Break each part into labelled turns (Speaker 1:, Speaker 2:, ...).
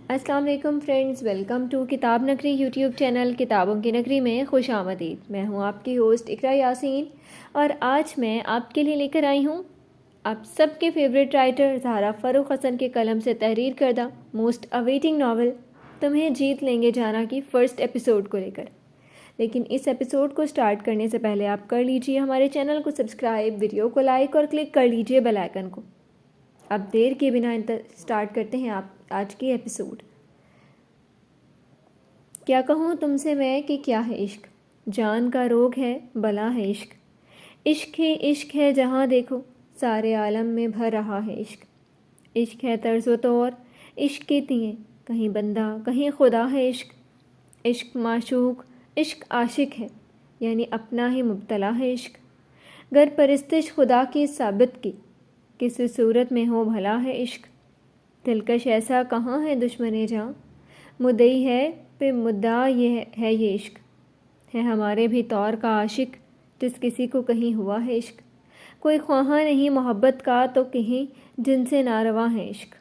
Speaker 1: السلام علیکم friends, welcome to کتاب نگری یوٹیوب چینل کتابوں کی نگری میں خوش آمدید۔ میں ہوں آپ کی ہوسٹ اقرا یاسین اور آج میں آپ کے لیے لے کر آئی ہوں آپ سب کے فیوریٹ رائٹر زہرا فروخ حسن کے قلم سے تحریر کردہ موسٹ اویٹنگ ناول تمہیں جیت لیں گے جانا کی فرسٹ ایپیسوڈ کو لے کر۔ لیکن اس ایپیسوڈ کو سٹارٹ کرنے سے پہلے آپ کر لیجئے ہمارے چینل کو سبسکرائب، ویڈیو کو لائک اور کلک کر لیجئے بیل آئیکن کو۔ اب دیر کے بنا سٹارٹ کرتے ہیں آپ آج کی ایپیسوڈ۔ کیا کہوں تم سے میں کہ کیا ہے عشق، جان کا روگ ہے، بلا ہے عشق۔ عشق ہی عشق ہے، جہاں دیکھو سارے عالم میں بھر رہا ہے عشق۔ عشق ہے طرز و طور، عشق کی تئیں کہیں بندہ کہیں خدا ہے عشق۔ عشق معشوق، عشق عاشق ہے، یعنی اپنا ہی مبتلا ہے عشق۔ گر پرستش خدا کی ثابت کی، کسی صورت میں ہو بھلا ہے عشق۔ دلکش ایسا کہاں ہے دشمن جاں، مدعی ہے پہ مدعا یہ ہے یہ عشق۔ ہے ہمارے بھی طور کا عاشق، جس کسی کو کہیں ہوا ہے عشق۔ کوئی خواہاں نہیں محبت کا، تو کہیں جن سے ناروا ہے عشق۔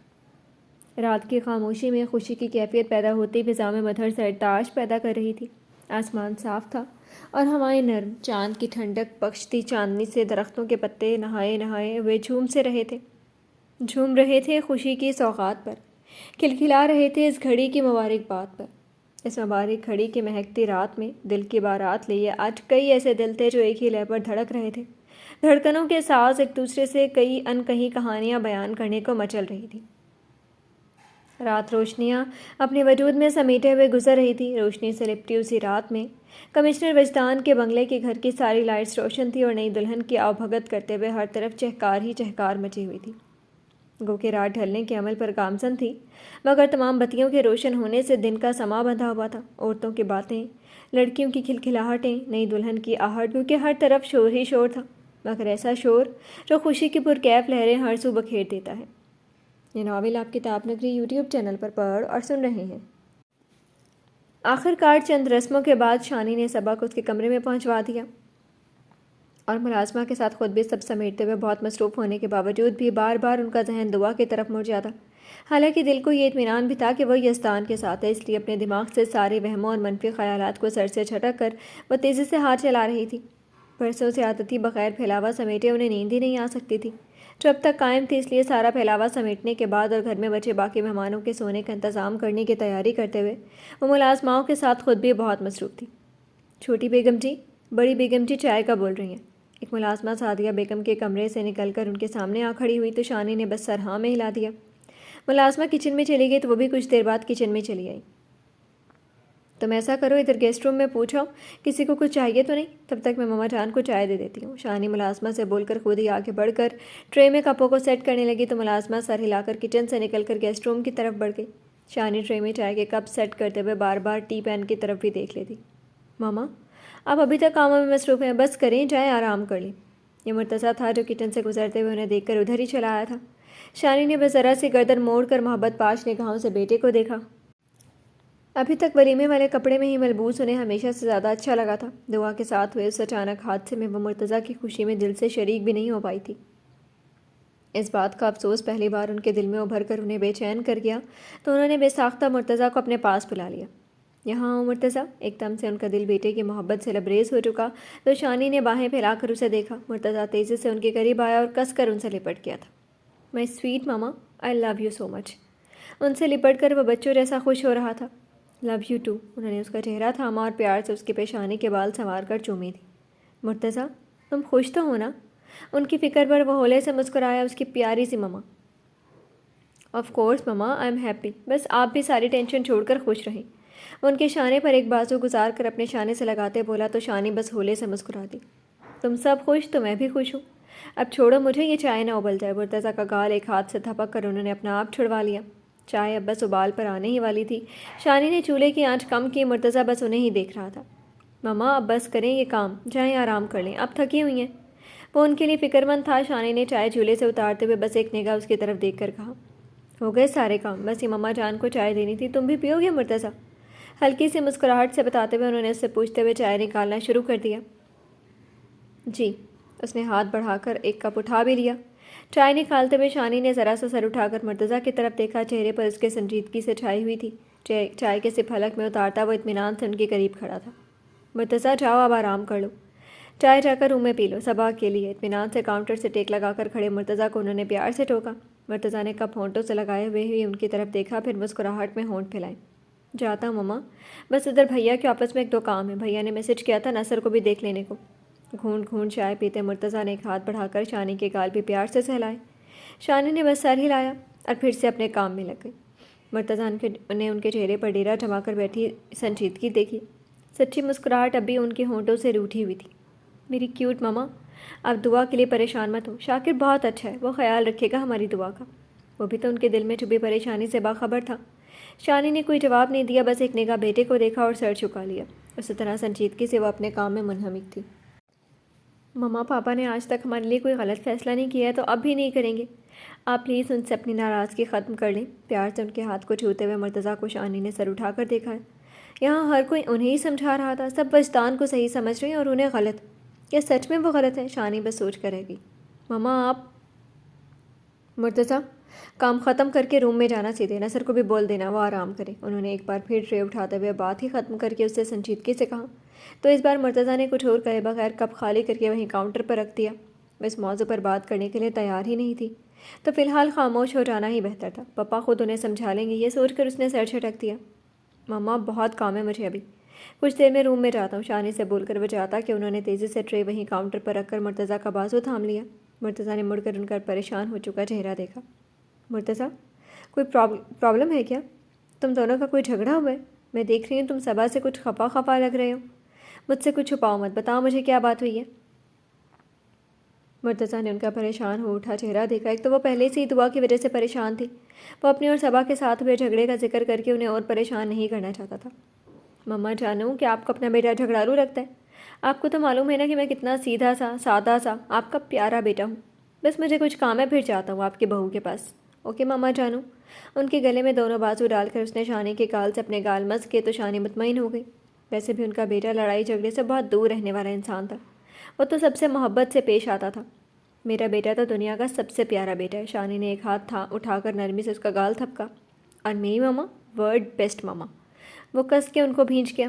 Speaker 1: رات کی خاموشی میں خوشی کی کیفیت پیدا ہوتی فضا میں مدھر سرتاش پیدا کر رہی تھی۔ آسمان صاف تھا اور ہوائیں نرم، چاند کی ٹھنڈک بخشتی چاندنی سے درختوں کے پتے نہائے نہائے ہوئے جھوم رہے تھے خوشی کی سوغات پر، کھلکھلا رہے تھے اس گھڑی کی مبارکباد پر۔ اس مبارک گھڑی کی مہکتی رات میں دل کی بارات لیے آج کئی ایسے دل تھے جو ایک ہی لے پر دھڑک رہے تھے۔ دھڑکنوں کے ساز ایک دوسرے سے کئی انکہی کہانیاں بیان کرنے کو مچل رہی تھی۔ رات روشنیاں اپنے وجود میں سمیٹے ہوئے گزر رہی تھی۔ روشنی سے لپٹی اسی رات میں کمشنر وجدان کے بنگلے کے گھر کی ساری لائٹس روشن تھی اور نئی دلہن کی آؤ بھگت کرتے ہوئے ہر طرف چہکار ہی چہکار مچی ہوئی تھی۔ گو کہ رات ڈھلنے کے عمل پر گامزن تھی، مگر تمام بتیوں کے روشن ہونے سے دن کا سما بندھا ہوا تھا۔ عورتوں کی باتیں، لڑکیوں کی کھلکھلاہٹیں، نئی دلہن کی آہٹ، کیونکہ ہر طرف شور ہی شور تھا، مگر ایسا شور جو خوشی کی پرکیف لہریں ہر سو بکھیر دیتا ہے۔ یہ ناول آپ کتاب نگری یوٹیوب چینل پر پڑھ اور سن رہے ہیں۔ آخر کار چند رسموں کے بعد شانی نے صبا کو اس کے کمرے میں پہنچوا دیا اور ملازمہ کے ساتھ خود بھی سب سمیٹتے ہوئے بہت مصروف ہونے کے باوجود بھی بار بار ان کا ذہن دعا کی طرف مڑ جاتا۔ حالانکہ دل کو یہ اطمینان بھی تھا کہ وہ یزدان کے ساتھ ہے، اس لیے اپنے دماغ سے سارے وہموں اور منفی خیالات کو سر سے جھٹک کر وہ تیزی سے ہاتھ چلا رہی تھی۔ برسوں سے عادتی بغیر پھیلاوا سمیٹے انہیں نیند ہی نہیں آ سکتی تھی، جو اب تک قائم تھی، اس لیے سارا پھیلاوا سمیٹنے کے بعد اور گھر میں بچے باقی مہمانوں کے سونے کا انتظام کرنے کی تیاری کرتے ہوئے وہ ملازماؤں کے ساتھ خود بھی بہت مصروف تھی۔ چھوٹی بیگم جی، بڑی بیگم جی چائے کا بول رہی ہیں۔ ایک ملازمہ سعدیہ بیگم کے کمرے سے نکل کر ان کے سامنے آ کھڑی ہوئی تو شانی نے بس سر ہاں میں ہلا دیا۔ ملازمہ کچن میں چلی گئی تو وہ بھی کچھ دیر بعد کچن میں چلی آئی۔ تم ایسا کرو، ادھر گیسٹ روم میں پوچھو کسی کو کچھ چاہیے تو نہیں، تب تک میں ماما جان کو چائے دے دیتی ہوں۔ شانی ملازمہ سے بول کر خود ہی آگے بڑھ کر ٹرے میں کپوں کو سیٹ کرنے لگی تو ملازمہ سر ہلا کر کچن سے نکل کر گیسٹ روم کی طرف بڑھ گئی۔ شانی ٹرے میں چائے کے کپ سیٹ کرتے ہوئے بار بار ٹی پین کی طرف بھی دیکھ لیتی۔ ماما آپ ابھی تک کاموں میں مصروف ہیں، بس کریں، جائیں آرام کر لیں۔ یہ مرتضیٰ تھا جو کچن سے گزرتے ہوئے انہیں دیکھ کر ادھر ہی چلا آیا تھا۔ شانی نے بس ذرا سی گردن موڑ کر محبت پاش نگاہوں سے بیٹے کو دیکھا۔ ابھی تک ولیمے والے کپڑے میں ہی ملبوس انہیں ہمیشہ سے زیادہ اچھا لگا تھا۔ دعا کے ساتھ ہوئے اس اچانک حادثے میں وہ مرتضیٰ کی خوشی میں دل سے شریک بھی نہیں ہو پائی تھی۔ اس بات کا افسوس پہلی بار ان کے دل میں ابھر کر انہیں بے چین کر گیا تو انہوں نے بے ساختہ مرتضیٰ کو اپنے پاس بلا لیا۔ یہاں آؤ مرتضیٰ۔ ایک دم سے ان کا دل بیٹے کی محبت سے لبریز ہو چکا تو شانی نے باہیں پھیلا کر اسے دیکھا۔ مرتضیٰ تیزی سے ان کے قریب آیا اور کس کر ان سے لپٹ گیا تھا۔ مائی sweet mama, I love you so مچ۔ ان سے لپٹ کر وہ بچوں جیسا خوش ہو رہا تھا۔ Love you too. انہوں نے اس کا چہرہ تھاما اور پیار سے اس کی پیشانی کے بال سنوار کر چومی تھی۔ مرتضیٰ تم خوش تو ہو نا؟ ان کی فکر پر وہ ہولے سے مسکرایا اس کی پیاری سی ماما۔ آف کورس ماما، آئی ایم ہیپی، بس آپ بھی ساری ٹینشن چھوڑ کر خوش رہیں۔ ان کے شانے پر ایک بازو گزار کر اپنے شانے سے لگاتے بولا تو شانی بس ہولے سے مسکرا دی۔ تم سب خوش تو میں بھی خوش ہوں۔ اب چھوڑو مجھے، یہ چائے نہ ابل جائے۔ مرتضیٰ کا گال ایک ہاتھ سے تھپک کر انہوں نے اپنا آپ چھڑوا لیا۔ چائے اب بس ابال پر آنے ہی والی تھی۔ شانی نے چولہے کی آنچ کم کی، مرتضیٰ بس انہیں ہی دیکھ رہا تھا۔ ماما اب بس کریں یہ کام، جائیں آرام کر لیں، اب تھکی ہوئی ہیں۔ وہ ان کے لیے فکر مند تھا۔ شانی نے چائے چولہے سے اتارتے ہوئے بس ایک نگاہ اس کی طرف دیکھ کر کہا، ہو گئے سارے کام، بس یہ ماما جان کو چائے دینی تھی، تم بھی پیو گے مرتضیٰ؟ ہلکی سی مسکراہٹ سے بتاتے ہوئے انہوں نے اس سے پوچھتے ہوئے چائے نکالنا شروع کر دیا۔ جی۔ اس نے ہاتھ بڑھا کر ایک کپ اٹھا بھی لیا۔ چائے نکالتے ہوئے شانی نے ذرا سا سر اٹھا کر مرتضیٰ کی طرف دیکھا. چہرے پر اس کے سنجیدگی سے چھائی ہوئی تھی. چائے کے سپ حلق میں اتارتا وہ اطمینان سے ان کے قریب کھڑا تھا. مرتضیٰ جاؤ اب آرام کر لو. چائے جا کر روم میں پی لو. صبا کے لیے. اطمینان سے کاؤنٹر سے ٹیک لگا کر کھڑے مرتضیٰ کو انہوں نے پیار سے ٹوکا. مرتضیٰ نے کپ ہونٹوں سے لگائے ہوئے ان کی طرف دیکھا, پھر مسکراہٹ میں ہونٹ پھیلائے. جاتا ہوں مما, بس ادھر بھیا کے آپس میں 1-2 کام ہے. بھیا نے میسج کیا تھا نثر کو بھی دیکھ لینے کو. گھونٹ گھونٹ چائے پیتے مرتضیٰ نے ایک ہاتھ بڑھا کر شانی کے گال بھی پیار سے سہلائے. شانی نے بس سر ہلایا اور پھر سے اپنے کام میں لگ گئی. مرتضیٰ نے ان کے چہرے پر ڈیرا جما کر بیٹھی سنجیدگی دیکھی. سچی مسکراہٹ اب بھی ان کے ہونٹوں سے روٹھی ہوئی تھی. میری کیوٹ مما, آپ دعا کے لیے پریشان مت ہو. شاکر بہت اچھا ہے, وہ خیال رکھے گا ہماری دعا کا. وہ بھی تو ان کے دل میں چھپی پریشانی سے باخبر تھا. شانی نے کوئی جواب نہیں دیا, بس ایک نگاہ بیٹے کو دیکھا اور سر جھکا لیا. اسی طرح سنجیدگی سے وہ اپنے کام میں منہمک تھی. مما, پاپا نے آج تک ہمارے لیے کوئی غلط فیصلہ نہیں کیا ہے تو اب بھی نہیں کریں گے. آپ پلیز ان سے اپنی ناراضگی ختم کر لیں. پیار سے ان کے ہاتھ کو چھوتے ہوئے مرتضیٰ کو شانی نے سر اٹھا کر دیکھا ہے. یہاں ہر کوئی انہیں ہی سمجھا رہا تھا. سب وجدان کو صحیح سمجھ رہے ہیں اور انہیں غلط. کیا سچ میں وہ غلط ہے؟ شانی بس سوچ کر رہ گئی. مما آپ. مرتضیٰ, کام ختم کر کے روم میں جانا سیدھے. نثر کو بھی بول دینا وہ آرام کرے. انہوں نے ایک بار پھر ٹرے اٹھاتے ہوئے بات ہی ختم کر کے اس سے سنجیدگی سے کہا. تو اس بار مرتضیٰ نے کچھ اور کہے بغیر کپ خالی کر کے وہیں کاؤنٹر پر رکھ دیا. وہ اس موضوع پر بات کرنے کے لیے تیار ہی نہیں تھی, تو فی الحال خاموش ہو جانا ہی بہتر تھا. پپا خود انہیں سمجھا لیں گے, یہ سوچ کر اس نے سر جھٹک دیا. مما بہت کام ہے مجھے ابھی, کچھ دیر میں روم میں جاتا ہوں. شانی سے بول کر وہ جاتا کہ انہوں نے تیزی سے ٹرے وہیں کاؤنٹر پر رکھ کر مرتضیٰ کا بازو تھام لیا. مرتضیٰ نے مڑ کر ان کا پریشان ہو چکا چہرہ دیکھا. مرتضیٰ, کوئی پرابلم ہے کیا؟ تم دونوں کا کوئی جھگڑا ہوا ہے؟ میں دیکھ رہی ہوں تم صبا سے کچھ خفا لگ رہے ہو. مجھ سے کچھ چھپاؤ مت, بتاؤ مجھے کیا بات ہوئی ہے. مرتضیٰ نے ان کا پریشان ہو اٹھا چہرہ دیکھا. ایک تو وہ پہلے سے ہی دعا کی وجہ سے پریشان تھی. وہ اپنی اور صبا کے ساتھ ہوئے جھگڑے کا ذکر کر کے انہیں اور پریشان نہیں کرنا چاہتا تھا. مما جانوں کہ آپ کو اپنا بیٹا جھگڑالو لگتا ہے. آپ کو تو معلوم ہے نا کہ میں کتنا سیدھا سا سادہ سا آپ کا پیارا بیٹا ہوں. بس مجھے کچھ کام ہے, پھر جاتا ہوں آپ کی بہو کے پاس. اوکے مما جانوں. ان کے گلے میں دونوں بازو ڈال کر اس نے شانی کے گال سے اپنے گال مس کیے تو شانی مطمئن ہو گئی. ویسے بھی ان کا بیٹا لڑائی جھگڑے سے بہت دور رہنے والا انسان تھا. وہ تو سب سے محبت سے پیش آتا تھا. میرا بیٹا تو دنیا کا سب سے پیارا بیٹا ہے. شانی نے ایک ہاتھ اٹھا کر نرمی سے اس کا گال تھپکا. اور میری مما ورڈ بیسٹ مما. وہ کس کے ان کو بھینچ گیا.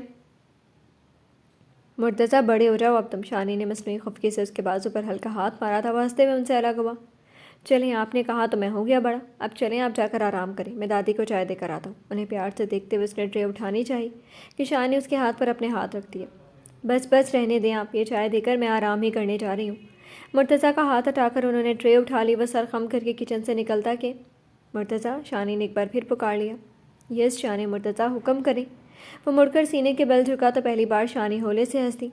Speaker 1: مرتضیٰ بڑے ہو جاؤ اب تم. شانی نے مصنوعی خفگی سے اس کے بازو پر ہلکا ہاتھ مارا تھا. وہ ہنستے ہوئے ان سے الگ ہوا. چلیں, آپ نے کہا تو میں ہو گیا بڑا. اب چلیں آپ جا کر آرام کریں, میں دادی کو چائے دے کر آتا ہوں. انہیں پیار سے دیکھتے ہوئے اس نے ٹرے اٹھانی چاہی کہ شانی اس کے ہاتھ پر اپنے ہاتھ رکھ دیا. بس رہنے دیں آپ, یہ چائے دے کر میں آرام ہی کرنے جا رہی ہوں. مرتضیٰ کا ہاتھ ہٹا کر انہوں نے ٹرے اٹھا لی. وہ سر خم کر کے کچن سے نکلتا کہ مرتضیٰ. شانی نے ایک بار پھر پکار لیا. یس شانی. مرتضیٰ حکم کریں. وہ مڑ کر سینے کے بل جھکا تو پہلی بار شانی ہولے سے ہنس دی.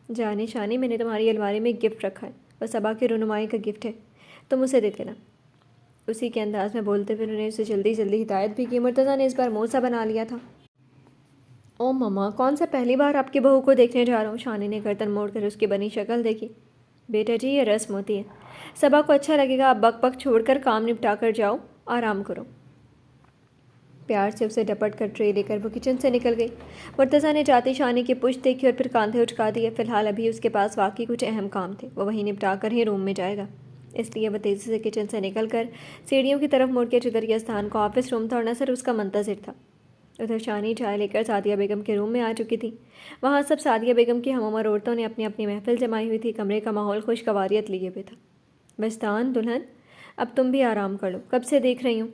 Speaker 1: جانے شانی, میں نے تمہاری الماری میں ایک گفٹ رکھا ہے. وہ صبا کی رونمائی کا گفٹ ہے, تم اسے دے دینا. اسی کے انداز میں بولتے ہوئے انہوں نے اسے جلدی ہدایت بھی کی. مرتضیٰ نے اس بار منہ سا بنا لیا تھا. او مما, کون سا پہلی بار آپ کی بہو کو دیکھنے جا رہا ہوں. شانی نے گردن موڑ کر اس کی بنی شکل دیکھی. بیٹا جی, یہ رسم ہوتی ہے. صبا کو اچھا لگے گا. آپ بک بک چھوڑ کر کام نپٹا کر جاؤ, آرام کرو. پیار سے اسے ڈپٹ کر ٹرے لے کر وہ کچن سے نکل گئی. مرتضیٰ نے جاتی شانی کی پشت دیکھی اور پھر کاندھے اچکا دیے. فی الحال ابھی اس کے پاس واقعی کچھ اہم کام تھے. وہ وہیں نپٹا کر ہی روم میں جائے گا. اس لیے وہ تیزی سے کچن سے نکل کر سیڑھیوں کی طرف مڑ کے جدھر کے استھان کو آفس روم تھا اور نثر اس کا منتظر تھا. ادھر شانی چائے لے کر سعدیہ بیگم کے روم میں آ چکی تھی. وہاں سب سعدیہ بیگم کی ہم عمر عورتوں نے اپنی اپنی محفل جمائی ہوئی تھی. کمرے کا ماحول خوشگواریت لیے ہوئے تھا. بستان دلہن, اب تم بھی آرام کر لو, کب سے دیکھ رہی ہوں.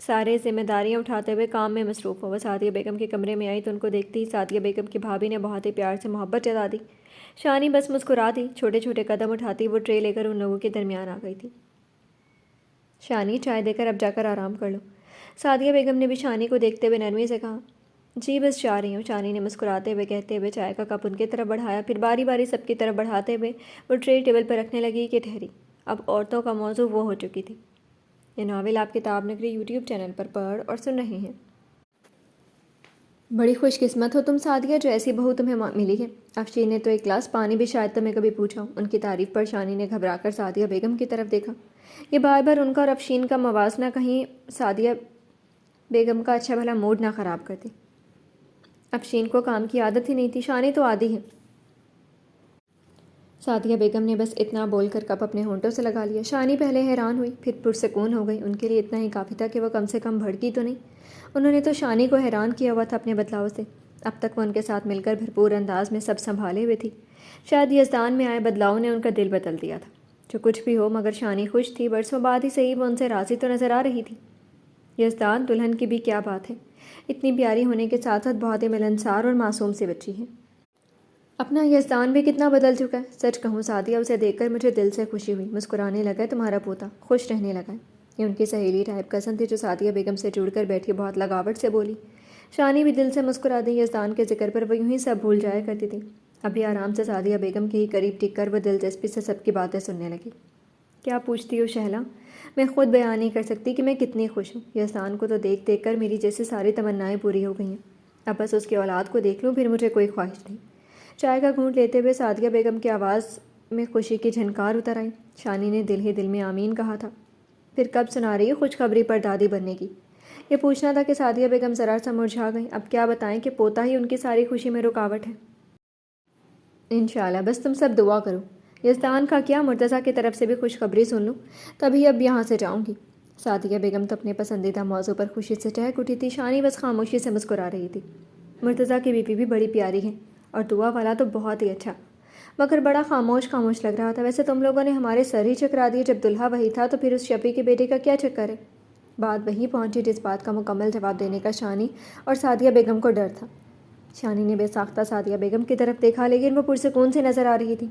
Speaker 1: سارے ذمہ داریاں اٹھاتے ہوئے کام میں مصروف ہو. وہ سعدیہ بیگم کے کمرے میں آئی تو ان کو دیکھتی ہی سعدیہ بیگم کی بھابھی نے بہت ہی پیار سے محبت جتا دی. شانی بس مسکرا دی. چھوٹے چھوٹے قدم اٹھاتی وہ ٹرے لے کر ان لوگوں کے درمیان آ گئی تھی. شانی, چائے دے کر اب جا کر آرام کر لو. سعدیہ بیگم نے بھی شانی کو دیکھتے ہوئے نرمی سے کہا. جی بس جا رہی ہوں. شانی نے مسکراتے ہوئے کہتے ہوئے چائے کا کپ ان کی طرف بڑھایا. پھر باری باری سب کی طرف بڑھاتے ہوئے وہ ٹرے ٹیبل پر رکھنے لگی کہ ٹھہری. اب عورتوں کا موضوع وہ ہو چکی تھی. یہ ناول آپ کتاب نگری یوٹیوب چینل پر پڑھ اور سن رہے ہیں. بڑی خوش قسمت ہو تم سعدیہ, جو ایسی بہو تمہیں ملی ہے. افشین نے تو ایک گلاس پانی بھی شاید تمہیں کبھی پوچھا ہوں. ان کی تعریف پر شانی نے گھبرا کر سعدیہ بیگم کی طرف دیکھا. یہ بار بار ان کا اور افشین کا موازنہ کہیں سعدیہ بیگم کا اچھا بھلا موڈ نہ خراب کرتی. افشین کو کام کی عادت ہی نہیں تھی, شانی تو عادی ہے. سعدیہ بیگم نے بس اتنا بول کر کپ اپنے ہونٹوں سے لگا لیا۔ شانی پہلے حیران ہوئی، پھر پرسکون ہو گئی۔ ان کے لیے اتنا ہی کافی تھا کہ وہ کم سے کم بھڑکی تو نہیں۔ انہوں نے تو شانی کو حیران کیا ہوا تھا اپنے بدلاؤ سے۔ اب تک وہ ان کے ساتھ مل کر بھرپور انداز میں سب سنبھالے ہوئے تھی۔ شاید یزدان میں آئے بدلاؤ نے ان کا دل بدل دیا تھا۔ جو کچھ بھی ہو، مگر شانی خوش تھی۔ برسوں بعد ہی صحیح وہ ان سے راضی تو نظر آ رہی تھی۔ یزدان دلہن کی بھی کیا بات ہے، اتنی پیاری ہونے کے ساتھ ساتھ بہت ہی ملنسار اور معصوم سی بچی ہے۔ اپنا یزدان بھی کتنا بدل چکا ہے۔ سچ کہوں سعدیہ، اسے دیکھ کر مجھے دل سے خوشی ہوئی۔ مسکرانے لگا تمہارا پوتا، خوش رہنے لگا ہے۔ یہ ان کی سہیلی ٹائپ کزن تھی جو سعدیہ بیگم سے جڑ کر بیٹھی بہت لگاوٹ سے بولی۔ شانی بھی دل سے مسکرا دی۔ یزدان کے ذکر پر وہ یوں ہی سب بھول جایا کرتی تھی۔ ابھی آرام سے سعدیہ بیگم کے ہی قریب ٹک کر وہ دلچسپی سے سب کی باتیں سننے لگی۔ کیا پوچھتی ہو شہلا؟ میں خود بیان نہیں کر سکتی کہ میں کتنی خوش ہوں۔ یزدان کو تو دیکھ دیکھ کر میری جیسے ساری تمنائیں پوری ہو گئی ہیں۔ اب بس اس کی اولاد کو دیکھ لوں، پھر مجھے کوئی خواہش نہیں۔ چائے کا گھونٹ لیتے ہوئے سعدیہ بیگم کی آواز میں خوشی کی جھنکار اتر آئی۔ شانی نے دل ہی دل میں آمین کہا تھا۔ پھر کب سنا رہی ہے خوشخبری پر دادی بننے کی؟ یہ پوچھنا تھا کہ سعدیہ بیگم ذرا سا مرجھا گئیں۔ اب کیا بتائیں کہ پوتا ہی ان کی ساری خوشی میں رکاوٹ ہے۔ انشاءاللہ، بس تم سب دعا کرو۔ یزدان کا کیا، مرتضیٰ کی طرف سے بھی خوشخبری سن لوں، تبھی اب یہاں سے جاؤں گی۔ سعدیہ بیگم تو اپنے پسندیدہ موضوع پر خوشی سے چہک اٹھی تھی۔ شانی بس خاموشی سے مسکرا رہی تھی۔ مرتضیٰ کی بیوی بھی بڑی پیاری ہے، اور دعا والا تو بہت ہی اچھا، مگر بڑا خاموش خاموش لگ رہا تھا۔ ویسے تم لوگوں نے ہمارے سر ہی چکرا دیے، جب دلہا وہی تھا تو پھر اس شفیع کے بیٹے کا کیا چکر ہے؟ بات وہیں پہنچی جس بات کا مکمل جواب دینے کا شانی اور سعدیہ بیگم کو ڈر تھا۔ شانی نے بے ساختہ سعدیہ بیگم کی طرف دیکھا، لیکن وہ پرسکون سے نظر آ رہی تھی۔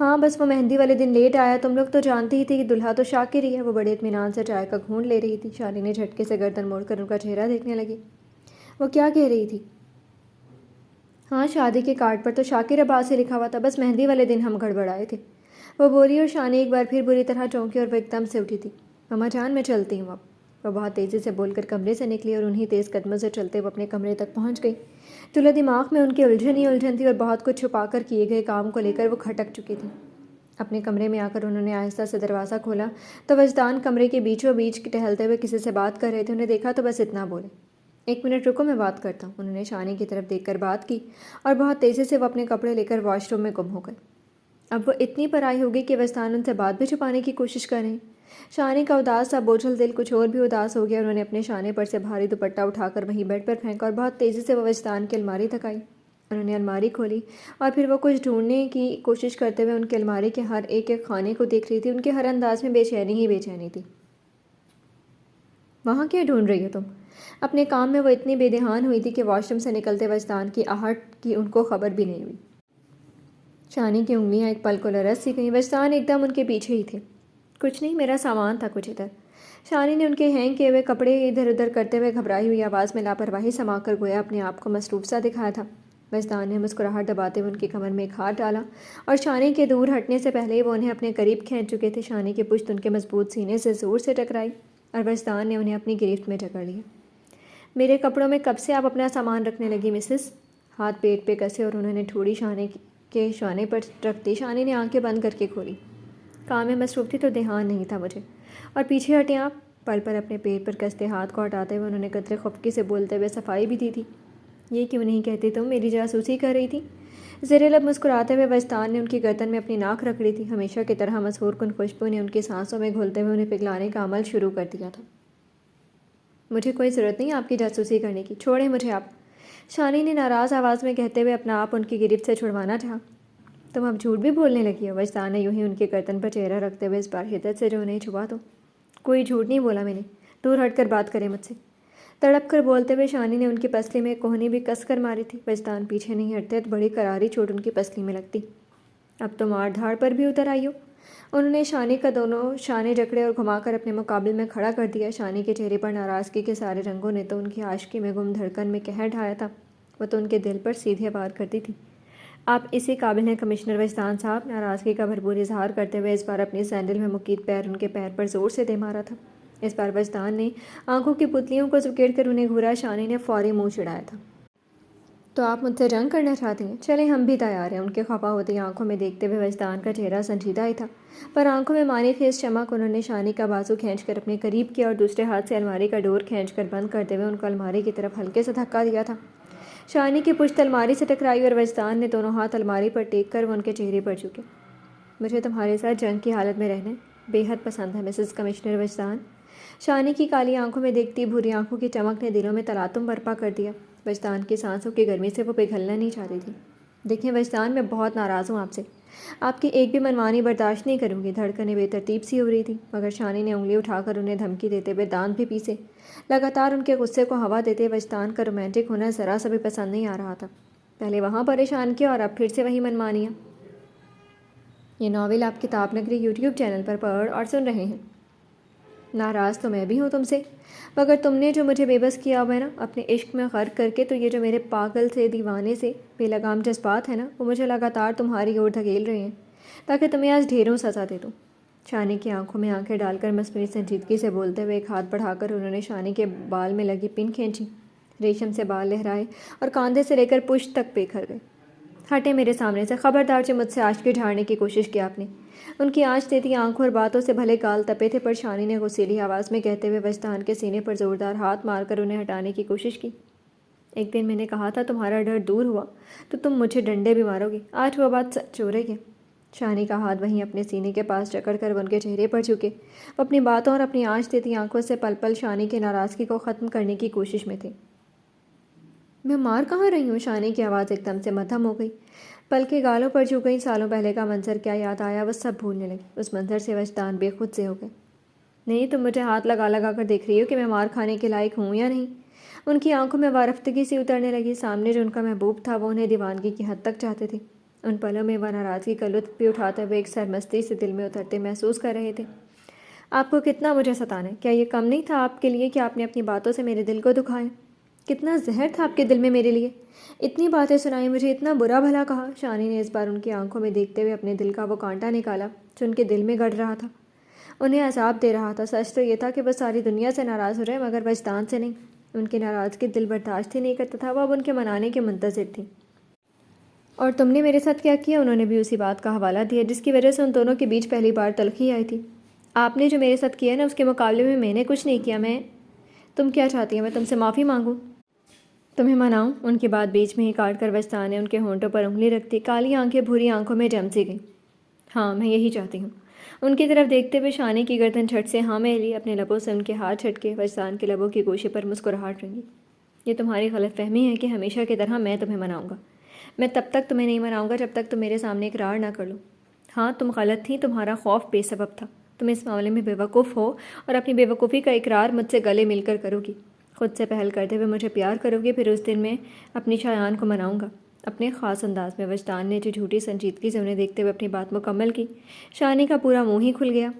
Speaker 1: ہاں بس وہ مہندی والے دن لیٹ آیا، تم لوگ تو جانتی ہی تھی کہ دلہا تو شاکر ہی ہے۔ وہ بڑے اطمینان سے چائے کا گھونٹ لے رہی تھی۔ شانی نے جھٹکے سے گردن موڑ کر ان کا چہرہ دیکھنے لگی۔ وہ کیا کہہ رہی تھی؟ ہاں، شادی کے کارڈ پر تو شاکر عباس سے لکھا ہوا تھا، بس مہندی والے دن ہم گڑبڑائے تھے، وہ بولی، اور شانی ایک بار پھر بری طرح چونکی اور وہ ایک دم سے اٹھی تھی۔ مما جان، میں چلتی ہوں اب۔ وہ بہت تیزی سے بول کر کمرے سے نکلی اور انہی تیز قدموں سے چلتے وہ اپنے کمرے تک پہنچ گئی۔ چلو دماغ میں ان کی الجھن ہی الجھن تھی، اور بہت کچھ چھپا کر کیے گئے کام کو لے کر وہ کھٹک چکی تھی۔ اپنے کمرے میں آ کر انہوں نے آہستہ سے دروازہ کھولا تو وجدان کمرے کے بیچوں بیچ ٹہلتے ہوئے کسی سے بات کر رہے تھے۔ انہیں دیکھا تو بس اتنا بولے، ایک منٹ رکو، میں بات کرتا ہوں۔ انہوں نے شانی کی طرف دیکھ کر بات کی، اور بہت تیزی سے وہ اپنے کپڑے لے کر واش روم میں گم ہو گئے۔ اب وہ اتنی پرائی ہوگی کہ وجدان ان سے بات بھی چھپانے کی کوشش کر رہے ہیں۔ شانی کا اداس سا بوجھل دل کچھ اور بھی اداس ہو گیا۔ انہوں نے اپنے شانے پر سے بھاری دوپٹہ اٹھا کر وہیں بیڈ پر پھینکا اور بہت تیزی سے وہ وجدان کی الماری تک آئی۔ انہوں نے الماری کھولی اور پھر وہ کچھ ڈھونڈنے کی کوشش کرتے ہوئے ان کی الماری کے ہر ایک ایک خانے کو دیکھ رہی تھی۔ ان کے ہر انداز میں بے چینی ہی بے چینی تھی۔ وہاں کیا ڈھونڈ رہی ہو تم؟ اپنے کام میں وہ اتنی بے دھیان ہوئی تھی کہ واش روم سے نکلتے وجدان کی آہٹ کی ان کو خبر بھی نہیں ہوئی۔ شانی کی انگلیاں ایک پل کو لرز سی گئیں۔ وجدان ایک دم ان کے پیچھے ہی تھے۔ کچھ نہیں، میرا سامان تھا کچھ ادھر۔ شانی نے ان کے ہینگ کیے ہوئے کپڑے ادھر ادھر کرتے ہوئے گھبرائی ہوئی آواز میں لاپرواہی سما کر گویا اپنے آپ کو مصروف سا دکھایا تھا۔ وجدان نے مسکراہٹ دباتے ہوئے ان کی کمر میں ایک ہاتھ ڈالا، اور شانی کے دور ہٹنے سے پہلے وہ انہیں اپنے قریب کھینچ چکے تھے۔ شانی کی پشت ان کے مضبوط سینے سے زور سے ٹکرائی، اور وجدان نے انہیں اپنی گرفت میں جکڑ لیا۔ میرے کپڑوں میں کب سے آپ اپنا سامان رکھنے لگی مسز؟ ہاتھ پیٹ پہ کسے اور انہوں نے ٹھوڑی شانی کے شانے پر رکھ دی۔ شانی نے آنکھیں بند کر کے کھولی۔ کام میں مصروف تھی تو دھیان نہیں تھا مجھے۔ اور پیچھے ہٹیں آپ۔ پل پر اپنے پیٹ پر کستے ہاتھ کو ہٹاتے ہوئے انہوں نے قدرے خفگی سے بولتے ہوئے صفائی بھی دی تھی۔ یہ کیوں نہیں کہتی تم میری جاسوسی کر رہی تھی؟ زیر لب مسکراتے ہوئے وجدان نے ان کی گردن میں اپنی ناک رکھ لی تھی۔ ہمیشہ کی طرح مسحور کن خوشبو نے ان کی سانسوں میں گھلتے ہوئے انہیں پگھلانے کا عمل شروع کر دیا تھا۔ مجھے کوئی ضرورت نہیں آپ کی جاسوسی کرنے کی، چھوڑیں مجھے آپ، شانی نے ناراض آواز میں کہتے ہوئے اپنا آپ ان کی گرفت سے چھڑوانا چاہا۔ تم اب جھوٹ بھی بولنے لگی ہو؟ وجدان نے یوں ہی ان کے گردن پر چہرہ رکھتے ہوئے اس بار حدت سے جو انہیں چھپا تو کوئی جھوٹ نہیں بولا میں نے، دور ہٹ کر بات کریں مجھ سے۔ تڑپ کر بولتے ہوئے شانی نے ان کی پسلی میں کوہنی بھی کس کر ماری تھی۔ وجدان پیچھے نہیں ہٹتے تو بڑی کراری چوٹ ان کی پسلی میں لگتی۔ اب تو مار دھاڑ پر بھی اتر آئی ہو۔ انہوں نے شانی کا دونوں شانے جکڑے اور گھما کر اپنے مقابل میں کھڑا کر دیا۔ شانی کے چہرے پر ناراضگی کے سارے رنگوں نے تو ان کی عاشقی میں گم دھڑکن میں قہر ڈھایا تھا، وہ تو ان کے دل پر سیدھے وار کرتی تھی۔ آپ اسی قابل ہیں کمشنر وجدان صاحب، ناراضگی کا بھرپور اظہار کرتے ہوئے اس بار اپنی سینڈل میں مقید پیر ان کے پیر پر زور سے دے مارا تھا۔ اس بار وجدان نے آنکھوں کی پتلیوں کو سکیڑ کر انہیں گھورا۔ شانی نے فوری منہ چڑھایا تھا۔ تو آپ مجھ سے جنگ کرنا چاہتی ہیں؟ چلیں ہم بھی تیار ہیں۔ ان کے خفا ہوتی آنکھوں میں دیکھتے ہوئے وجدان کا چہرہ سنجیدہ ہی تھا، پر آنکھوں میں مانی خیز چمک۔ انہوں نے شانی کا بازو کھینچ کر اپنے قریب کیا اور دوسرے ہاتھ سے الماری کا ڈور کھینچ کر بند کرتے ہوئے ان کو الماری کی طرف ہلکے سے دھکا دیا تھا۔ شانی کی پشت الماری سے ٹکرائی اور وجدان نے دونوں ہاتھ الماری پر ٹیک کر وہ ان کے چہرے پر جھکے۔ مجھے تمہارے ساتھ جنگ کی حالت میں رہنا بے حد پسند ہے مسز کمشنر وجدان۔ شانی کی کالی آنکھوں میں دیکھتی بھوری آنکھوں کی چمک نے دلوں میں تلاطم برپا کر دیا۔ وجدان کی سانسوں کی گرمی سے وہ پگھلنا نہیں چاہتی تھی۔ دیکھیں وجدان، میں بہت ناراض ہوں آپ سے، آپ کی ایک بھی منمانی برداشت نہیں کروں گی۔ دھڑکنیں بے ترتیب سی ہو رہی تھی، مگر شانی نے انگلی اٹھا کر انہیں دھمکی دیتے ہوئے دانت بھی پیسے۔ لگاتار ان کے غصے کو ہوا دیتے وجدان کا رومانٹک ہونا ذرا سا بھی پسند نہیں آ رہا تھا۔ پہلے وہاں پریشان کیا اور اب پھر سے وہی منمانیاں۔ یہ ناول آپ کتاب نگری یوٹیوب چینل پر پڑھ اور سن رہے ہیں۔ ناراض تو میں بھی ہوں تم سے، مگر تم نے جو مجھے بے بس کیا ہوا ہے نا اپنے عشق میں غرق کر کے، تو یہ جو میرے پاگل سے دیوانے سے بے لگام جذبات ہیں نا، وہ مجھے لگاتار تمہاری اور دھکیل رہے ہیں تاکہ تمہیں آج ڈھیروں سزا دے دوں۔ شانی کی آنکھوں میں آنکھیں ڈال کر مصنوعی سنجیدگی سے بولتے ہوئے ایک ہاتھ بڑھا کر انہوں نے شانی کے بال میں لگی پن کھینچی۔ ریشم سے بال لہرائے اور کاندھے سے لے کر پشت تک پیکھر گئے۔ ہٹے میرے سامنے سے، خبردار جو مجھ سے آشکی جھاڑنے کی کوشش کی آپ نے۔ ان کی آنچ دیتی آنکھوں اور باتوں سے بھلے گال تپے تھے، پر شانی نے غصیلی آواز میں کہتے ہوئے وجدان کے سینے پر زوردار ہاتھ مار کر انہیں ہٹانے کی کوشش کی۔ ایک دن میں نے کہا تھا تمہارا ڈر دور ہوا تو تم مجھے ڈنڈے بھی مارو گے، آج وہ بات سچ ہو رہی ہے۔ شانی کا ہاتھ وہیں اپنے سینے کے پاس جکڑ کر وہ ان کے چہرے پر جھکے۔ وہ اپنی باتوں اور اپنی آنچ دیتی آنکھوں سے پل پل شانی کی ناراضگی کو ختم کرنے کی کوشش میں تھے۔ میں مار کہاں رہی ہوں؟ شانی کی آواز ایک دم سے مدھم ہو گئی، پل کے گالوں پر جھک گئی۔ سالوں پہلے کا منظر کیا یاد آیا، وہ سب بھولنے لگی۔ اس منظر سے وجدان بے خود سے ہو گئے۔ نہیں، تم مجھے ہاتھ لگا لگا کر دیکھ رہی ہو کہ میں مار کھانے کے لائق ہوں یا نہیں؟ ان کی آنکھوں میں وارفتگی سی اترنے لگی۔ سامنے جو ان کا محبوب تھا وہ انہیں دیوانگی کی حد تک چاہتے تھے۔ ان پلوں میں وہ ناراضگی کا لطف بھی اٹھاتے ہوئے ایک سرمستی سے دل میں اترتے محسوس کر رہے تھے۔ آپ کو کتنا مجھے ستانا ہے، کیا یہ کم نہیں تھا آپ کے لیے کہ آپ نے اپنی باتوں سے میرے دل کو دکھایا؟ کتنا زہر تھا آپ کے دل میں میرے لیے، اتنی باتیں سنائی، مجھے اتنا برا بھلا کہا۔ شانی نے اس بار ان کی آنکھوں میں دیکھتے ہوئے اپنے دل کا وہ کانٹا نکالا جو ان کے دل میں گڑ رہا تھا، انہیں عذاب دے رہا تھا۔ سچ تو یہ تھا کہ وہ ساری دنیا سے ناراض ہو رہے، مگر وجدان سے نہیں۔ ان کی ناراضگی دل برداشت ہی نہیں کرتا تھا، وہ اب ان کے منانے کے منتظر تھی۔ اور تم نے میرے ساتھ کیا کیا؟ انہوں نے بھی اسی بات کا حوالہ دیا جس کی وجہ سے ان دونوں کے بیچ پہلی بار تلخی آئی تھی۔ آپ نے جو میرے ساتھ کیا نا اس کے مقابلے میں نے کچھ نہیں کیا۔ تم کیا چاہتی ہو، میں تم سے معافی مانگوں، تمہیں مناؤں؟ ان کی بات بیچ میں ہی کاٹ کر وجدان نے ان کے ہونٹوں پر انگلی رکھ دی۔ کالی آنکھیں بھوری آنکھوں میں جم سی گئیں۔ ہاں، میں یہی چاہتی ہوں۔ ان کی طرف دیکھتے ہوئے شانی کی گردن جھٹ سے ہاں میں لی، اپنے لبوں سے ان کے ہاتھ جھٹکے۔ وجدان کے لبوں کی گوشے پر مسکراہٹ رنگی۔ یہ تمہاری غلط فہمی ہے کہ ہمیشہ کی طرح میں تمہیں مناؤں گا۔ میں تب تک تمہیں نہیں مناؤں گا جب تک تم میرے سامنے اقرار نہ کر لو۔ ہاں، تم غلط تھی، تمہارا خوف بے سبب تھا، تم اس معاملے میں بے وقوف ہو اور اپنی بے وقوفی کا اقرار مجھ سے گلے مل کر کرو گی، خود سے پہل کرتے ہوئے مجھے پیار کرو گی، پھر اس دن میں اپنی شایان کو مناؤں گا اپنے خاص انداز میں۔ وجدان نے جو جھوٹی سنجیدگی سے انہیں دیکھتے ہوئے اپنی بات مکمل کی۔ شانی کا پورا منہ ہی کھل گیا۔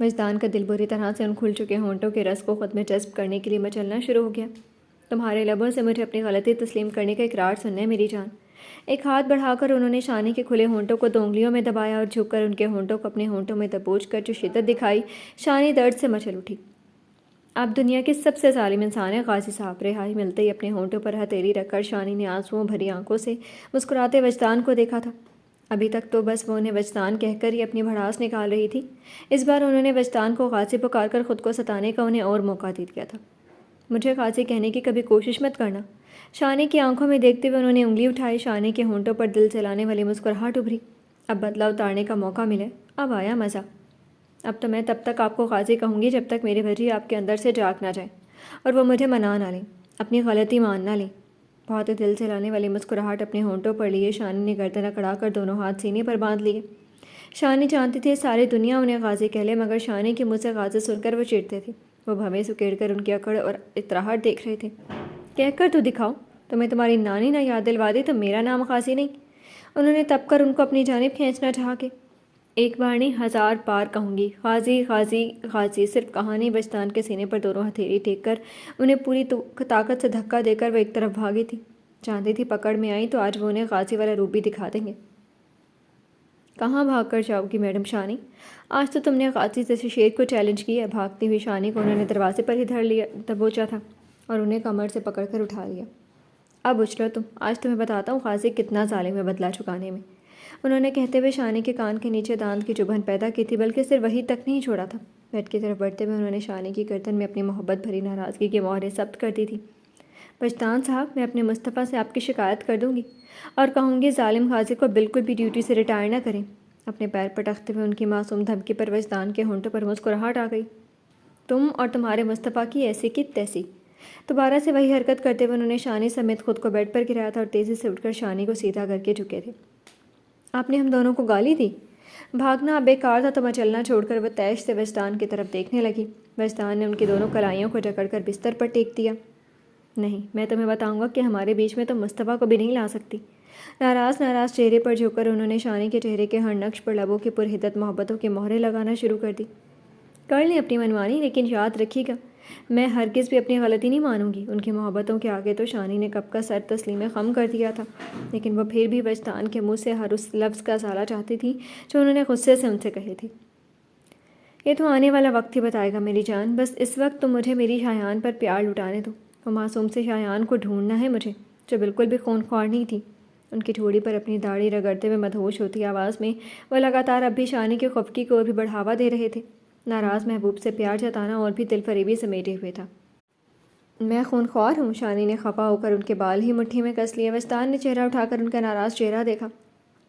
Speaker 1: وجدان کا دل بری طرح سے ان کھل چکے ہونٹوں کے رس کو خود میں جذب کرنے کے لیے مچلنا شروع ہو گیا۔ تمہارے لبوں سے مجھے اپنی غلطی تسلیم کرنے کا اقرار سننا ہے میری جان۔ ایک ہاتھ بڑھا کر انہوں نے شانی کے کھلے ہونٹوں کو 2 انگلیوں میں دبایا اور جھک کر ان کے ہونٹوں کو اپنے ہونٹوں میں دبوچ کر جو شدت دکھائی، شانی درد سے مچل اٹھی۔ آپ دنیا کے سب سے ظالم انسان ہیں غازی صاحب۔ رہائی ملتے ہی اپنے ہونٹوں پر ہتھیلی رکھ کر شانی نے آنسوؤں بھری آنکھوں سے مسکراتے وجدان کو دیکھا تھا۔ ابھی تک تو بس وہ انہیں وجدان کہہ کر ہی اپنی بھڑاس نکال رہی تھی، اس بار انہوں نے وجدان کو غازی پکار کر خود کو ستانے کا انہیں اور موقع دے دیا تھا۔ مجھے غازی کہنے کی کبھی کوشش مت کرنا۔ شانی کی آنکھوں میں دیکھتے ہوئے انہوں نے انگلی اٹھائی۔ شانی کے ہونٹوں پر دل جلانے والی مسکراہٹ ابھری۔ اب بدلہ اتارنے کا موقع ملے، اب آیا مزہ۔ اب تو میں تب تک آپ کو غازی کہوں گی جب تک میرے بھری آپ کے اندر سے جاگ نہ جائے اور وہ مجھے منا نہ لیں، اپنی غلطی مان نہ لیں۔ بہت دل جلانے والی مسکراہٹ اپنے ہونٹوں پر لیے شانی نے گردن اکڑا کر دونوں ہاتھ سینے پر باندھ لیے۔ شانی جانتی تھی ساری دنیا انہیں غازی کہہ لے، مگر شانی کے منہ سے غازی سن کر وہ چڑھتے تھے۔ وہ بھویں سکیڑ کر ان کی اکڑ اور اطراحٹ دیکھ رہے تھے۔ کہہ کر تو دکھاؤ، تمہیں تمہاری نانی نہ یاد دلوا دی تو میرا نام غازی نہیں۔ انہوں نے تب کر ان کو اپنی جانب کھینچنا چاہا کہ ایک بار نہیں 1000 بار کہوں گی، غازی غازی غازی، صرف کہانی۔ وجدان کے سینے پر دونوں ہتھیلی ٹیک کر انہیں پوری طاقت سے دھکا دے کر وہ ایک طرف بھاگی تھی۔ جانتی تھی پکڑ میں آئی تو آج وہ انہیں غازی والا روپ بھی دکھا دیں گے۔ کہاں بھاگ کر جاؤ گی میڈم شانی؟ آج تو تم نے غازی جیسے شیر کو چیلنج کیا ہے۔ بھاگتی ہوئی شانی کو انہوں نے دروازے پر ہی دبوچا تھا اور انہیں کمر سے پکڑ کر اٹھا لیا۔ اب اچھلو تم، آج تمہیں بتاتا ہوں غازی کتنا ظالم ہے بدلہ چکانے میں۔ انہوں نے کہتے ہوئے شانی کے کان کے نیچے دانت کی چبھن پیدا کی تھی، بلکہ صرف وہی تک نہیں چھوڑا تھا، بیڈ کی طرف بڑھتے ہوئے انہوں نے شانی کی گردن میں اپنی محبت بھری ناراضگی کی مہریں ثبت کر دی تھی۔ بجتان صاحب، میں اپنے مصطفیٰ سے آپ کی شکایت کر دوں گی اور کہوں گی ظالم غازی کو بالکل بھی ڈیوٹی سے ریٹائر نہ کریں۔ اپنے پیر پٹکتے ہوئے ان کی معصوم دھمکی پر وجدان کے ہونٹوں پر مسکراہٹ آ گئی۔ تم اور تمہارے مصطفیٰ کی ایسی کی تیسی۔ دوبارہ سے وہی حرکت کرتے ہوئے انہوں نے شانی سمیت خود کو بیڈ پر گرایا تھا اور تیزی سے اٹھ کر شانی کو سیدھا کر کے جھکے تھے۔ آپ نے ہم دونوں کو گالی دی؟ بھاگنا اب بیکار تھا تو مچلنا چھوڑ کر وہ تیش سے وجدان کی طرف دیکھنے لگی۔ وجدان نے ان کی دونوں کلائیوں کو جکڑ کر بستر پر ٹیک دیا۔ نہیں، میں تمہیں بتاؤں گا کہ ہمارے بیچ میں تم مصطفیٰ کو بھی نہیں لا سکتی۔ ناراض چہرے پر جھک کر انہوں نے شانی کے چہرے کے ہر نقش پر لبوں کی پرحدت محبتوں کی مہریں لگانا شروع کر دی۔ کر لیں اپنی منمانی، لیکن یاد رکھیے گا میں ہرگز بھی اپنی غلطی نہیں مانوں گی۔ ان کی محبتوں کے آگے تو شانی نے کب کا سر تسلیم خم کر دیا تھا، لیکن وہ پھر بھی وجدان کے منہ سے ہر اس لفظ کا ازالہ چاہتی تھی جو انہوں نے غصے سے ان سے کہے تھے۔ یہ تو آنے والا وقت ہی بتائے گا میری جان، بس اس وقت تم مجھے میری شایان پر پیار لٹانے دو۔ وہ معصوم سے شایان کو ڈھونڈنا ہے مجھے، جو بالکل بھی خون خوار نہیں تھی۔ ان کی ٹھوڑی پر اپنی داڑھی رگڑتے ہوئے مدہوش ہوتی آواز میں وہ لگاتار اب بھی شانی کی خفگی کو اور بھی بڑھاوا دے رہے تھے۔ ناراض محبوب سے پیار جتانا اور بھی دل فریبی سمیٹے ہوئے تھا۔ میں خون خوار ہوں؟ شانی نے خفا ہو کر ان کے بال ہی مٹھی میں کس لیے۔ وجدان نے چہرہ اٹھا کر ان کا ناراض چہرہ دیکھا۔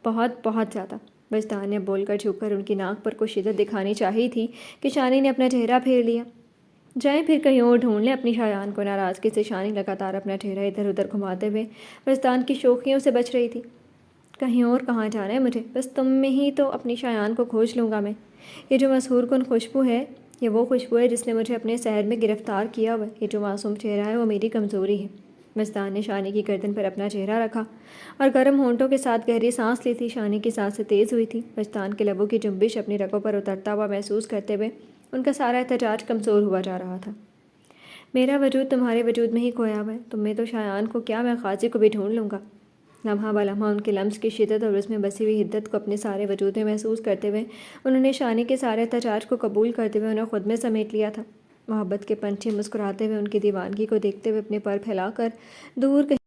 Speaker 1: بہت زیادہ۔ وجدان نے بول کر جھک کر ان کی ناک پر کچھ شدت دکھانی چاہی تھی کہ شانی نے اپنا چہرہ پھیر لیا۔ جائیں پھر کہیں اور ڈھونڈ لیں اپنی شایان کو۔ ناراضگی سے شانی لگاتار اپنا چہرہ ادھر ادھر گھماتے ہوئے وجدان کی شوخیوں سے بچ رہی تھی۔ کہیں اور کہاں جانا ہے مجھے؟ بس تم میں ہی تو اپنی شایان کو کھوج لوں گا میں۔ یہ جو مسحور کن خوشبو ہے، یہ وہ خوشبو ہے جس نے مجھے اپنے سحر میں گرفتار کیا ہوا ہے۔ یہ جو معصوم چہرہ ہے وہ میری کمزوری ہے۔ وجدان نے شانی کی گردن پر اپنا چہرہ رکھا اور گرم ہونٹوں کے ساتھ گہری سانس لی تھی۔ شانی کی سانسیں تیز ہوئی تھی۔ وجدان کے لبوں کی جنبش اپنی رگوں پر اترتا ہوا محسوس کرتے ہوئے ان کا سارا احتجاج کمزور ہوا جا رہا تھا۔ میرا وجود تمہارے وجود میں ہی کھویا ہوا ہے، تم میں تو شایان کو کیا، میں غازی کو بھی ڈھونڈ لوں گا۔ لمحہ بلمحہ ان کے لمس کی شدت اور اس میں بسی ہوئی حدت کو اپنے سارے وجود میں محسوس کرتے ہوئے انہوں نے شانی کے سارے احتجاج کو قبول کرتے ہوئے انہیں خود میں سمیٹ لیا تھا۔ محبت کے پنچھے مسکراتے ہوئے ان کی دیوانگی کو دیکھتے ہوئے اپنے پر پھیلا کر دور کہیں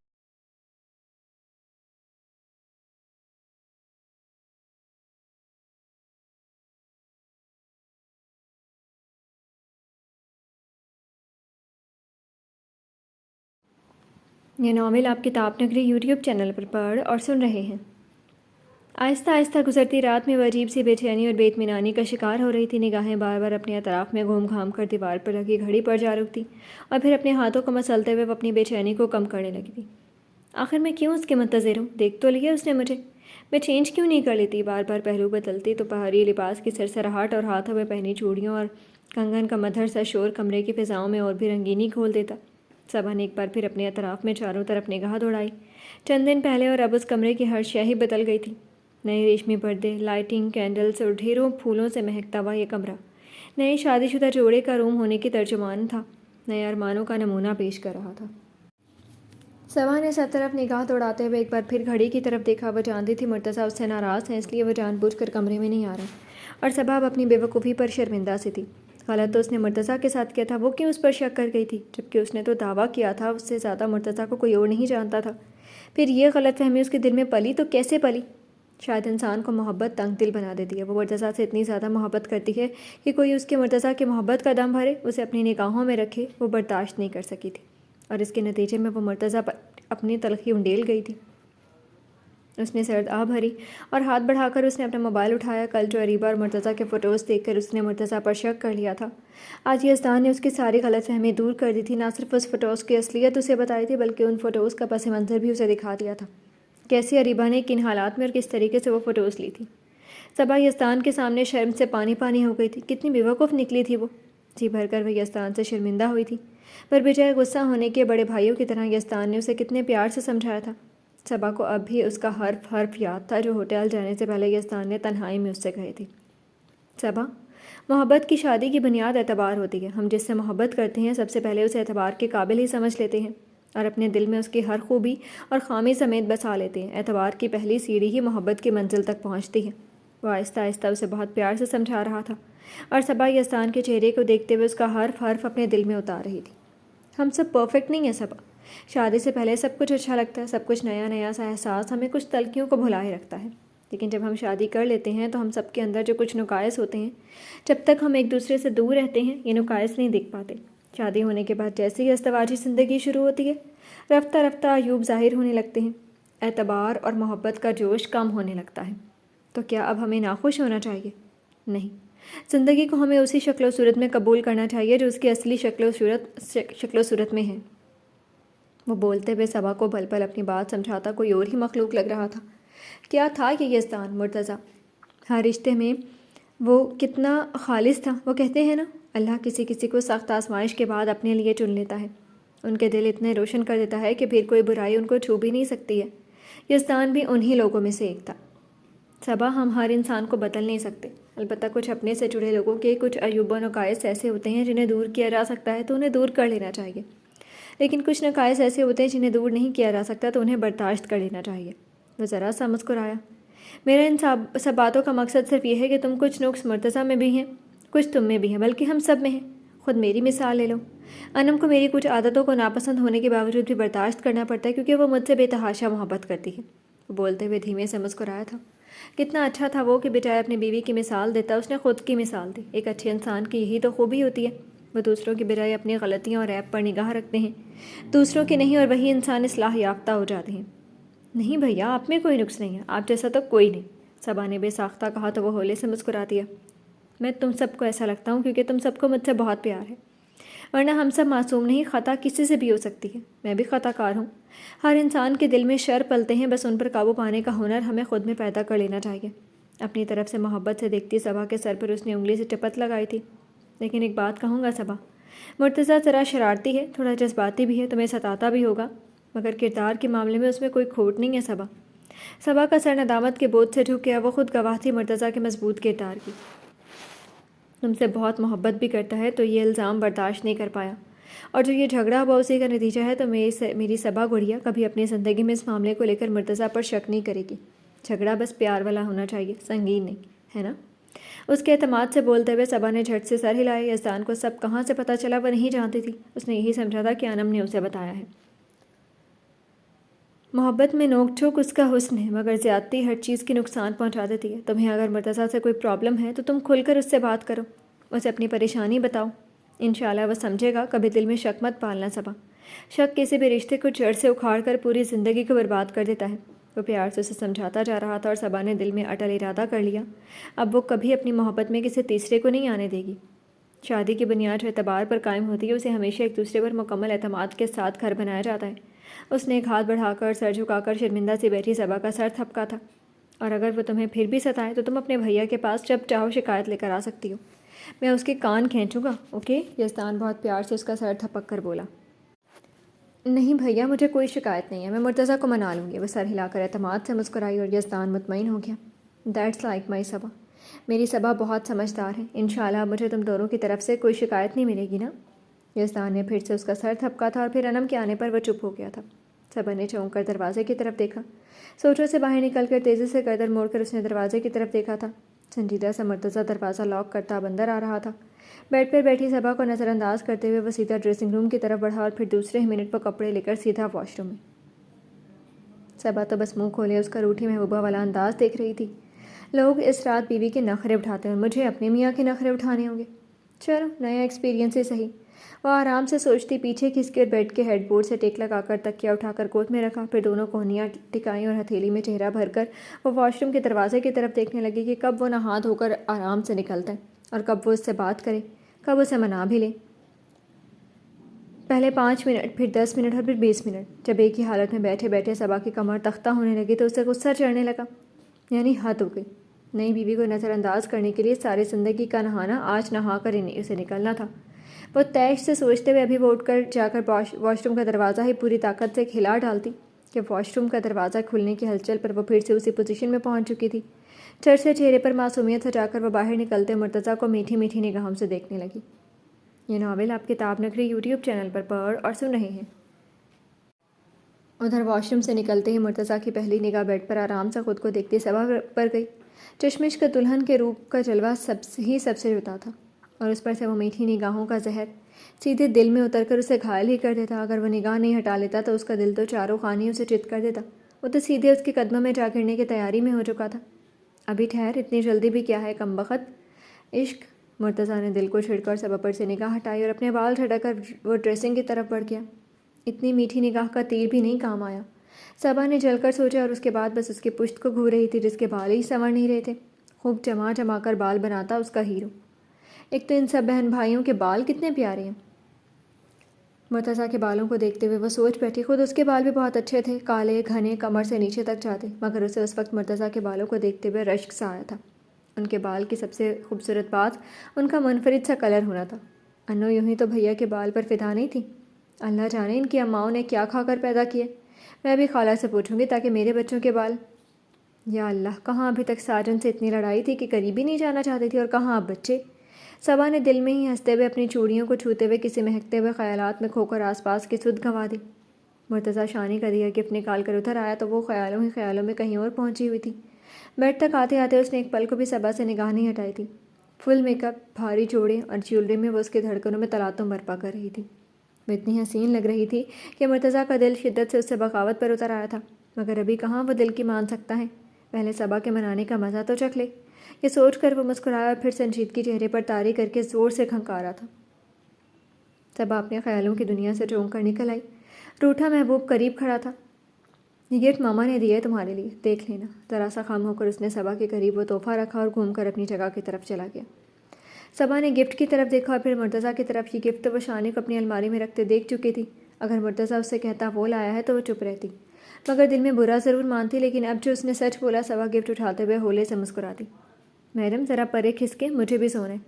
Speaker 1: یہ ناول آپ کتاب نگری یوٹیوب چینل پر پڑھ اور سن رہے ہیں۔ آہستہ آہستہ گزرتی رات میں وہ عجیب سی بے چینی اور بے اطمینانی کا شکار ہو رہی تھی۔ نگاہیں بار بار اپنے اطراف میں گھوم گھام کر دیوار پر لگی گھڑی پر جا رکتی اور پھر اپنے ہاتھوں کو مسلتے ہوئے وہ اپنی بے چینی کو کم کرنے لگی تھی۔ آخر میں کیوں اس کے منتظر ہوں؟ دیکھ تو لیا اس نے مجھے، میں چینج کیوں نہیں کر لیتی؟ بار بار پہلو بدلتی تو پہاڑی لباس کی سرسراہٹ اور ہاتھوں میں پہنی چوڑیوں اور کنگن کا مدھر سا شور کمرے کی فضاؤں میں اور بھی رنگینی کھول دیتا۔ صبا نے ایک بار پھر اپنے اطراف میں چاروں طرف نگاہ دوڑائی۔ چند دن پہلے اور اب اس کمرے کی ہر شے ہی بدل گئی تھی۔ نئے ریشمی پردے، لائٹنگ، کینڈلز اور ڈھیروں پھولوں سے مہکتا ہوا یہ کمرہ نئے شادی شدہ جوڑے کا روم ہونے کی ترجمان تھا، نئے ارمانوں کا نمونہ پیش کر رہا تھا۔ صبا نے سب طرف نگاہ دوڑاتے ہوئے ایک بار پھر گھڑی کی طرف دیکھا۔ وہ جانتی تھی مرتضیٰ اس سے ناراض ہیں، اس لیے وہ جان بوجھ کر کمرے میں نہیں آ رہا، اور صبا اب اپنی بے وقوفی پر شرمندہ سی تھی۔ غلط تو اس نے مرتضیٰ کے ساتھ کیا تھا، وہ کیوں اس پر شک کر گئی تھی، جبکہ اس نے تو دعویٰ کیا تھا اس سے زیادہ مرتضیٰ کو کوئی اور نہیں جانتا تھا۔ پھر یہ غلط فہمی اس کے دل میں پلی تو کیسے پلی؟ شاید انسان کو محبت تنگ دل بنا دیتی ہے۔ وہ مرتضیٰ سے اتنی زیادہ محبت کرتی ہے کہ کوئی اس کے مرتضیٰ کی محبت کا دم بھرے، اسے اپنی نگاہوں میں رکھے، وہ برداشت نہیں کر سکی تھی، اور اس کے نتیجے میں وہ مرتضیٰ پر اپنی تلخی انڈیل گئی تھی۔ اس نے سرد آہ بھری اور ہاتھ بڑھا کر اس نے اپنا موبائل اٹھایا۔ کل جو اریبہ اور مرتضیٰ کے فوٹوز دیکھ کر اس نے مرتضیٰ پر شک کر لیا تھا، آج یزدان نے اس کی ساری غلط فہمی دور کر دی تھی۔ نہ صرف اس فوٹوز کی اصلیت اسے بتائی تھی، بلکہ ان فوٹوز کا پس منظر بھی اسے دکھا دیا تھا، کیسے اریبہ نے کن حالات میں اور کس طریقے سے وہ فوٹوز لی تھی۔ صبا یزدان کے سامنے شرم سے پانی پانی ہو گئی تھی۔ کتنی بے وقوف نکلی تھی وہ، جی بھر کر وہ یزدان سے شرمندہ ہوئی تھی، پر بجائے غصہ ہونے کے بڑے بھائیوں کی طرح یزدان نے اسے کتنے پیار سے سمجھایا تھا۔ صبا کو اب بھی اس کا حرف حرف یاد تھا جو ہوٹل جانے سے پہلے یزدان نے تنہائی میں اس سے کہے تھے۔ صبا، محبت کی شادی کی بنیاد اعتبار ہوتی ہے۔ ہم جس سے محبت کرتے ہیں سب سے پہلے اسے اعتبار کے قابل ہی سمجھ لیتے ہیں اور اپنے دل میں اس کی ہر خوبی اور خامی سمیت بسا لیتے ہیں۔ اعتبار کی پہلی سیڑھی ہی محبت کی منزل تک پہنچتی ہے۔ وہ آہستہ آہستہ اسے بہت پیار سے سمجھا رہا تھا، اور صبا یزدان کے چہرے کو دیکھتے ہوئے اس کا حرف حرف اپنے دل میں اتار رہی تھی۔ ہم سب پرفیکٹ نہیں ہیں صبا، شادی سے پہلے سب کچھ اچھا لگتا ہے، سب کچھ نیا نیا سا احساس ہمیں کچھ تلخیوں کو بھلائے رکھتا ہے، لیکن جب ہم شادی کر لیتے ہیں تو ہم سب کے اندر جو کچھ نقائص ہوتے ہیں، جب تک ہم ایک دوسرے سے دور رہتے ہیں یہ نقائص نہیں دیکھ پاتے۔ شادی ہونے کے بعد جیسے ہی ازدواجی زندگی شروع ہوتی ہے، رفتہ رفتہ عیوب ظاہر ہونے لگتے ہیں، اعتبار اور محبت کا جوش کم ہونے لگتا ہے۔ تو کیا اب ہمیں ناخوش ہونا چاہیے؟ نہیں، زندگی کو ہمیں اسی شکل و صورت میں قبول کرنا چاہیے جو اس کی اصلی شکل و صورت میں ہے۔ وہ بولتے ہوئے صبا کو پل پل اپنی بات سمجھاتا کوئی اور ہی مخلوق لگ رہا تھا۔ کیا تھا یہ یزدان مرتضیٰ؟ ہر رشتے میں وہ کتنا خالص تھا۔ وہ کہتے ہیں نا، اللہ کسی کسی کو سخت آزمائش کے بعد اپنے لیے چن لیتا ہے، ان کے دل اتنے روشن کر دیتا ہے کہ پھر کوئی برائی ان کو چھو بھی نہیں سکتی ہے۔ یزدان بھی انہی لوگوں میں سے ایک تھا۔ صبا، ہم ہر انسان کو بدل نہیں سکتے، البتہ کچھ اپنے سے جڑے لوگوں کے کچھ عیوب و نقائص ایسے ہوتے ہیں جنہیں دور کیا جا سکتا ہے تو انہیں دور کر لینا چاہیے، لیکن کچھ نقائص ایسے ہوتے ہیں جنہیں دور نہیں کیا جا سکتا تو انہیں برداشت کر لینا چاہیے۔ وہ ذرا سا مسکرایا۔ میرا ان سب باتوں کا مقصد صرف یہ ہے کہ تم کچھ نقص مرتضیٰ میں بھی ہیں، کچھ تم میں بھی ہیں، بلکہ ہم سب میں ہیں۔ خود میری مثال لے لو۔ انم کو میری کچھ عادتوں کو ناپسند ہونے کے باوجود بھی برداشت کرنا پڑتا ہے کیونکہ وہ مجھ سے بے تحاشا محبت کرتی ہے۔ وہ بولتے ہوئے دھیمے سے مسکرایا تھا۔ کتنا اچھا تھا وہ کہ بجائے اپنی بیوی کی مثال دیتا اس نے خود کی مثال دی۔ ایک اچھے انسان کی یہی تو خوبی ہوتی ہے، وہ دوسروں کی بجائے اپنی غلطیوں اور عیب پر نگاہ رکھتے ہیں، دوسروں کی نہیں، اور وہی انسان اصلاح یافتہ ہو جاتے ہیں۔ نہیں بھیا، آپ میں کوئی نقص نہیں ہے، آپ جیسا تو کوئی نہیں، صبا نے بے ساختہ کہا تو وہ ہولے سے مسکرا دیا۔ میں تم سب کو ایسا لگتا ہوں کیونکہ تم سب کو مجھ سے بہت پیار ہے، ورنہ ہم سب معصوم نہیں، خطا کسی سے بھی ہو سکتی ہے، میں بھی خطا کار ہوں۔ ہر انسان کے دل میں شر پلتے ہیں، بس ان پر قابو پانے کا ہنر ہمیں خود میں پیدا کر لینا چاہیے۔ اپنی طرف سے محبت سے دیکھتی صبا کے سر پر اس نے انگلی سے ٹپت لگائی تھی۔ لیکن ایک بات کہوں گا صبا، مرتضیٰ ذرا شرارتی ہے، تھوڑا جذباتی بھی ہے، تمہیں ستاتا بھی ہوگا، مگر کردار کے معاملے میں اس میں کوئی کھوٹ نہیں ہے صبا۔ صبا کا سر ندامت کے بوجھ سے جھک گیا، وہ خود گواہ تھی مرتضیٰ کے مضبوط کردار کی۔ تم سے بہت محبت بھی کرتا ہے تو یہ الزام برداشت نہیں کر پایا، اور جو یہ جھگڑا ہوا اسی کا نتیجہ ہے، تو میری صبا گڑیا کبھی اپنی زندگی میں اس معاملے کو لے کر مرتضیٰ پر شک نہیں کرے گی۔ جھگڑا بس پیار والا ہونا چاہیے، سنگین نہیں، ہے نا؟ اس کے اعتماد سے بولتے ہوئے صبا نے جھٹ سے سر ہلایا۔ یزدان کو سب کہاں سے پتہ چلا وہ نہیں جانتی تھی، اس نے یہی سمجھا تھا کہ انم نے اسے بتایا ہے۔ محبت میں نوک جھوک اس کا حسن ہے، مگر زیادتی ہر چیز کی نقصان پہنچا دیتی ہے۔ تمہیں اگر مرتضیٰ سے کوئی پرابلم ہے تو تم کھل کر اس سے بات کرو، اسے اپنی پریشانی بتاؤ، انشاءاللہ وہ سمجھے گا۔ کبھی دل میں شک مت پالنا صبا، شک کسی بھی رشتے کو جڑ سے اکھاڑ کر پوری زندگی کو برباد کر دیتا ہے۔ وہ پیار سے اسے سمجھاتا جا رہا تھا اور صبا نے دل میں اٹل ارادہ کر لیا، اب وہ کبھی اپنی محبت میں کسی تیسرے کو نہیں آنے دے گی۔ شادی کی بنیاد جو اعتبار پر قائم ہوتی ہے، اسے ہمیشہ ایک دوسرے پر مکمل اعتماد کے ساتھ گھر بنایا جاتا ہے۔ اس نے ایک ہاتھ بڑھا کر سر جھکا کر شرمندہ سی بیٹھی صبا کا سر تھپکا تھا۔ اور اگر وہ تمہیں پھر بھی ستائے تو تم اپنے بھیا کے پاس جب چاہو شکایت لے کر آ سکتی ہو، میں اس کے کان کھینچوں گا، اوکے؟ یزدان بہت پیار سے اس کا سر تھپک کر بولا۔ نہیں بھیا، مجھے کوئی شکایت نہیں ہے، میں مرتضیٰ کو منا لوں گی۔ وہ سر ہلا کر اعتماد سے مسکرائی اور یزدان مطمئن ہو گیا۔ دیٹس لائک مائی صبا، میری صبا بہت سمجھدار ہے، انشاءاللہ مجھے تم دونوں کی طرف سے کوئی شکایت نہیں ملے گی نا؟ یزدان نے پھر سے اس کا سر تھپکا تھا اور پھر انم کے آنے پر وہ چپ ہو گیا تھا۔ صبا نے چونک کر دروازے کی طرف دیکھا۔ سوچوں سے باہر نکل کر تیزی سے گردن موڑ کر اس نے دروازے کی طرف دیکھا تھا۔ سنجیدہ سا مرتضیٰ دروازہ لاک کرتا اب اندر آ رہا تھا۔ بیڈ پر بیٹھی صبا کو نظر انداز کرتے ہوئے وہ سیدھا ڈریسنگ روم کی طرف بڑھا اور پھر دوسرے ہی منٹ پر کپڑے لے کر سیدھا واش روم میں۔ صبا تو بس منہ کھولے اس کا روٹھی محبوبہ والا انداز دیکھ رہی تھی۔ لوگ اس رات بیوی کے نخرے اٹھاتے ہیں اور مجھے اپنے میاں کے نخرے اٹھانے ہوں گے؟ چلو، نیا ایکسپیرینس ہی صحیح۔ وہ آرام سے سوچتی پیچھے کھس کر بیڈ کے ہیڈ بورڈ سے ٹیک لگا کر تکیہ اٹھا کر گود میں رکھا، پھر دونوں کوہنیاں ٹکائیں اور ہتھیلی میں چہرہ بھر کر وہ واش روم کے دروازے کی طرف دیکھنے لگی کہ کب وہ نہا دھو کر آرام سے نکلتا ہے اور کب وہ اس سے بات کرے، کب اسے منا بھی لے۔ پہلے 5 منٹ، پھر 10 منٹ اور پھر 20 منٹ۔ جب ایک ہی حالت میں بیٹھے بیٹھے صبا کی کمر تختہ ہونے لگی تو اسے غصہ چڑھنے لگا، یعنی حد ہو گئی۔ نئی بیوی کو نظر انداز کرنے کے لیے ساری زندگی کا نہانا آج نہا کر اسے نکلنا تھا۔ وہ تیش سے سوچتے ہوئے ابھی وہ اٹھ کر جا کر واش روم کا دروازہ ہی پوری طاقت سے کھلا ڈالتی کہ واش روم کا دروازہ کھلنے کی ہلچل پر وہ پھر سے اسی پوزیشن میں پہنچ چکی تھی۔ چرچے چہرے پر معصومیت سجا کر وہ باہر نکلتے مرتضیٰ کو میٹھی میٹھی نگاہوں سے دیکھنے لگی۔ یہ ناول آپ کتاب نگری یوٹیوب چینل پر پڑھ اور سن رہے ہیں۔ ادھر واش روم سے نکلتے ہی مرتضیٰ کی پہلی نگاہ بیڈ پر آرام سے خود کو دیکھتی صبا پر گئی۔ چشمش کا دلہن کے روپ کا جلوہ سب سے جدا تھا، اور اس پر سے وہ میٹھی نگاہوں کا زہر سیدھے دل میں اتر کر اسے گھائل ہی کر دیتا۔ اگر وہ نگاہ نہیں ہٹا لیتا تو اس کا دل تو چاروں خانے اسے چت کر دیتا۔ وہ تو سیدھے اس کے قدموں میں جا گرنے کی تیاری میں ہو چکا تھا۔ ابھی ٹھہر، اتنی جلدی بھی کیا ہے کمبخت؟ عشق مرتضیٰ نے دل کو چھڑ کر صبا پر سے نگاہ ہٹائی اور اپنے بال جھٹک کر وہ ڈریسنگ کی طرف بڑھ گیا۔ اتنی میٹھی نگاہ کا تیر بھی نہیں کام آیا۔ صبا نے جل کر سوچا اور اس کے بعد بس اس کی پشت کو گھو رہی تھی جس کے بال ہی سنور نہیں رہے تھے۔ خوب جما جما کر بال بناتا اس کا ہیرو۔ ایک تو ان سب بہن بھائیوں کے بال کتنے پیارے ہیں۔ مرتضیٰ کے بالوں کو دیکھتے ہوئے وہ سوچ بیٹھی، خود اس کے بال بھی بہت اچھے تھے، کالے گھنے، کمر سے نیچے تک جاتے، مگر اسے اس وقت مرتضیٰ کے بالوں کو دیکھتے ہوئے رشک سا آیا تھا۔ ان کے بال کی سب سے خوبصورت بات ان کا منفرد سا کلر ہونا تھا۔ انو یوں ہی تو بھیا کے بال پر فدا نہیں تھی۔ اللہ جانے ان کی اماؤں نے کیا کھا کر پیدا کیے۔ میں بھی خالہ سے پوچھوں گی تاکہ میرے بچوں کے بال۔ یا اللہ، کہاں ابھی تک ساجن سے اتنی لڑائی تھی کہ قریب ہی نہیں جانا چاہتی تھی، اور کہاں اب بچے۔ صبا نے دل میں ہی ہنستے ہوئے اپنی چوڑیوں کو چھوتے ہوئے کسی مہکتے ہوئے خیالات میں کھو کر آس پاس کی سدھ گنوا دی۔ مرتضیٰ شانی کا دیا گفٹ نکال کر ادھر آیا تو وہ خیالوں ہی خیالوں میں کہیں اور پہنچی ہوئی تھی۔ بیڈ تک آتے آتے اس نے ایک پل کو بھی صبا سے نگاہ نہیں ہٹائی تھی۔ فل میک اپ، بھاری جوڑے اور جیولری میں وہ اس کے دھڑکنوں میں تلاطم برپا کر رہی تھی۔ وہ اتنی حسین لگ رہی تھی کہ مرتضیٰ کا دل شدت سے اس سے بغاوت پر اتر آیا تھا، مگر ابھی کہاں وہ دل کی مان سکتا ہے۔ پہلے صبا کے منانے کا مزہ تو چکھ لے۔ یہ سوچ کر وہ مسکرایا اور پھر سنجیدگی چہرے پر طاری کر کے زور سے کھنکارا تھا۔ صبا اپنے خیالوں کی دنیا سے چونک کر نکل آئی۔ روٹھا محبوب قریب کھڑا تھا۔ یہ گفٹ ماما نے دیا ہے تمہارے لیے، دیکھ لینا۔ ذرا سا خام ہو کر اس نے صبا کے قریب وہ تحفہ رکھا اور گھوم کر اپنی جگہ کی طرف چلا گیا۔ صبا نے گفٹ کی طرف دیکھا اور پھر مرتضیٰ کی طرف۔ یہ گفٹ تو وہ شانی کو اپنی الماری میں رکھتے دیکھ چکی تھی۔ اگر مرتضیٰ اس سے کہتا وہ لایا ہے تو وہ چپ رہتی، مگر دل میں برا ضرور مانتی، لیکن اب جو اس نے سچ بولا، صبا گفٹ اٹھاتے ہوئے ہولے سے مسکراتی۔ میڈم ذرا پرے کھسکے، مجھے بھی سونا ہے۔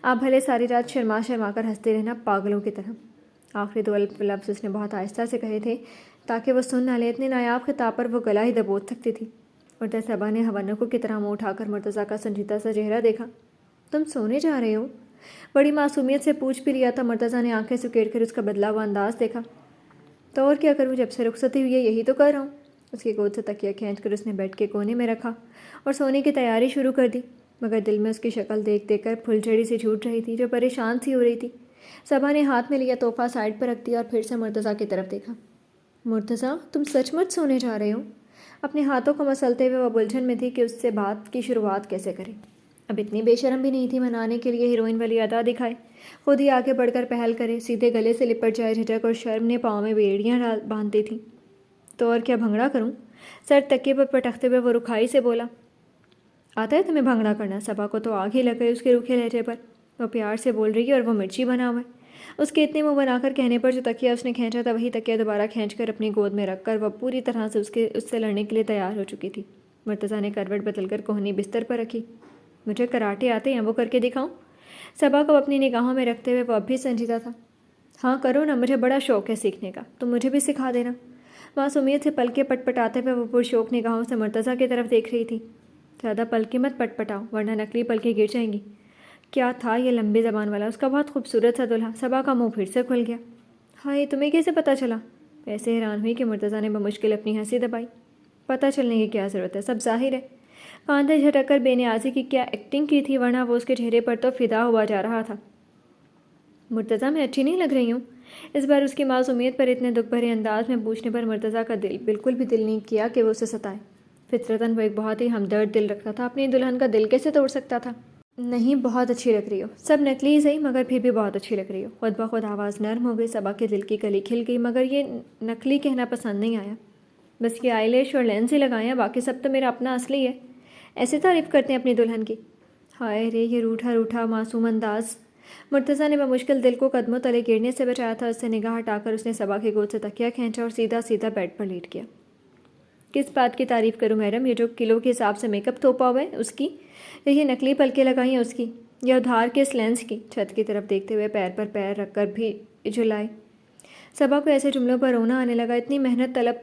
Speaker 1: آپ بھلے ساری رات شرما شرما کر ہنستے رہنا پاگلوں کی طرح۔ آخری دو لفظ اس نے بہت آہستہ سے کہے تھے تاکہ وہ سن نہ لے۔ اتنے نایاب خطاب پر وہ گلا ہی دبوچ سکتی تھی۔ اور صبا نے ہونکوں کی طرح منہ اٹھا کر مرتضیٰ کا سنجیدہ سا چہرہ دیکھا۔ تم سونے جا رہے ہو؟ بڑی معصومیت سے پوچھ بھی لیا تھا۔ مرتضیٰ نے آنکھیں سکیڑ کر اس کا بدلا ہوا انداز دیکھا۔ تو اور کیا کروں، جب سے رخصتی ہوئی ہے یہی تو کر رہا ہوں۔ اس کی گود سے تکیہ کھینچ کر اس نے بیڈ کے کونے میں رکھا اور سونے کی تیاری شروع کر دی، مگر دل میں اس کی شکل دیکھ دیکھ کر پھلجھڑی سی چھوٹ رہی تھی جو پریشان سی ہو رہی تھی۔ صبا نے ہاتھ میں لیا تحفہ سائڈ پر رکھ دیا اور پھر سے مرتضیٰ کی طرف دیکھا۔ مرتضیٰ، تم سچ مچ سونے جا رہے ہو؟ اپنے ہاتھوں کو مسلتے ہوئے وہ الجھن میں تھی کہ اس سے بات کی شروعات کیسے کرے۔ اب اتنی بے شرم بھی نہیں تھی منانے کے لیے ہیروئن والی ادا دکھائے، خود ہی آگے بڑھ کر پہل کرے، سیدھے گلے سے لپٹ جائے۔ جھجک اور شرم نے پاؤں میں بیڑیاں باندھتی تھیں۔ تو اور کیا بھنگڑا کروں؟ سر تکیے پر پٹکتے ہوئے وہ رکھائی سے بولا۔ آتا ہے تمہیں بھنگڑا کرنا؟ صبا کو تو آگ ہی لگ گئی اس کے روکھے لہجے پر۔ وہ پیار سے بول رہی ہے اور وہ مرچی بنا ہوا ہے۔ اس کے اتنے منہ بنا کر کہنے پر جو تکیہ اس نے کھینچا تھا وہی تکیہ دوبارہ کھینچ کر اپنی گود میں رکھ کر وہ پوری طرح سے اس سے لڑنے کے لیے تیار ہو چکی تھی۔ مرتضیٰ نے کروٹ بدل کر کوہنی بستر پر رکھی۔ مجھے کراٹے آتے ہیں، وہ کر کے دکھاؤں؟ صبا کو اپنی نگاہوں میں رکھتے ہوئے وہ اب بھی سنجیدہ تھا۔ ہاں کرو نا، مجھے بڑا شوق ہے سیکھنے کا، تم مجھے بھی سکھا دینا۔ معصومیت سے پلکیں پٹ پٹاتے ہوئے وہ پرشوق نگاہوں سے مرتضیٰ کی طرف دیکھ رہی تھی۔ زیادہ پلکیں مت پٹ پٹاؤ ورنہ نقلی پلکیں گر جائیں گی۔ کیا تھا یہ لمبی زبان والا، اس کا بہت خوبصورت سا دلہا۔ صبا کا منہ پھر سے کھل گیا۔ ہائے، تمہیں کیسے پتہ چلا؟ ایسے حیران ہوئی کہ مرتضیٰ نے بمشکل اپنی ہنسی دبائی۔ پتہ چلنے کی کیا ضرورت ہے، سب ظاہر ہے۔ کاندھے جھٹک کر بے نیازی کی کیا ایکٹنگ کی تھی، ورنہ وہ اس کے چہرے پر تو فدا ہوا جا رہا تھا۔ مرتضیٰ، میں اچھی نہیں لگ رہی ہوں؟ اس بار اس کی معصومیت پر اتنے دکھ بھرے انداز میں پوچھنے پر مرتضیٰ کا دل بالکل بھی دل نہیں کیا کہ وہ اسے ستائے۔ فطرتاً وہ ایک بہت ہی ہمدرد دل رکھتا تھا، اپنی دلہن کا دل کیسے توڑ سکتا تھا؟ نہیں، بہت اچھی لگ رہی ہو، سب نکلی ہی صحیح مگر پھر بھی بہت اچھی لگ رہی ہو۔ خود بخود آواز نرم ہو گئی۔ صبا کے دل کی کلی کھل گئی، مگر یہ نکلی کہنا پسند نہیں آیا۔ بس یہ آئی لیش اور لینس ہی لگائیں، باقی سب تو میرا اپنا اصلی ہے۔ ایسے تعریف کرتے ہیں اپنی دلہن کی؟ ہائے رے، یہ روٹھا روٹھا معصوم انداز۔ مرتضیٰ نے بمشکل دل کو قدموں تلے گرنے سے بچایا تھا۔ اس سے نگاہ ہٹا کر اس نے صبا کی گود سے تکیہ کھینچا اور سیدھا سیدھا بیڈ پر لیٹ گیا۔ کس بات کی تعریف کروں میڈم؟ یہ جو کلو کے حساب سے میک اپ تھوپا ہوا ہے اس کی، یا یہ نکلی پلکیں لگائی ہیں اس کی، یا ادھار کے اس لینس کی؟ چھت کی طرف دیکھتے ہوئے پیر پر پیر رکھ کر بھی جھلائے۔ صبا کو ایسے جملوں پر رونا آنے لگا۔ اتنی محنت طلب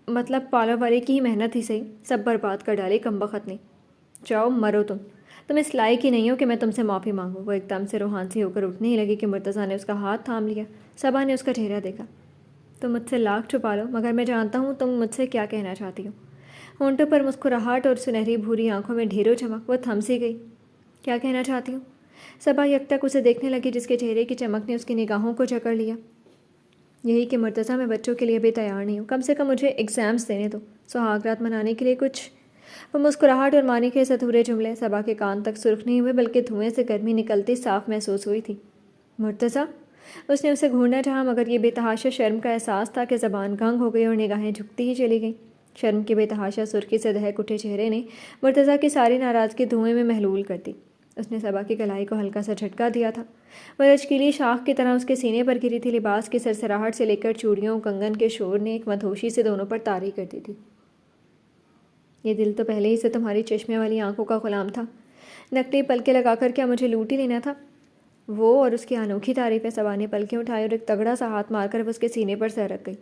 Speaker 1: مطلب پالو والے کی ہی محنت ہی صحیح، سب برباد کر ڈالی کمبخت نے۔ جاؤ مرو تم اس لائق ہی نہیں ہو کہ میں تم سے معافی مانگوں۔ وہ ایک دم سے روحانسی ہو کر اٹھنے ہی لگی کہ مرتضیٰ نے اس کا ہاتھ تھام لیا۔ صبا نے اس کا چہرہ دیکھا۔ تم مجھ سے لاکھ چھپا لو مگر میں جانتا ہوں تم مجھ سے کیا کہنا چاہتی ہو۔ ہونٹوں پر مسکراہٹ اور سنہری بھوری آنکھوں میں ڈھیروں چمک۔ وہ تھم سی گئی۔ کیا کہنا چاہتی ہوں؟ صبا یک تک اسے دیکھنے لگی جس کے چہرے کی چمک نے اس کی نگاہوں کو جکڑ لیا۔ یہی کہ مرتضیٰ، میں بچوں کے لیے بھی تیار نہیں ہوں، کم سے کم مجھے ایگزامس دینے دو، سہاگ رات منانے کے لیے کچھ وہ مسکراہٹ اور معنی کے ادھورے جملے صبا کے کان تک سرخ نہیں ہوئے بلکہ دھوئیں سے گرمی نکلتی صاف محسوس ہوئی تھی۔ مرتضیٰ، اس نے اسے گھورنا چاہا مگر یہ بے تحاشا شرم کا احساس تھا کہ زبان گنگ ہو گئی اور نگاہیں جھکتی ہی چلی گئیں۔ شرم کے بے تحاشا سرخی سے دہک اٹھے چہرے نے مرتضیٰ کی ساری ناراضگی دھوئیں میں محلول کر دی۔ اس نے صبا کی کلائی کو ہلکا سا جھٹکا دیا تھا۔ وہ لچکیلی شاخ کی طرح اس کے سینے پر گری تھی۔ لباس کی سرسراہٹ سے لے کر چوڑیوں کنگن کے شور نے ایک مدہوشی سے دونوں پر طاری کر دی تھی۔ یہ دل تو پہلے ہی سے تمہاری چشمے والی آنکھوں کا غلام تھا، نکلی پلکیں لگا کر کیا مجھے لوٹ ہی لینا تھا؟ وہ اور اس کی انوکھی تعریفیں صبا نے پلکیں اٹھائی اور ایک تگڑا سا ہاتھ مار کر وہ اس کے سینے پر سر رکھ گئی۔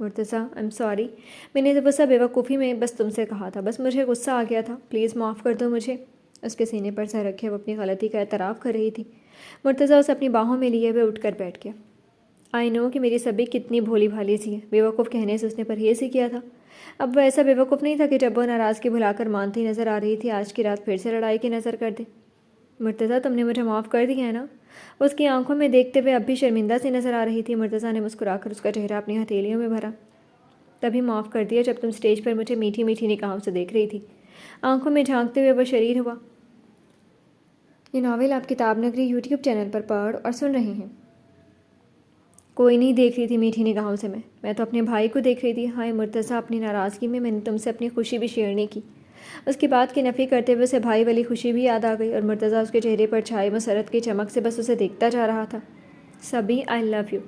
Speaker 1: مرتضیٰ، آئی ایم سوری، میں نے وہ سب بیوقوفی میں بس تم سے کہا تھا، بس مجھے غصہ آ گیا تھا، پلیز معاف کر دو مجھے۔ اس کے سینے پر سر رکھے وہ اپنی غلطی کا اعتراف کر رہی تھی۔ مرتضیٰ اسے اپنی باہوں میں لیے ہوئے اٹھ کر بیٹھ گیا۔ آئی نو کہ میری سبھی کتنی بھولی بھالی سی ہے، بیوقوف کہنے سے اس نے پرہیز ہی کیا تھا۔ اب وہ ایسا بیوقوف نہیں تھا کہ جب وہ ناراضگی بھلا کر مانتی نظر آ رہی تھی آج کی رات پھر سے لڑائی کی نظر کر دے۔ مرتضیٰ، تم نے مجھے معاف کر دیا ہے نا؟ اس کی آنکھوں میں دیکھتے ہوئے اب بھی شرمندہ سی نظر آ رہی تھی۔ مرتضیٰ نے مسکرا کر اس کا چہرہ اپنی ہتھیلیوں میں بھرا۔ تبھی معاف کر دیا جب تم اسٹیج پر مجھے میٹھی میٹھی نگاہوں سے دیکھ رہی تھی۔ آنکھوں میں جھانکتے ہوئے وہ شریر ہوا۔ یہ ناول آپ کتاب نگری یوٹیوب چینل پر پڑھ اور سن رہے ہیں۔ کوئی نہیں دیکھ رہی تھی میٹھی نگاہوں سے، میں تو اپنے بھائی کو دیکھ رہی تھی۔ ہائے مرتضیٰ، اپنی ناراضگی میں نے تم سے اپنی خوشی بھی شیئر نہیں کی۔ اس کی بات کی نفی کرتے ہوئے اسے بھائی والی خوشی بھی یاد آ گئی اور مرتضیٰ اس کے چہرے پر چھائی مسرت کی چمک سے بس اسے دیکھتا جا رہا تھا۔ سبی، آئی لو یو،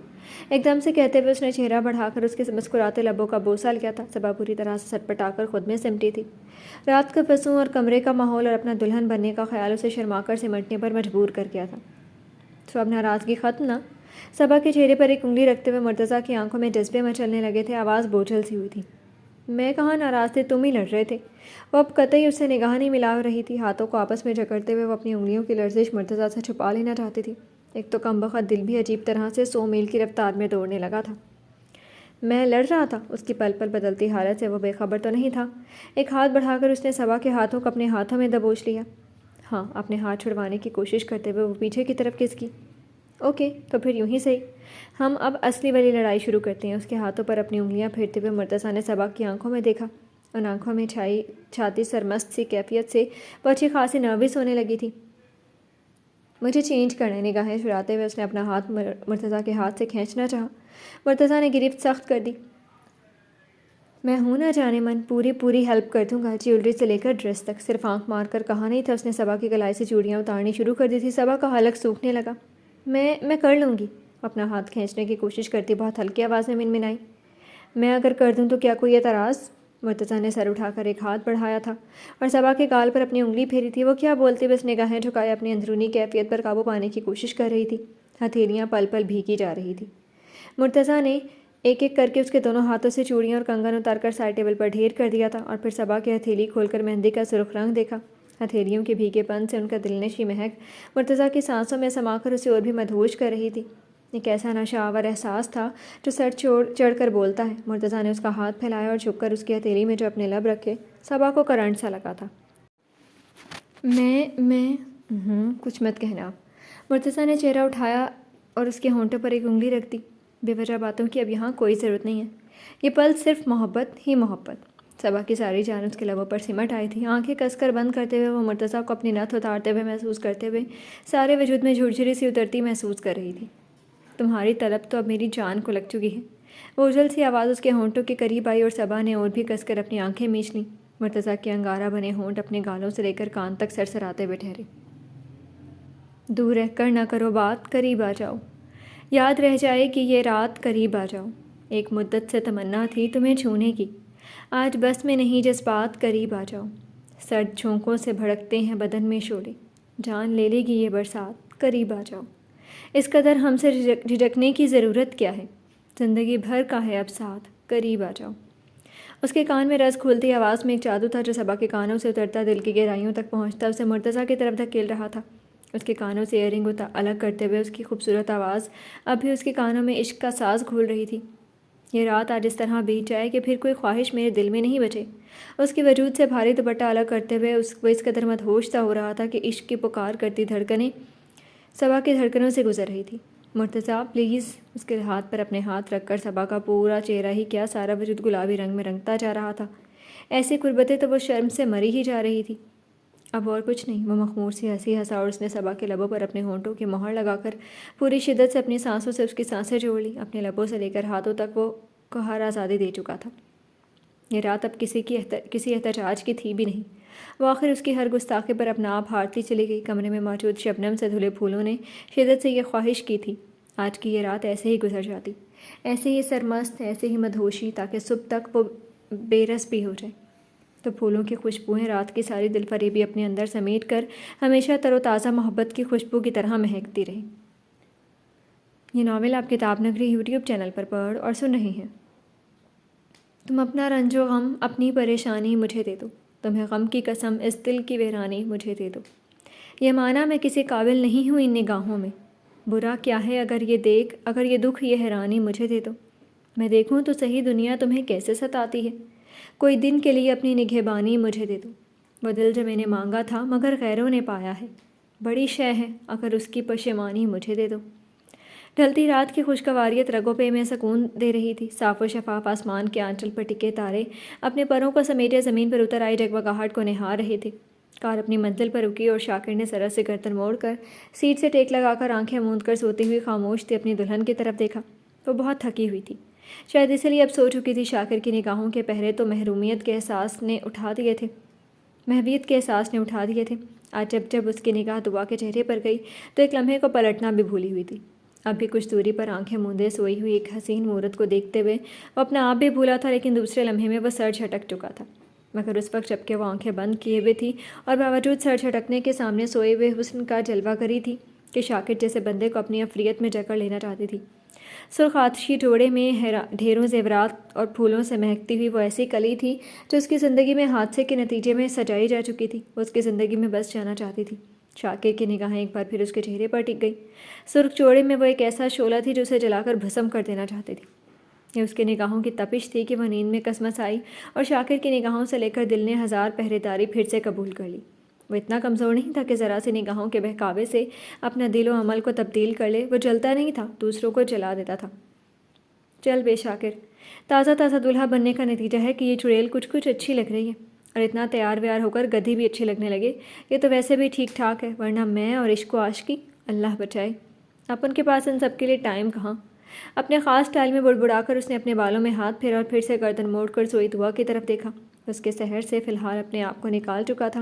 Speaker 1: ایک دم سے کہتے ہوئے اس نے چہرہ بڑھا کر اس کے مسکراتے لبوں کا بوسہ لیا تھا۔ صبا پوری طرح سے سٹپٹا کر خود میں سمٹی تھی۔ رات کا فسوں اور کمرے کا ماحول اور اپنا دلہن بننے کا خیال اسے شرما کر سمٹنے پر مجبور کر گیا تھا۔ تو اب ناراضگی ختم نا؟ صبا کے چہرے پر ایک انگلی رکھتے ہوئے مرتضیٰ کی آنکھوں میں جذبے مچلنے لگے تھے۔ آواز بوجھل سی ہوئی تھی۔ میں کہاں ناراض تھے، تم ہی لڑ رہے تھے۔ وہ اب قطعی اس سے نگاہ نہیں ملا رہی تھی۔ ہاتھوں کو آپس میں جکڑتے ہوئے وہ اپنی انگلیوں کی لرزش مرتضیٰ سے چھپا لینا چاہتی تھی۔ ایک تو کم بخت دل بھی عجیب طرح سے 100 میل کی رفتار میں دوڑنے لگا تھا۔ میں لڑ رہا تھا؟ اس کی پل پل بدلتی حالت سے وہ بے خبر تو نہیں تھا۔ ایک ہاتھ بڑھا کر اس نے صبا کے ہاتھوں کو اپنے ہاتھوں میں دبوچ لیا۔ ہاں، اپنے ہاتھ چھڑوانے کی کوشش کرتے ہوئے وہ پیچھے کی طرف کس کی۔ اوکے، تو پھر یوں ہی صحیح، ہم اب اصلی والی لڑائی شروع کرتے ہیں۔ اس کے ہاتھوں پر اپنی انگلیاں پھیرتے ہوئے مرتضیٰ نے صبا کی آنکھوں میں دیکھا۔ ان آنکھوں میں چھاتی سرمست سی کیفیت سے وہ اچھی خاصی نروس ہونے لگی تھی۔ مجھے چینج کرنا ہے، نگاہیں چراتے ہوئے اس نے اپنا ہاتھ مرتضیٰ کے ہاتھ سے کھینچنا چاہا۔ مرتضیٰ نے گرفت سخت کر دی۔ میں ہوں نہ جانے من، پوری ہیلپ کر دوں گا، جیولری سے لے کر ڈریس تک۔ صرف آنکھ مار کر کہا نہیں تھا، اس نے صبا کی کلائی سے چوڑیاں اتارنی شروع کر دی تھی۔ صبا کا حلق سوکھنے لگا۔ میں کر لوں گی، اپنا ہاتھ کھینچنے کی کوشش کرتی بہت ہلکی آواز میں منمنائی۔ میں اگر کر دوں تو کیا کوئی اعتراض؟ مرتضیٰ نے سر اٹھا کر ایک ہاتھ بڑھایا تھا اور صبا کے گال پر اپنی انگلی پھیری تھی۔ وہ کیا بولتے ہوئے اس نگاہیں جھکائے اپنی اندرونی کیفیت پر قابو پانے کی کوشش کر رہی تھی۔ ہتھیلیاں پل پل بھیگی جا رہی تھی۔ مرتضیٰ نے ایک ایک کر کے اس کے دونوں ہاتھوں سے چوڑیاں اور کنگن اتار کر سائڈ ٹیبل پر ڈھیر کر دیا تھا اور پھر صبا کی ہتھیلی کھول کر مہندی کا سرخ رنگ دیکھا۔ ہتھیلیوں کے بھیگے پن سے ان کا دلنشیں مہک مرتضیٰ کی سانسوں میں سما کر اسے اور بھی مدہوش کر رہی تھی۔ ایک ایسا نشہ آور احساس تھا جو سر چڑھ کر بولتا ہے۔ مرتضیٰ نے اس کا ہاتھ پھیلایا اور جھک کر اس کی ہتھیلی میں جو اپنے لب رکھے، صبا کو کرنٹ سا لگا تھا۔ میں کچھ مت کہنا۔ مرتضیٰ نے چہرہ اٹھایا اور اس کے ہونٹوں پر ایک انگلی رکھ دی۔ بے وجہ باتوں کی اب یہاں کوئی ضرورت نہیں ہے، یہ پل صرف محبت ہی محبت۔ صبا کی ساری جان اس کے لبوں پر سمٹ آئی تھی۔ آنکھیں کس کر بند کرتے ہوئے وہ مرتضیٰ کو اپنی نتھ اتارتے ہوئے محسوس کرتے ہوئے سارے وجود میں جھرجھری سی اترتی محسوس کر رہی تھی۔ تمہاری طلب تو اب میری جان کو لگ چکی ہے۔ وہ اجل سی آواز اس کے ہونٹوں کے قریب آئی اور صبا نے اور بھی کس کر اپنی آنکھیں میچ لیں۔ مرتضیٰ کے انگارہ بنے ہونٹ اپنے گالوں سے لے کر کان تک سرسراتے ہوئے ٹھہرے۔ دور رہ کر نہ کرو بات، قریب آ جاؤ، یاد رہ جائے کہ یہ رات، قریب آ جاؤ۔ ایک مدت سے تمنا تھی تمہیں چھونے کی، آج بس میں نہیں جذبات، قریب آ جاؤ۔ سرد جھونکوں سے بھڑکتے ہیں بدن میں شعلے، جان لے لے گی یہ برسات، قریب آ جاؤ۔ اس قدر ہم سے جھجکنے کی ضرورت کیا ہے، زندگی بھر کا ہے اب ساتھ، قریب آ جاؤ۔ اس کے کان میں رس کھولتی آواز میں ایک جادو تھا جو صبا کے کانوں سے اترتا دل کی گہرائیوں تک پہنچتا اسے مرتضیٰ کی طرف دھکیل رہا تھا۔ اس کے کانوں سے ایئر رنگ الگ کرتے ہوئے اس کی خوبصورت آواز اب بھی اس کے کانوں میں عشق کا ساز گھول رہی تھی۔ یہ رات آج اس طرح بیت جائے کہ پھر کوئی خواہش میرے دل میں نہیں بچے۔ اس کے وجود سے بھاری دوپٹہ الگ کرتے ہوئے وہ اس قدر مدہوش سا ہو رہا تھا کہ عشق کی پکار کرتی دھڑکنیں صبا کی دھڑکنوں سے گزر رہی تھی۔ مرتضیٰ پلیز، اس کے ہاتھ پر اپنے ہاتھ رکھ کر صبا کا پورا چہرہ ہی کیا سارا وجود گلابی رنگ میں رنگتا جا رہا تھا۔ ایسی قربتیں تو وہ شرم سے مری ہی جا رہی تھی۔ اب اور کچھ نہیں، وہ مخمور سی ہنسی ہنسا اور اس نے صبا کے لبوں پر اپنے ہونٹوں کی مہر لگا کر پوری شدت سے اپنی سانسوں سے اس کی سانسیں جوڑ لی۔ اپنے لبوں سے لے کر ہاتھوں تک وہ قہر آزادی دے چکا تھا۔ یہ رات اب کسی احتجاج کی تھی بھی نہیں۔ وہ آخر اس کی ہر گستاخی پر اپنا آپ ہارتی چلی گئی۔ کمرے میں موجود شبنم سے دھلے پھولوں نے شدت سے یہ خواہش کی تھی آج کی یہ رات ایسے ہی گزر جاتی، ایسے ہی سرمست، ایسے ہی مدہوشی، تاکہ صبح تک وہ بے رس بھی ہو جائے، تو پھولوں کی خوشبوئیں رات کی ساری دل فریبی اپنے اندر سمیٹ کر ہمیشہ تر و تازہ محبت کی خوشبو کی طرح مہکتی رہیں۔ یہ ناول آپ کتاب نگری یوٹیوب چینل پر پڑھ اور سن رہے ہیں۔ تم اپنا رنج و غم، اپنی پریشانی مجھے دے دو، تمہیں غم کی قسم، اس دل کی ویرانی مجھے دے دو۔ یہ مانا میں کسی قابل نہیں ہوں ان نگاہوں میں، برا کیا ہے اگر یہ دکھ، یہ حیرانی مجھے دے دو۔ میں دیکھوں تو صحیح دنیا تمہیں کیسے ستاتی ہے، کوئی دن کے لیے اپنی نگہبانی مجھے دے دو۔ وہ دل جو میں نے مانگا تھا مگر غیروں نے پایا ہے، بڑی شے ہے اگر اس کی پشیمانی مجھے دے دو۔ ڈھلتی رات کی خوشگواریت رگوں پہ میں سکون دے رہی تھی۔ صاف و شفاف آسمان کے آنچل پر ٹکے تارے اپنے پروں کو سمیٹے زمین پر اتر آئی جگمگاہٹ کو نہار رہے تھے۔ کار اپنی منزل پر رکی اور شاکر نے سرت سے گردن موڑ کر سیٹ سے ٹیک لگا کر آنکھیں موند کر سوتی ہوئی خاموش تھی اپنی دلہن کی طرف دیکھا۔ وہ بہت تھکی ہوئی تھی، شاید اس لیے اب سو چکی تھی۔ شاکر کی نگاہوں کے پہرے تو محویت کے احساس نے اٹھا دیے تھے۔ آج جب اس کی نگاہ دعا کے چہرے پر گئی تو ایک لمحے کو پلٹنا بھی بھولی ہوئی تھی۔ اب بھی کچھ دوری پر آنکھیں موندے سوئی ہوئی ایک حسین مورت کو دیکھتے ہوئے وہ اپنا آپ بھی بھولا تھا، لیکن دوسرے لمحے میں وہ سر جھٹک چکا تھا۔ مگر اس وقت جب کہ وہ آنکھیں بند کیے ہوئے تھی اور باوجود سر جھٹکنے کے سامنے سوئے ہوئے حسن کا جلوہ گری تھی کہ شاکر جیسے بندے کو اپنی افریت میں جکڑ لینا چاہتی تھی۔ سرخ آتشی جوڑے میں ڈھیروں زیورات اور پھولوں سے مہکتی ہوئی وہ ایسی کلی تھی جو اس کی زندگی میں حادثے کے نتیجے میں سجائی جا چکی تھی۔ وہ اس کی زندگی میں بس جانا چاہتی تھی۔ شاکر کی نگاہیں ایک بار پھر اس کے چہرے پر ٹک گئی۔ سرخ جوڑے میں وہ ایک ایسا شعلہ تھی جو اسے جلا کر بھسم کر دینا چاہتی تھی۔ یہ اس کے نگاہوں کی تپش تھی کہ وہ نیند میں کسمس آئی اور شاکر کی نگاہوں سے لے کر دل نے ہزار پہرے داری پھر سے قبول کر لی۔ وہ اتنا کمزور نہیں تھا کہ ذرا سی نگاہوں کے بہکاوے سے اپنا دل و عمل کو تبدیل کر لے۔ وہ جلتا نہیں تھا، دوسروں کو جلا دیتا تھا۔ چل بے شاکر، تازہ دلہا بننے کا نتیجہ ہے کہ یہ چڑیل کچھ اچھی لگ رہی ہے، اور اتنا تیار ویار ہو کر گدھی بھی اچھی لگنے لگے، یہ تو ویسے بھی ٹھیک ٹھاک ہے، ورنہ میں اور عشق و عاشقی، اللہ بچائے، اپن کے پاس ان سب کے لیے ٹائم کہاں۔ اپنے خاص سٹائل میں بڑبڑا کر اس نے اپنے بالوں میں ہاتھ پھیرا اور پھر سے گردن موڑ کر سوئی دعا کی طرف دیکھا۔ اس کے سحر سے فی الحال اپنے آپ کو نکال چکا تھا،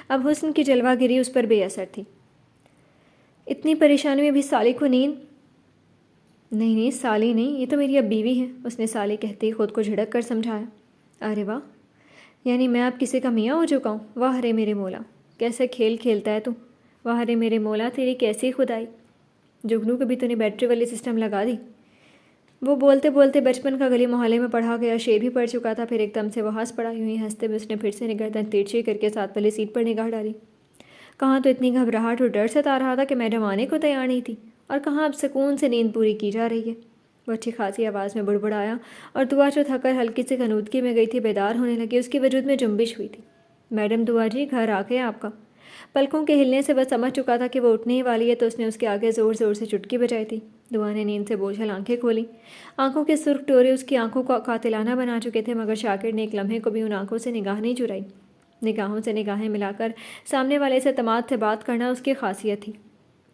Speaker 1: اب حسن کی جلوہ گری اس پر بے اثر تھی۔ اتنی پریشانی میں بھی سالی کو نیند؟ نہیں سالی نہیں، یہ تو میری اب بیوی ہے، اس نے سالی کہتے ہی خود کو جھڑک کر سمجھایا۔ ارے واہ، یعنی میں اب کسی کا میاں ہو چکا ہوں؟ واہ رے میرے مولا، کیسے کھیل کھیلتا ہے تو! واہ رے میرے مولا، تیری کیسی خدائی! جگنو کبھی تو نے بیٹری والی سسٹم لگا دی۔ وہ بولتے بولتے بچپن کا گلی محلے میں پڑھا گیا شعر بھی پڑھ چکا تھا، پھر ایک دم سے وہ ہنس پڑا۔ یوں ہی ہنستے ہوئے اس نے پھر سے گردن ترچھی کر کے ساتھ والی سیٹ پر نگاہ ڈالی۔ کہاں تو اتنی گھبراہٹ اور ڈر ستا رہا تھا کہ میڈم آنے کو تیار نہیں تھی، اور کہاں اب سکون سے نیند پوری کی جا رہی ہے۔ وہ اچھی خاصی آواز میں بڑبڑایا اور دعا جو تھک کر ہلکی سی غنودگی میں گئی تھی بیدار ہونے لگی۔ اس کے وجود میں جنبش ہوئی تھی۔ میڈم دعا جی، گھر آ گیا آپ کا۔ پلکوں کے ہلنے سے وہ سمجھ چکا تھا کہ وہ اٹھنے ہی والی ہے، تو اس نے اس کے آگے زور زور سے چٹکی بجائی تھی۔ دعا نے نیند سے بوجھل آنکھیں کھولیں۔ آنکھوں کے سرخ ڈورے اس کی آنکھوں کو قاتلانہ بنا چکے تھے، مگر شاکر نے ایک لمحے کو بھی ان آنکھوں سے نگاہ نہیں چرائی۔ نگاہوں سے نگاہیں ملا کر سامنے والے سے اعتماد سے بات کرنا اس کی خاصیت تھی۔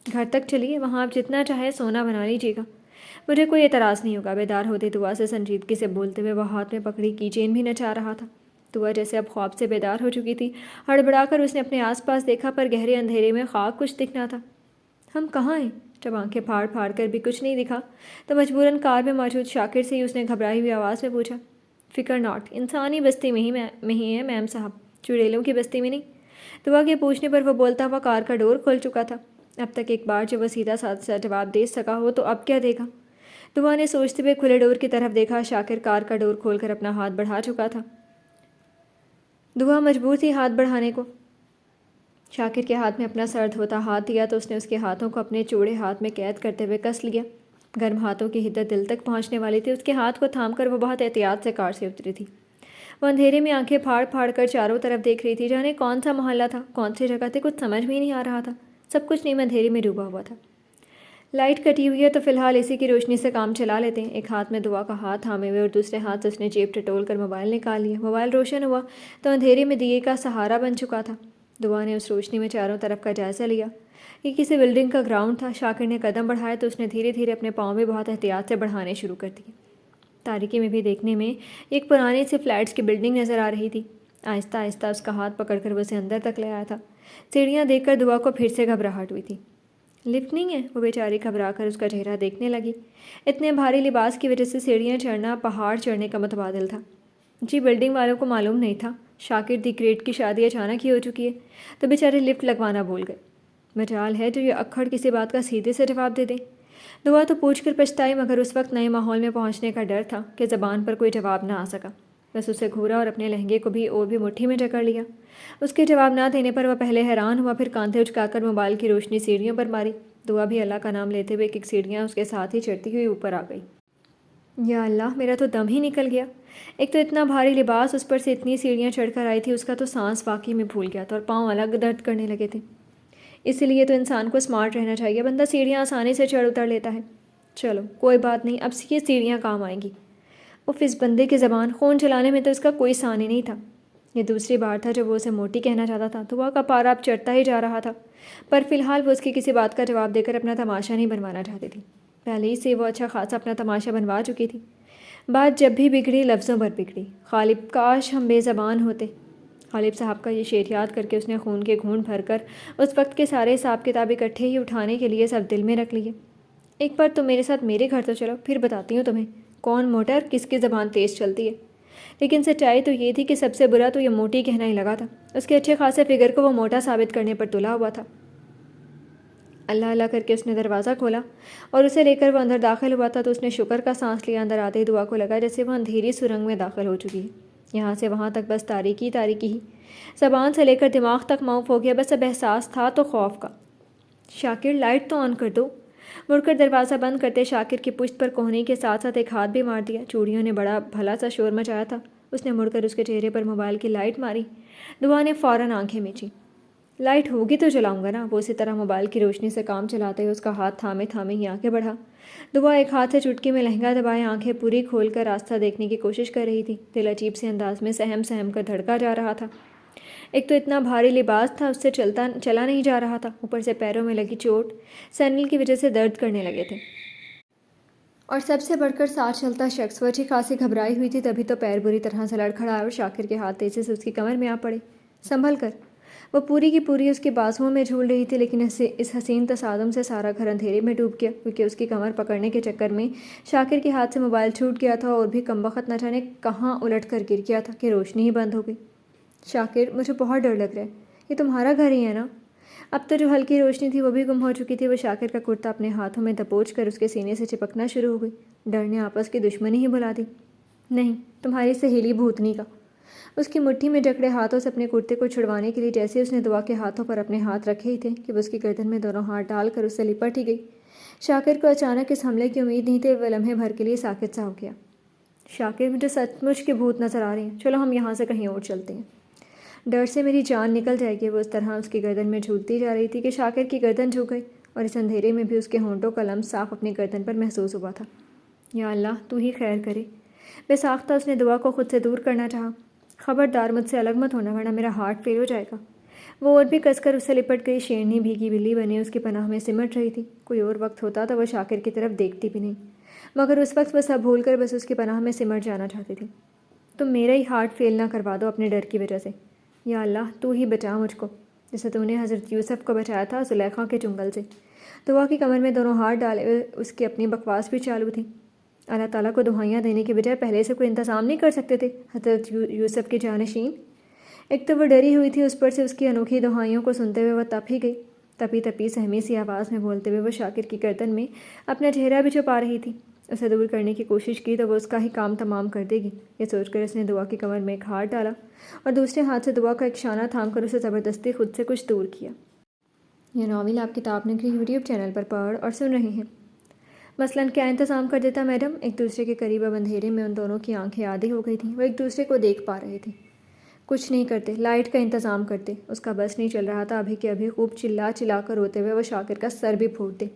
Speaker 1: گھر تک چلیے، وہاں آپ جتنا چاہے سونا بنا لیجیے گا، مجھے کوئی اعتراض نہیں ہوگا۔ بیدار ہوتے دعا سے سنجیدگی سے بولتے ہوئے وہ ہاتھ میں پکڑی کی چین بھی نچا رہا تھا۔ دعا جیسے اب خواب سے بیدار ہو چکی تھی، ہڑبڑا کر اس نے اپنے آس پاس دیکھا، پر گہرے اندھیرے میں خاک کچھ دکھنا تھا۔ ہم کہاں ہیں؟ جب آنکھیں پھاڑ پھاڑ کر بھی کچھ نہیں دکھا تو مجبوراً کار میں موجود شاکر سے ہی اس نے گھبرائی ہوئی آواز میں پوچھا۔ فکر ناٹ، انسانی بستی میں ہی ہے میم صاحب، چڑیلوں کی بستی میں نہیں۔ دعا کے پوچھنے پر وہ بولتا ہوا کار کا ڈور کھول چکا تھا۔ اب تک ایک بار جو وہ سیدھا سادہ جواب دے سکا ہو تو اب کیا دے گا؟ دعا نے سوچتے ہوئے کھلے ڈور کی طرف دیکھا۔ شاکر کار کا ڈور کھول کر اپنا ہاتھ بڑھا چکا تھا۔ دعا مجبور تھی ہاتھ بڑھانے کو۔ شاکر کے ہاتھ میں اپنا سر دھوتا ہاتھ دیا تو اس نے اس کے ہاتھوں کو اپنے چوڑے ہاتھ میں قید کرتے ہوئے کس لیا۔ گرم ہاتھوں کی حدت دل تک پہنچنے والی تھی۔ اس کے ہاتھ کو تھام کر وہ بہت احتیاط سے کار سے اتری تھی۔ وہ اندھیرے میں آنکھیں پھاڑ پھاڑ کر چاروں طرف دیکھ رہی تھی، جانے کون سا محلہ تھا، کون سی جگہ تھی، کچھ سمجھ بھی نہیں آ رہا تھا۔ سب کچھ نیم اندھیرے میں ڈوبا ہوا تھا۔ لائٹ کٹی ہوئی ہے تو فی الحال اسی کی روشنی سے کام چلا لیتے ہیں۔ ایک ہاتھ میں دعا کا ہاتھ تھامے ہوئے اور دوسرے ہاتھ سے اس نے جیب ٹٹول کر موبائل نکال لیا۔ موبائل روشن ہوا تو اندھیرے میں دیے کا سہارا بن چکا تھا۔ دعا نے اس روشنی میں چاروں طرف کا جائزہ لیا۔ یہ کسی بلڈنگ کا گراؤنڈ تھا۔ شاکر نے قدم بڑھایا تو اس نے دھیرے دھیرے اپنے پاؤں بھی بہت احتیاط سے بڑھانے شروع کر دیے۔ تاریکی میں بھی دیکھنے میں ایک پرانی سی فلیٹس کی بلڈنگ نظر آ رہی تھی۔ آہستہ آہستہ اس کا ہاتھ پکڑ کر وہ اسے اندر تک لے آیا تھا۔ سیڑھیاں دیکھ کر دعا کو پھر سے گھبراہٹ ہوئی تھی۔ لفٹ نہیں ہے؟ وہ بیچاری گھبرا کر اس کا چہرہ دیکھنے لگی۔ اتنے بھاری لباس کی وجہ سے سیڑھیاں چڑھنا پہاڑ چڑھنے کا متبادل تھا۔ جی بلڈنگ والوں کو معلوم نہیں تھا شاکر دی گریٹ کی شادی اچانک ہی ہو چکی ہے، تو بیچارے لفٹ لگوانا بھول گئے۔ مجال ہے جو یہ اکھڑ کسی بات کا سیدھے سے جواب دے دیں۔ دعا تو پوچھ کر پچھتائی، مگر اس وقت نئے ماحول میں پہنچنے کا ڈر تھا کہ زبان پر کوئی جواب نہ آ سکا۔ بس اسے گھورا اور اپنے لہنگے کو بھی مٹھی میں جکڑ لیا۔ اس کے جواب نہ دینے پر وہ پہلے حیران ہوا، پھر کاندھے اچکا کر موبائل کی روشنی سیڑھیوں پر ماری۔ دعا بھی اللہ کا نام لیتے ہوئے ایک سیڑھیاں اس کے ساتھ ہی چڑھتی ہوئی اوپر آ گئی۔ یا اللہ، میرا تو دم ہی نکل گیا۔ ایک تو اتنا بھاری لباس، اس پر سے اتنی سیڑھیاں چڑھ کر آئی تھی، اس کا تو سانس واقعی میں پھول گیا تھا اور پاؤں الگ درد کرنے لگے تھے۔ اسی لیے تو انسان کو اسمارٹ رہنا چاہیے، بندہ سیڑھیاں آسانی سے چڑھ اتر لیتا ہے۔ چلو کوئی بات نہیں، اب یہ سیڑھیاں کام آئیں گی۔ اس بندے کی زبان، خون چلانے میں تو اس کا کوئی ثانی نہیں تھا۔ یہ دوسری بار تھا جب وہ اسے موٹی کہنا چاہتا تھا۔ دعا کا پارا اب چڑھتا ہی جا رہا تھا، پر فی الحال وہ اس کی کسی بات کا جواب دے کر اپنا تماشا نہیں بنوانا چاہتی تھی۔ پہلے ہی سے وہ اچھا خاصا اپنا تماشا بنوا چکی تھی۔ بات جب بھی بگڑی لفظوں پر بگڑی۔ غالب کاش ہم بے زبان ہوتے۔ غالب صاحب کا یہ شعر یاد کر کے اس نے خون کے گھونٹ بھر کر اس وقت کے سارے حساب کتاب اکٹھے ہی اٹھانے کے لیے سب دل میں رکھ لیے۔ ایک بار تم میرے ساتھ میرے گھر تو چلو، پھر بتاتی ہوں تمہیں کون موٹا اور کس کی زبان تیز چلتی ہے۔ لیکن سچائی تو یہ تھی کہ سب سے برا تو یہ موٹی کہنا ہی لگا تھا۔ اس کے اچھے خاصے فگر کو وہ موٹا ثابت کرنے پر تلا ہوا تھا۔ اللہ اللہ کر کے اس نے دروازہ کھولا اور اسے لے کر وہ اندر داخل ہوا تھا تو اس نے شکر کا سانس لیا۔ اندر آتے ہی دعا کو لگا جیسے وہ اندھیری سرنگ میں داخل ہو چکی ہے۔ یہاں سے وہاں تک بس تاریکی تاریکی ہی، زبان سے لے کر دماغ تک معاف ہو گیا۔ بس اب احساس تھا تو خوف کا۔ شاکر لائٹ تو آن کر دو۔ مڑ کر دروازہ بند کرتے شاکر کی پشت پر کوہنی کے ساتھ ساتھ ایک ہاتھ بھی مار دیا۔ چوڑیوں نے بڑا بھلا سا شور مچایا تھا۔ اس نے مڑ کر اس کے چہرے پر موبائل کی لائٹ ماری۔ دعا نے فوراً آنکھیں میچی۔ لائٹ ہوگی تو جلاؤں گا نا۔ وہ اسی طرح موبائل کی روشنی سے کام چلاتے ہوئے اس کا ہاتھ تھامے تھامے ہی آگے بڑھا۔ دعا ایک ہاتھ سے چٹکی میں لہنگا دبائے آنکھیں پوری کھول کر راستہ دیکھنے کی کوشش کر رہی تھی۔ دل عجیب سے انداز میں سہم سہم کر دھڑکا جا رہا تھا۔ ایک تو اتنا بھاری لباس تھا، اس سے چلا نہیں جا رہا تھا، اوپر سے پیروں میں لگی چوٹ سینڈل کی وجہ سے درد کرنے لگے تھے، اور سب سے بڑھ کر ساتھ چلتا شخص۔ وہ اچھی خاصی گھبرائی ہوئی تھی، تبھی تو پیر بری طرح سے لڑکھڑائے اور شاکر کے ہاتھ تیزی سے اس کی کمر میں آ پڑے۔ سنبھل کر۔ وہ پوری کی پوری اس کے بازوؤں میں جھول رہی تھی، لیکن اس حسین تصادم سے سارا گھر اندھیرے میں ڈوب گیا، کیونکہ اس کی کمر پکڑنے کے چکر میں شاکر کے ہاتھ سے موبائل چھوٹ گیا تھا اور بھی کمبخت نہ جانے کہاں الٹ کر گر گیا تھا کہ روشنی ہی بند ہو گئی۔ شاکر، مجھے بہت ڈر لگ رہا ہے۔ یہ تمہارا گھر ہی ہے نا؟ اب تو جو ہلکی روشنی تھی وہ بھی گم ہو چکی تھی۔ وہ شاکر کا کرتا اپنے ہاتھوں میں دبوچ کر اس کے سینے سے چپکنا شروع ہو گئی۔ ڈر نے آپس کی دشمنی ہی بلا دی۔ نہیں، تمہاری سہیلی بھوتنی کا۔ اس کی مٹھی میں جکڑے ہاتھوں سے اپنے کرتے کو چھڑوانے کے لیے جیسے اس نے دعا کے ہاتھوں پر اپنے ہاتھ رکھے ہی تھے کہ وہ اس کی گردن میں دونوں ہاتھ ڈال کر اس سے لپٹ ہی گئی۔ شاکر کو اچانک اس حملے کی امید نہیں تھی، وہ لمحے بھر کے لیے ساکت سا ہو گیا۔ شاکر، مجھے سچ مچ کے بھوت نظر آ رہے ہیں، چلو ہم یہاں سے کہیں اور چلتے ہیں۔ ڈر سے میری جان نکل جائے گی۔ وہ اس طرح اس کی گردن میں جھولتی جا رہی تھی کہ شاکر کی گردن جھک گئی، اور اس اندھیرے میں بھی اس کے ہونٹوں کا لمس صاف اپنی گردن پر محسوس ہوا تھا۔ یا اللہ، تو ہی خیر کرے۔ بے ساختہ اس نے دعا کو خود سے دور کرنا چاہا۔ خبردار مجھ سے الگ مت ہونا ورنہ میرا ہارٹ فیل ہو جائے گا۔ وہ اور بھی کس کر اس سے لپٹ گئی۔ شیرنی بھیگی بلی بنی اس کی پناہ میں سمٹ رہی تھی۔ کوئی اور وقت ہوتا تو وہ شاکر کی طرف دیکھتی بھی نہیں، مگر اس وقت وہ سب بھول کر بس اس کی پناہ میں سمٹ جانا چاہتی تھی۔ تم میرا ہی ہارٹ فیل نہ کروا دو اپنے ڈر کی وجہ سے۔ یا اللہ، تو ہی بچا مجھ کو، جیسے تو نے حضرت یوسف کو بچایا تھا زلیخا کے چنگل سے۔ دعا کی کمر میں دونوں ہاتھ ڈالے ہوئے اس کی اپنی بکواس بھی چالو تھی۔ اللہ تعالیٰ کو دہائیاں دینے کے بجائے پہلے سے کوئی انتظام نہیں کر سکتے تھے حضرت یوسف کے جانشین؟ ایک تو وہ ڈری ہوئی تھی، اس پر سے اس کی انوکھی دہائیوں کو سنتے ہوئے وہ تپ ہی گئی۔ تپی تپی سہمی سی آواز میں بولتے ہوئے وہ شاکر کی گردن میں اپنا چہرہ بھی چھپا رہی تھی۔ اسے دور کرنے کی کوشش کی تو وہ اس کا ہی کام تمام کر دے گی، یہ سوچ کر اس نے دعا کی کمر میں ایک ہاتھ ڈالا اور دوسرے ہاتھ سے دعا کا ایک شانہ تھام کر اسے زبردستی خود سے کچھ دور کیا۔ یہ ناول آپ کتاب نگری یوٹیوب چینل پر پڑھ اور سن رہے ہیں۔ مثلاً کیا انتظام کر دیتا میڈم؟ ایک دوسرے کے قریب اب اندھیرے میں ان دونوں کی آنکھیں آدھی ہو گئی تھیں۔ وہ ایک دوسرے کو دیکھ پا رہے تھے۔ کچھ نہیں کرتے، لائٹ کا انتظام کرتے۔ اس کا بس نہیں چل رہا تھا ابھی کہ ابھی خوب چلا چلا کر روتے ہوئے وہ شاکر کا سر بھی پھوڑ دے۔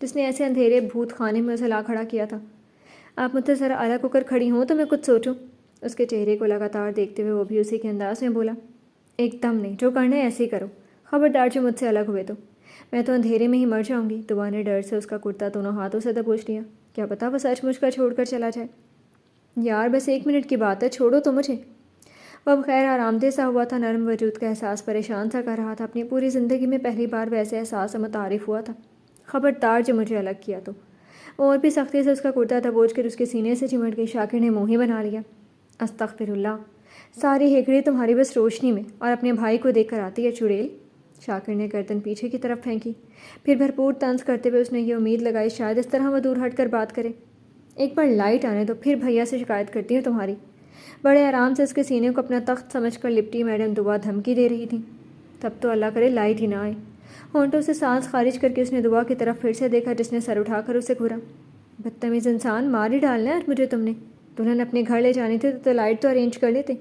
Speaker 1: جس نے ایسے اندھیرے بھوت خانے میں اسے لا کھڑا کیا تھا؟ آپ مجھ سے ذرا الگ ہو کر کھڑی ہوں تو میں کچھ سوچوں۔ اس کے چہرے کو لگاتار دیکھتے ہوئے وہ بھی اسی کے انداز میں بولا، ایک دم نہیں، جو کرنا ہے ایسے ہی کرو، خبردار جو مجھ سے الگ ہوئے تو میں تو اندھیرے میں ہی مر جاؤں گی۔ دعا نے ڈر سے اس کا کرتا دونوں ہاتھوں سے دبوچ لیا، کیا پتا وہ سچ مجھ کا چھوڑ کر چلا جائے۔ یار بس 1 منٹ کی بات ہے، چھوڑو تو مجھے۔ وہ اب خیر آرام دہ سا ہوا تھا، نرم وجود کا احساس پریشان سا کر رہا تھا، اپنی پوری زندگی میں پہلی بار ویسے احساس سے متعارف ہوا تھا۔ خبردار جو مجھے الگ کیا تو۔ وہ اور بھی سختی سے اس کا کرتا دبوچ کر اس کے سینے سے چمٹ گئی۔ شاکر نے منہ ہی بنا لیا، استغفر اللہ، ساری ہیکڑی تمہاری بس روشنی میں اور اپنے بھائی کو دیکھ کر آتی ہے چڑیل۔ شاکر نے گردن پیچھے کی طرف پھینکی، پھر بھرپور طنز کرتے ہوئے اس نے یہ امید لگائی شاید اس طرح وہ دور ہٹ کر بات کرے۔ ایک بار لائٹ آنے دو، پھر بھیا سے شکایت کرتی ہوں تمہاری۔ بڑے آرام سے اس کے سینے کو اپنا تخت سمجھ کر لپٹی میڈم دعا دھمکی دے رہی تھی، تب تو اللہ کرے لائٹ ہی نہ آئے۔ ہونٹوں سے سانس خارج کر کے اس نے دعا کی طرف پھر سے دیکھا، جس نے سر اٹھا کر اسے گھورا۔ بدتمیز انسان، مار ہی ڈالنا ہے مجھے تم نے۔ دلہن اپنے گھر لے جانی تھی تو لائٹ تو ارینج کر لیتے۔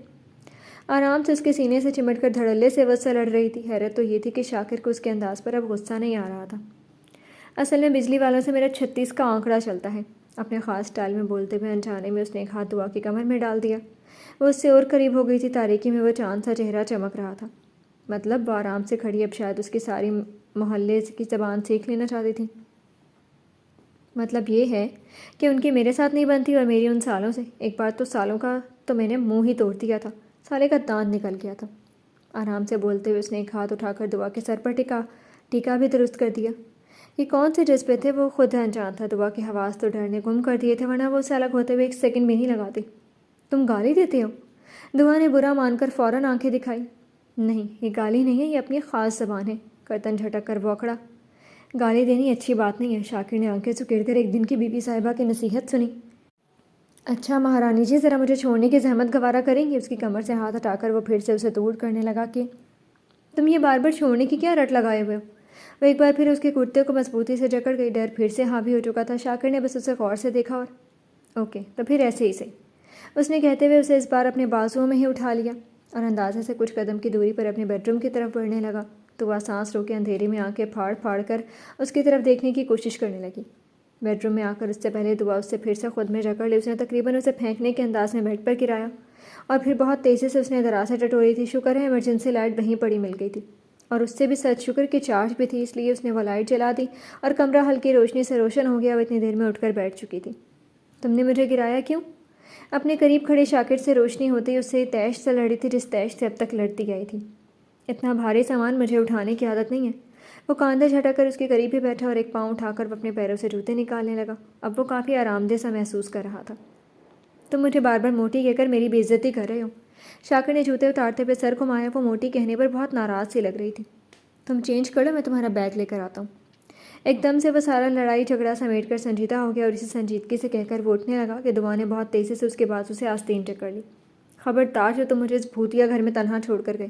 Speaker 1: آرام سے اس کے سینے سے چمٹ کر دھڑلے سے وز سے لڑ رہی تھی۔ حیرت تو یہ تھی کہ شاکر کو اس کے انداز پر اب غصہ نہیں آ رہا تھا۔ اصل میں بجلی والوں سے میرا 36 کا آنکڑا چلتا ہے، اپنے خاص سٹائل میں بولتے ہوئے انجانے میں اس نے ایک ہاتھ دعا کی کمر میں ڈال دیا۔ وہ اس سے اور قریب ہو گئی تھی، تاریکی میں وہ چاند سا چہرہ چمک رہا تھا۔ مطلب وہ آرام سے کھڑی اب شاید اس کی ساری محلے کی زبان سیکھ لینا چاہتی تھی۔ مطلب یہ ہے کہ ان کی میرے ساتھ نہیں بنتی اور میری ان سالوں سے۔ ایک بار تو سالوں کا تو میں نے منہ ہی توڑ دیا تھا، سالے کا دانت نکل گیا تھا۔ آرام سے بولتے ہوئے اس نے ایک ہاتھ اٹھا کر دعا کے سر پر ٹیکا بھی درست کر دیا۔ یہ کون سے جذبے تھے وہ خود انجان تھا، دعا کے حواس تو ڈر نے گم کر دیے تھے، ورنہ وہ اسے الگ ہوتے ہوئے 1 سیکنڈ بھی نہیں لگاتی۔ تم گالی دیتے ہو؟ دعا نے برا مان کر فوراً آنکھیں دکھائی۔ نہیں، یہ گالی نہیں ہے، یہ اپنی خاص زبان ہے۔ گردن جھٹک کر وہ اکڑا، گالی دینی اچھی بات نہیں ہے۔ شاکر نے آنکھیں سکیڑ کر ایک دن کی بی بی صاحبہ کی نصیحت سنی۔ اچھا مہارانی جی، ذرا مجھے چھوڑنے کی زحمت گوارا کریں گی؟ اس کی کمر سے ہاتھ ہٹا کر وہ پھر سے اسے دور کرنے لگا کہ تم یہ بار بار چھوڑنے کی کیا رٹ لگائے ہوئے ہو؟ وہ ایک بار پھر اس کے کرتے کو مضبوطی سے جکڑ گئی، ڈر پھر سے حاوی ہو چکا تھا۔ شاکر نے بس اسے غور سے دیکھا اور اوکے تو پھر ایسے ہی صحیح، اس نے کہتے ہوئے اسے اس بار اپنے بازوؤں میں ہی اٹھا لیا اور اندازے سے کچھ قدم کی دوری پر اپنے بیڈ روم کی طرف بڑھنے لگا۔ تو وہ سانس روکے اندھیرے میں آنکھیں پھاڑ پھاڑ کر اس کی طرف دیکھنے کی کوشش کرنے لگی۔ بیڈ روم میں آ کر اس سے پہلے دعا اس سے پھر سے خود میں جکڑ لی۔ اس نے تقریباً اسے پھینکنے کے انداز میں بیڈ پر گرایا اور پھر بہت تیزی سے اس نے درازیں ٹٹوری تھی۔ شکر ہے ایمرجنسی لائٹ وہیں پڑی مل گئی تھی، اور اس سے بھی سچ شکر کہ چارج بھی تھی، اس لیے اس نے وہ لائٹ جلا دی اور کمرہ ہلکی روشنی سے روشن ہو گیا۔ وہ اتنی دیر میں اٹھ کر بیٹھ چکی تھی۔ تم نے مجھے گرایا کیوں؟ اپنے قریب کھڑے شاکر سے روشنی ہوتی اس سے تیش سے لڑی تھی، جس تیش سے اب تک لڑتی گئی تھی۔ اتنا بھاری سامان مجھے اٹھانے کی عادت نہیں ہے۔ وہ کاندھے جھٹک کر اس کے قریب ہی بیٹھا اور ایک پاؤں اٹھا کر وہ اپنے پیروں سے جوتے نکالنے لگا۔ اب وہ کافی آرام دہ سا محسوس کر رہا تھا۔ تم مجھے بار بار موٹی کہہ کر میری بے عزتی کر رہے ہو۔ شاکر نے جوتے اتارتے ہوئے سر گھمایا۔ وہ موٹی کہنے پر بہت ناراض سی لگ رہی تھی۔ تم چینج کر لو، میں تمہارا بیگ لے کر آتا ہوں۔ ایک دم سے وہ سارا لڑائی جھگڑا سمیٹ کر سنجیدہ ہو گیا اور اسی سنجیدگی سے کہہ کر وہ اٹھنے لگا کہ دعا نے بہت تیزی سے اس کے بازو سے آستین جکڑ لی۔ خبردار جو تم مجھے اس بھوتیا گھر میں تنہا چھوڑ کر گئے۔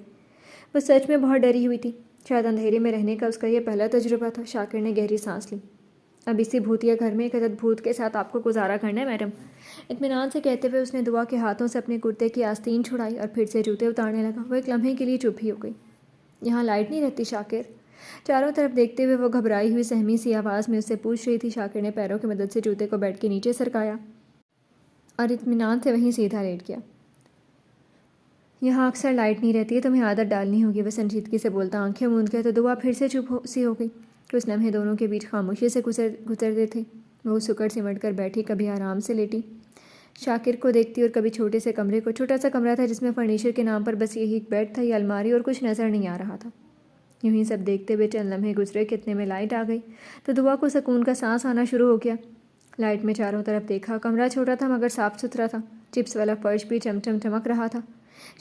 Speaker 1: وہ سچ میں بہت ڈری ہوئی تھی، شاید اندھیرے میں رہنے کا اس کا یہ پہلا تجربہ تھا۔ شاکر نے گہری سانس لی۔ اب اسی بھوتیا گھر میں ایک عدد بھوت کے ساتھ آپ کو گزارا کرنا ہے میڈم، اطمینان سے کہتے ہوئے اس نے دعا کے ہاتھوں سے اپنے کرتے کی آستین چھڑائی اور پھر سے جوتے اتارنے لگا۔ وہ ایک لمحے کے لیے چپ ہی ہو گئی۔ یہاں لائٹ نہیں رہتی شاکر؟ چاروں طرف دیکھتے ہوئے وہ گھبرائی ہوئی سہمی سی آواز میں اس سے پوچھ رہی تھی۔ شاکر نے پیروں کی مدد سے جوتے کو بیڈ کے نیچے سرکایا اور اطمینان سے وہیں سیدھا لیٹ گیا۔ یہاں اکثر لائٹ نہیں رہتی ہے، تمہیں عادت ڈالنی ہوگی، وہ سنجیدگی سے بولتا آنکھیں موند گیا۔ تو دعا پھر سے چپ سی ہو گئی۔ کچھ لمحے دونوں کے بیچ خاموشی سے گزرتے تھے۔ وہ سکڑ سمٹ کر بیٹھی، کبھی آرام سے لیٹی شاکر کو دیکھتی اور کبھی چھوٹے سے کمرے کو۔ چھوٹا سا کمرہ تھا جس میں فرنیچر کے نام پر بس یہی ایک بیڈ تھا، یہ الماری اور کچھ نظر نہیں آ رہا تھا۔ یوں ہی سب دیکھتے ہوئے چند لمحے گزرے کہ اتنے میں لائٹ آ گئی تو دعا کو سکون کا سانس آنا شروع ہو گیا۔ لائٹ میں چاروں طرف دیکھا، کمرہ چھوٹا تھا مگر صاف ستھرا تھا، چپس والا فرش بھی چمچم چمک رہا تھا۔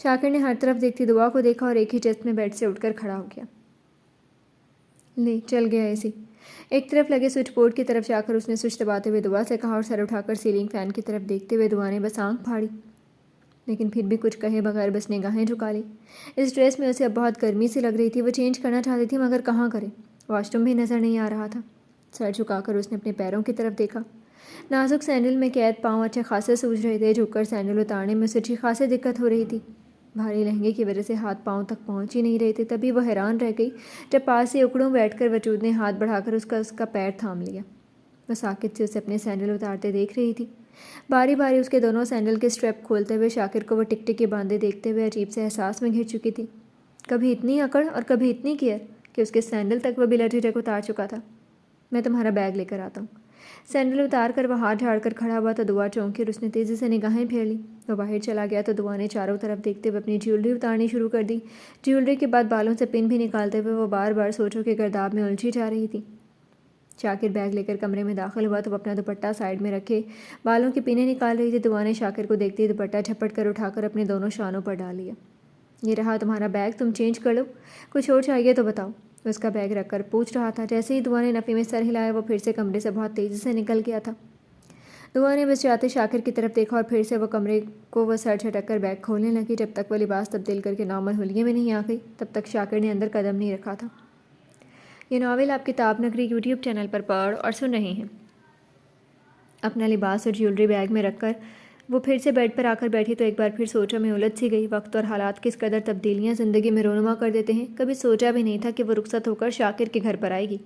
Speaker 1: شاکر نے ہر طرف دیکھتی دعا کو دیکھا اور ایک ہی جست میں بیڈ سے اٹھ کر کھڑا ہو گیا۔ لے چل گیا اے سی۔ ایک طرف لگے سوئچ بورڈ کی طرف جا کر اس نے سوئچ دباتے ہوئے دعا سے کہا اور سر اٹھا کر سیلنگ فین کی طرف دیکھتے ہوئے دعا نے بس آنکھ پھاڑی، لیکن پھر بھی کچھ کہے بغیر بس نگاہیں جھکا لی۔ اس ڈریس میں اسے اب بہت گرمی سی لگ رہی تھی۔ وہ چینج کرنا چاہتی تھی مگر کہاں کرے، واش روم بھی نظر نہیں آ رہا تھا۔ سر جھکا کر اس نے اپنے پیروں کی طرف دیکھا۔ نازک سینڈل میں قید پاؤں اچھے خاصے سوج رہے تھے۔ جھک کر سینڈل اتارنے میں اسے اچھی خاصی دقت ہو رہی تھی، بھاری لہنگے کی وجہ سے ہاتھ پاؤں تک پہنچ ہی نہیں رہے تھے۔ تبھی وہ حیران رہ گئی جب پاس ہی اکڑوں بیٹھ کر وجود نے ہاتھ بڑھا کر اس کا پیر تھام لیا۔ وہ ساکت سے اسے اپنے سینڈل اتارتے دیکھ رہی تھی۔ باری باری اس کے دونوں سینڈل کے اسٹریپ کھولتے ہوئے شاکر کو وہ ٹک ٹکی باندھے دیکھتے ہوئے عجیب سے احساس میں گھر چکی تھی۔ کبھی اتنی اکڑ اور کبھی اتنی کیئر کہ اس کے سینڈل تک وہ بلا جھجک اتار چکا تھا۔ میں تمہارا بیگ لے کر آتا ہوں۔ سینڈل اتار کر وہ ہاتھ جھاڑ کر کھڑا ہوا تو دعا چونکی اور اس نے تیزی سے نگاہیں پھیر لی۔ وہ باہر چلا گیا تو دعا نے چاروں طرف دیکھتے ہوئے اپنی جیولری اتارنی شروع کر دی۔ جیولری کے بعد بالوں سے پن بھی نکالتے ہوئے وہ بار بار سوچوں کے گرداب میں الجھی جا رہی تھی۔ شاکر بیگ لے کر کمرے میں داخل ہوا تو وہ اپنا دوپٹہ سائڈ میں رکھے بالوں کی پنیں نکال رہی تھی۔ دعا نے شاکر کو دیکھتے ہی دوپٹہ جھپٹ کر اٹھا کر اپنے دونوں شانوں پر ڈال لیا۔ یہ رہا تمہارا بیگ، تم چینج کر لو، کچھ اور چاہیے تو بتاؤ، اس کا بیگ رکھ کر پوچھ رہا تھا۔ جیسے ہی دعا نے نفی میں سر ہلایا وہ پھر سے کمرے سے بہت تیزی سے نکل گیا تھا۔ دعا نے بس جاتے شاکر کی طرف دیکھا اور پھر سے وہ کمرے کو وہ سر جھٹک کر بیگ کھولنے لگی۔ جب تک وہ لباس تبدیل کر کے نارمل حلیے میں نہیں آ گئی تب تک شاکر نے اندر قدم نہیں رکھا تھا۔ یہ ناول آپ کتاب نگری یوٹیوب چینل پر پڑھ اور سن رہے ہیں۔ اپنا لباس اور جیولری بیگ میں رکھ کر وہ پھر سے بیڈ پر آ کر بیٹھی تو ایک بار پھر سوچوں میں الجھ سی گئی۔ وقت اور حالات کس قدر تبدیلیاں زندگی میں رونما کر دیتے ہیں۔ کبھی سوچا بھی نہیں تھا کہ وہ رخصت ہو کر شاکر کے گھر پر آئے گی۔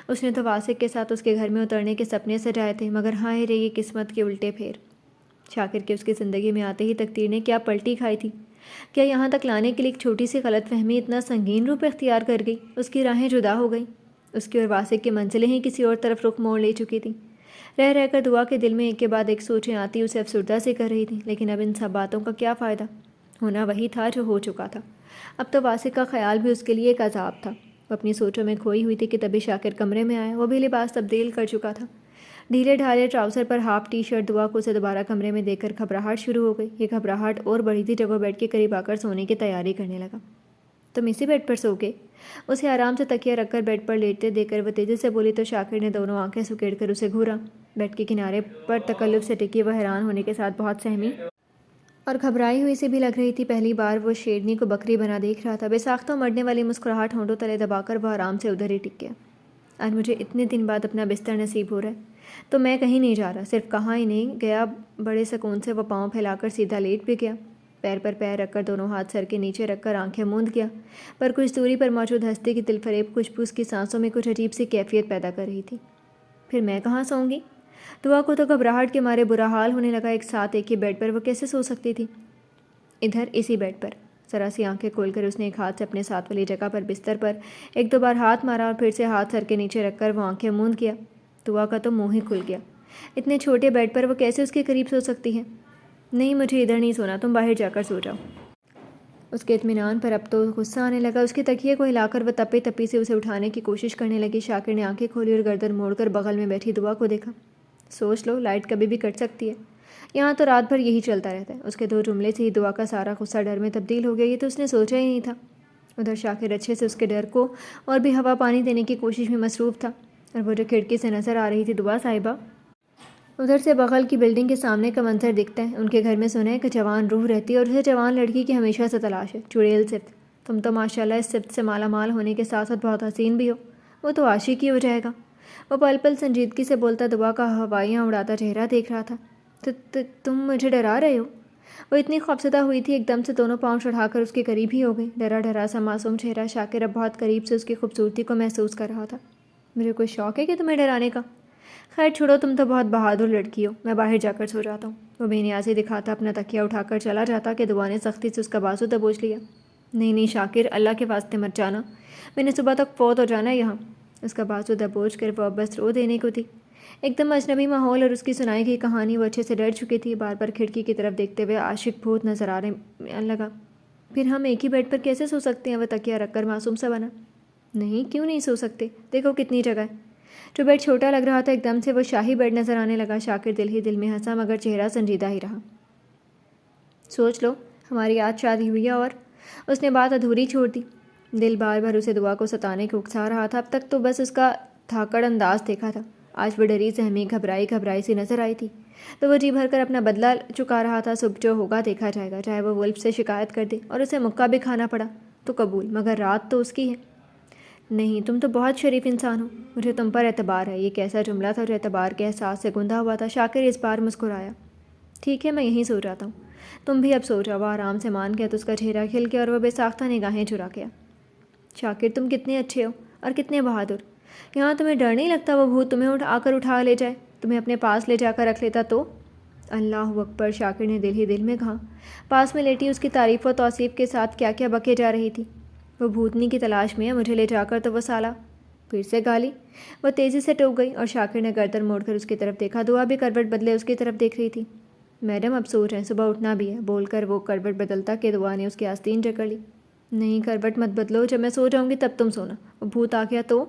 Speaker 1: اس نے تو واسق کے ساتھ اس کے گھر میں اترنے کے سپنے سجائے تھے، مگر ہائے رے یہ قسمت کے الٹے پھیر۔ شاکر کے اس کی زندگی میں آتے ہی تقدیر نے کیا پلٹی کھائی تھی۔ کیا یہاں تک لانے کے لیے ایک چھوٹی سی غلط فہمی اتنا سنگین روپ اختیار کر گئی؟ اس کی راہیں جدا ہو گئیں، اس کی اور واسق کی منزلیں ہی کسی اور طرف رخ موڑ لے چکی تھیں۔ رہ رہ کر دعا کے دل میں ایک کے بعد ایک سوچیں آتی اسے افسردہ سے کر رہی تھیں، لیکن اب ان سب باتوں کا کیا فائدہ؟ ہونا وہی تھا جو ہو چکا تھا۔ اب تو واسق کا خیال بھی اس کے لیے ایک عذاب تھا۔ وہ اپنی سوچوں میں کھوئی ہوئی تھی کہ تبھی شاکر کمرے میں آیا۔ وہ بھی لباس تبدیل کر چکا تھا۔ ڈھیلے ڈھالے ٹراؤزر پر ہاف ٹی شرٹ دعا کو اسے دوبارہ کمرے میں دیکھ کر گھبراہٹ شروع ہو گئی۔ یہ گھبراہٹ اور بڑھی تھی جب وہ بیڈ کے قریب آ کر سونے کی تیاری کرنے لگا۔ تم اسی بیڈ پر سو گے؟ اسے آرام سے تکیہ رکھ کر بیڈ پر لیٹتے دیکھ کر وہ تیزی سے بولی تو شاکر نے دونوں آنکھیں سکیڑ کر اسے گھورا۔ بیڈ کے کنارے پر تکلف سے ٹکی وہ حیران ہونے کے ساتھ بہت سہمی اور گھبرائی ہوئی سی بھی لگ رہی تھی۔ پہلی بار وہ شیرنی کو بکری بنا دیکھ رہا تھا۔ بے ساختہ مرنے والی مسکراہٹ ہونٹوں تلے دبا کر وہ آرام سے ادھر ہی ٹک گیا۔ آج مجھے اتنے دن بعد اپنا بستر نصیب ہو رہا ہے تو میں کہیں نہیں جا رہا۔ صرف کہاں ہی نہیں گیا، بڑے سکون سے وہ پاؤں پھیلا کر سیدھا لیٹ بھی گیا۔ پیر پر پیر رکھ کر دونوں ہاتھ سر کے نیچے رکھ کر آنکھیں موند گیا، پر کچھ دوری پر موجود ہستی کی دل فریب خوشبو اس کی سانسوں میں کچھ عجیب سی کیفیت پیدا کر رہی تھی۔ پھر میں کہاں سوؤں گی؟ دعا کو تو گھبراہٹ کے مارے برا حال ہونے لگا۔ ایک ساتھ ایک ہی بیڈ پر وہ کیسے سو سکتی تھی؟ ادھر اسی بیڈ پر۔ ذرا سی آنکھیں کھول کر اس نے ایک ہاتھ سے اپنے ساتھ والی جگہ پر بستر پر ایک دو بار ہاتھ مارا اور پھر سے ہاتھ سر کے نیچے رکھ کر وہ آنکھیں موند کیا۔ دعا کا تو منہ ہی کھل گیا۔ اتنے چھوٹے بیڈ پر وہ کیسے اس کے قریب سو سکتی ہے؟ نہیں، مجھے ادھر نہیں سونا، تم باہر جا کر سو جاؤ۔ اس کے اطمینان پر اب تو غصہ آنے لگا۔ اس کے تکیے کو ہلا کر وہ تپی تپی سے اسے اٹھانے کی کوشش کرنے لگی۔ شاکر نے آنکھیں کھولی اور گردن موڑ کر بغل میں بیٹھی دعا کو دیکھا۔ سوچ لو، لائٹ کبھی بھی کٹ سکتی ہے، یہاں تو رات بھر یہی چلتا رہتا ہے۔ اس کے دو جملے سے ہی دعا کا سارا غصہ ڈر میں تبدیل ہو گیا۔ یہ تو اس نے سوچا ہی نہیں تھا۔ ادھر شاکر اچھے سے اس کے ڈر کو اور بھی ہوا پانی دینے کی کوشش میں مصروف تھا، اور وہ جو کھڑکی سے نظر آ رہی تھی دعا صاحبہ، ادھر سے بغل کی بلڈنگ کے سامنے کا منظر دکھتا ہے۔ ان کے گھر میں سنا ہے کہ جوان روح رہتی ہے اور اسے جوان لڑکی کی ہمیشہ سے تلاش ہے۔ چڑیل صفت، تم تو ماشاءاللہ اس صفت سے مالا مال ہونے کے ساتھ ساتھ بہت حسین بھی ہو۔ وہ تو عاشق ہی ہو جائے گا۔ وہ پل پل سنجیدگی سے بولتا دعا کا ہوائیاں اڑاتا چہرہ دیکھ رہا تھا۔ تم مجھے ڈرا رہے ہو؟ وہ اتنی خوفزدہ ہوئی تھی، ایک دم سے دونوں پاؤں چڑھا کر اس کے قریب ہی ہو گئی۔ ڈرا ڈرا سا معصوم چہرہ شاکر اب بہت قریب سے اس کی خوبصورتی کو محسوس کر رہا تھا۔ مجھے کوئی شوق ہے کہ تمہیں ڈرانے کا؟ خیر چھوڑو، تم تو بہت بہادر لڑکی ہو، میں باہر جا کر سو جاتا ہوں۔ وہ بے نیازی دکھاتا اپنا تکیہ اٹھا کر چلا جاتا کہ دعا نے سختی سے اس کا بازو دبوچ لیا۔ نہیں نہیں شاکر، اللہ کے واسطے مت جانا، میں نے صبح تک فوت ہو جانا ہے یہاں۔ اس کا بازو دبوچ کر وہ اب بس رو دینے کو تھی۔ ایک دم اجنبی ماحول اور اس کی سنائی گئی کہانی، وہ اچھے سے ڈر چکی تھی۔ بار بار کھڑکی کی طرف دیکھتے ہوئے عاشق بھوت نظر آنے لگا۔ پھر ہم ایک ہی بیڈ پر کیسے سو سکتے ہیں؟ وہ تکیہ رکھ کر معصوم سا بنا۔ نہیں، کیوں نہیں سو سکتے؟ دیکھو کتنی جگہ ہے۔ جو بیڈ چھوٹا لگ رہا تھا ایک دم سے وہ شاہی بیڈ نظر آنے لگا۔ شاکر دل ہی دل میں ہنسا، مگر چہرہ سنجیدہ ہی رہا۔ سوچ لو، ہماری آج شادی ہوئی ہے اور اس نے بات ادھوری چھوڑ دی۔ دل بار بار اسے دعا کو ستانے کو اکسا رہا تھا۔ اب تک تو بس اس کا دھاکڑ انداز دیکھا تھا، آج وہ ڈری سہمی گھبرائی سی نظر آئی تھی، تو وہ جی بھر کر اپنا بدلہ چکا رہا تھا۔ صبح جو ہوگا دیکھا جائے گا، چاہے وہ ولف سے شکایت کر دے اور اسے مکہ بھی کھانا پڑا تو قبول، مگر رات تو اس کی ہے۔ نہیں، تم تو بہت شریف انسان ہو، مجھے تم پر اعتبار ہے۔ یہ کیسا جملہ تھا جو اعتبار کے احساس سے گندھا ہوا تھا۔ شاکر اس بار مسکرایا۔ ٹھیک ہے، میں یہیں سو جاتا ہوں، تم بھی اب سو جاؤ۔ وہ آرام سے مان گیا تو اس کا چہرہ کھل گیا اور وہ بے ساختہ نگاہیں چرا گیا۔ شاکر، تم کتنے اچھے ہو اور کتنے بہادر، یہاں تمہیں ڈر نہیں لگتا وہ بھوت تمہیں آ کر اٹھا لے جائے، تمہیں اپنے پاس لے جا کر رکھ لیتا تو؟ اللہ اکبر، شاکر نے دل ہی دل میں کہا۔ پاس میں لیٹی اس کی تعریف و توصیف کے ساتھ کیا کیا بکے جا رہی تھی۔ وہ بھوتنی کی تلاش میں ہے، مجھے لے جا کر تو وہ سالہ پھر سے گالی۔ وہ تیزی سے ٹوک گئی اور شاکر نے گردن موڑ کر اس کی طرف دیکھا۔ دعا بھی کروٹ بدلے اس کی طرف دیکھ رہی تھی۔ میڈم اب سو جائیں، صبح اٹھنا بھی ہے، بول کر وہ کروٹ بدلتا کہ دعا نے اس کی آستین جکڑ لی۔ نہیں کروٹ مت بدلو، جب میں سو جاؤں گی تب تم سونا، وہ بھوت آ گیا تو؟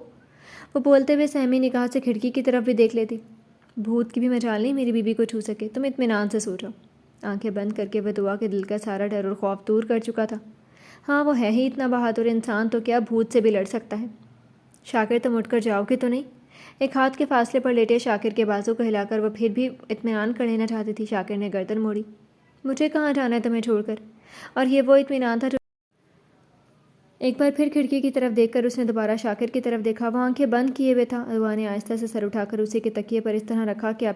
Speaker 1: وہ بولتے ہوئے سہمی نگاہ سے کھڑکی کی طرف بھی دیکھ لیتی۔ بھوت کی بھی مجال نہیں میری بیوی کو چھو سکے، تم اطمینان سے سو جاؤ۔ آنکھیں بند کر کے وہ دعا کے دل کا سارا ڈر اور خوف دور کر چکا تھا۔ ہاں وہ ہے ہی اتنا بہادر انسان، تو کیا بھوت سے بھی لڑ سکتا ہے۔ شاکر تم اٹھ کر جاؤ گے تو نہیں؟ ایک ہاتھ کے فاصلے پر لیٹے شاکر کے بازو کو ہلا کر وہ پھر بھی اطمینان کر لینا چاہتی تھی۔ شاکر نے گردن موڑی۔ مجھے کہاں جانا ہے تمہیں چھوڑ کر؟ اور یہ وہ اطمینان تھا جو ایک بار پھر کھڑکی کی طرف دیکھ کر اس نے دوبارہ شاکر کی طرف دیکھا۔ وہ آنکھیں بند کیے ہوئے تھا۔ دعا نے آہستہ سے سر اٹھا کر اسی کے تکیے پر اس طرح رکھا کہ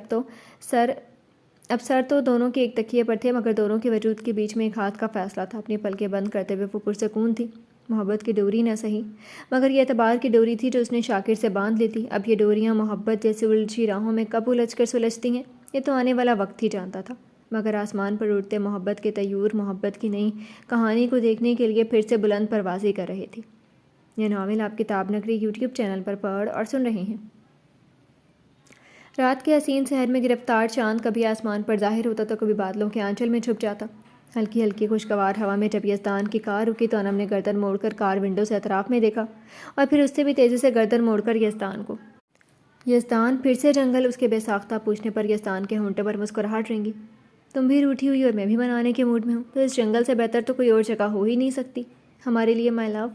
Speaker 1: اب سر تو دونوں کے ایک تکیے پر تھے، مگر دونوں کے وجود کے بیچ میں ایک ہاتھ کا فاصلہ تھا۔ اپنی پلکیں بند کرتے ہوئے وہ پرسکون تھی۔ محبت کی ڈوری نہ سہی، مگر یہ اعتبار کی ڈوری تھی جو اس نے شاکر سے باندھ لی تھی۔ اب یہ ڈوریاں محبت جیسی الجھی راہوں میں کب الجھ کر سلجھتی ہیں، یہ تو آنے والا وقت ہی جانتا تھا۔ مگر آسمان پر اڑتے محبت کے طیور محبت کی نئی کہانی کو دیکھنے کے لیے پھر سے بلند پروازی کر رہے تھے۔ یہ ناول آپ کتاب نگری یوٹیوب چینل پر پڑھ اور سن رہے ہیں۔ رات کے حسین سحر میں گرفتار چاند کبھی آسمان پر ظاہر ہوتا تو کبھی بادلوں کے آنچل میں چھپ جاتا۔ ہلکی ہلکی خوشگوار ہوا میں جب یزدان کی کار رکی تو انم نے گردن موڑ کر کار ونڈو سے اطراف میں دیکھا، اور پھر اس سے بھی تیزی سے گردن موڑ کر یزدان کو۔ یزدان پھر سے جنگل، اس کے بے ساختہ پوچھنے پر یزدان کے ہونٹوں پر مسکراہٹ رنگی۔ تم بھی روٹھی ہوئی اور میں بھی منانے کے موڈ میں ہوں، تو اس جنگل سے بہتر تو کوئی اور جگہ ہو ہی نہیں سکتی ہمارے لیے مائی لو۔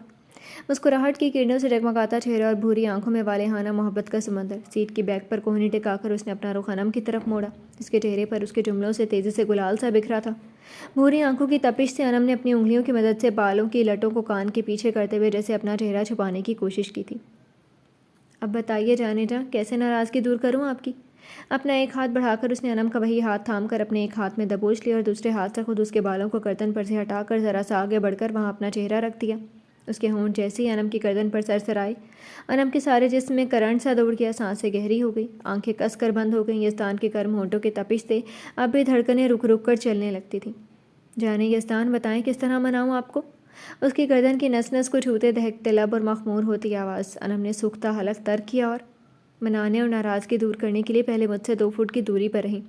Speaker 1: مسکراہٹ کی کرنوں سے جگمگاتا چہرہ اور بھوری آنکھوں میں والہانہ محبت کا سمندر۔ سیٹ کی بیک پر کوہنی ٹکا کر اس نے اپنا رخ انم کی طرف موڑا، جس کے چہرے پر اس کے جملوں سے تیزی سے گلال سا بکھرا تھا۔ بھوری آنکھوں کی تپش سے انم نے اپنی انگلیوں کی مدد سے بالوں کی لٹوں کو کان کے پیچھے کرتے ہوئے جیسے اپنا چہرہ چھپانے کی کوشش کی تھی۔ اب بتائیے جانے جا، کیسے ناراضگی دور کروں آپ کی؟ اپنا ایک ہاتھ بڑھا کر اس نے انم کا وہی ہاتھ تھام کر اپنے ایک ہاتھ میں دبوچ لیا اور دوسرے ہاتھ سے خود اس کے بالوں کو گردن پر سے ہٹا کر ذرا سا آگے بڑھ کر وہاں اپنا چہرہ رکھ دیا۔ اس کے ہونٹ جیسے ہی انم کی گردن پر سرسرائے، انم کے سارے جسم میں کرنٹ سا دوڑ گیا۔ سانسیں گہری ہو گئی، آنکھیں کس کر بند ہو گئیں۔ یزدان کے گرم ہونٹوں کی تپش سے اب بھی دھڑکنیں رک رک کر چلنے لگتی تھیں۔ جانے یزدان، بتائیں کس طرح مناؤں آپ کو؟ اس کی گردن کی نس نس کو چھوتے دہکتے لب اور مخمور ہوتی آواز۔ انم نے سوکھتا حلق تر کیا اور منانے اور ناراضگی دور کرنے کے لیے پہلے مجھ سے 2 فٹ کی دوری پر رہیں۔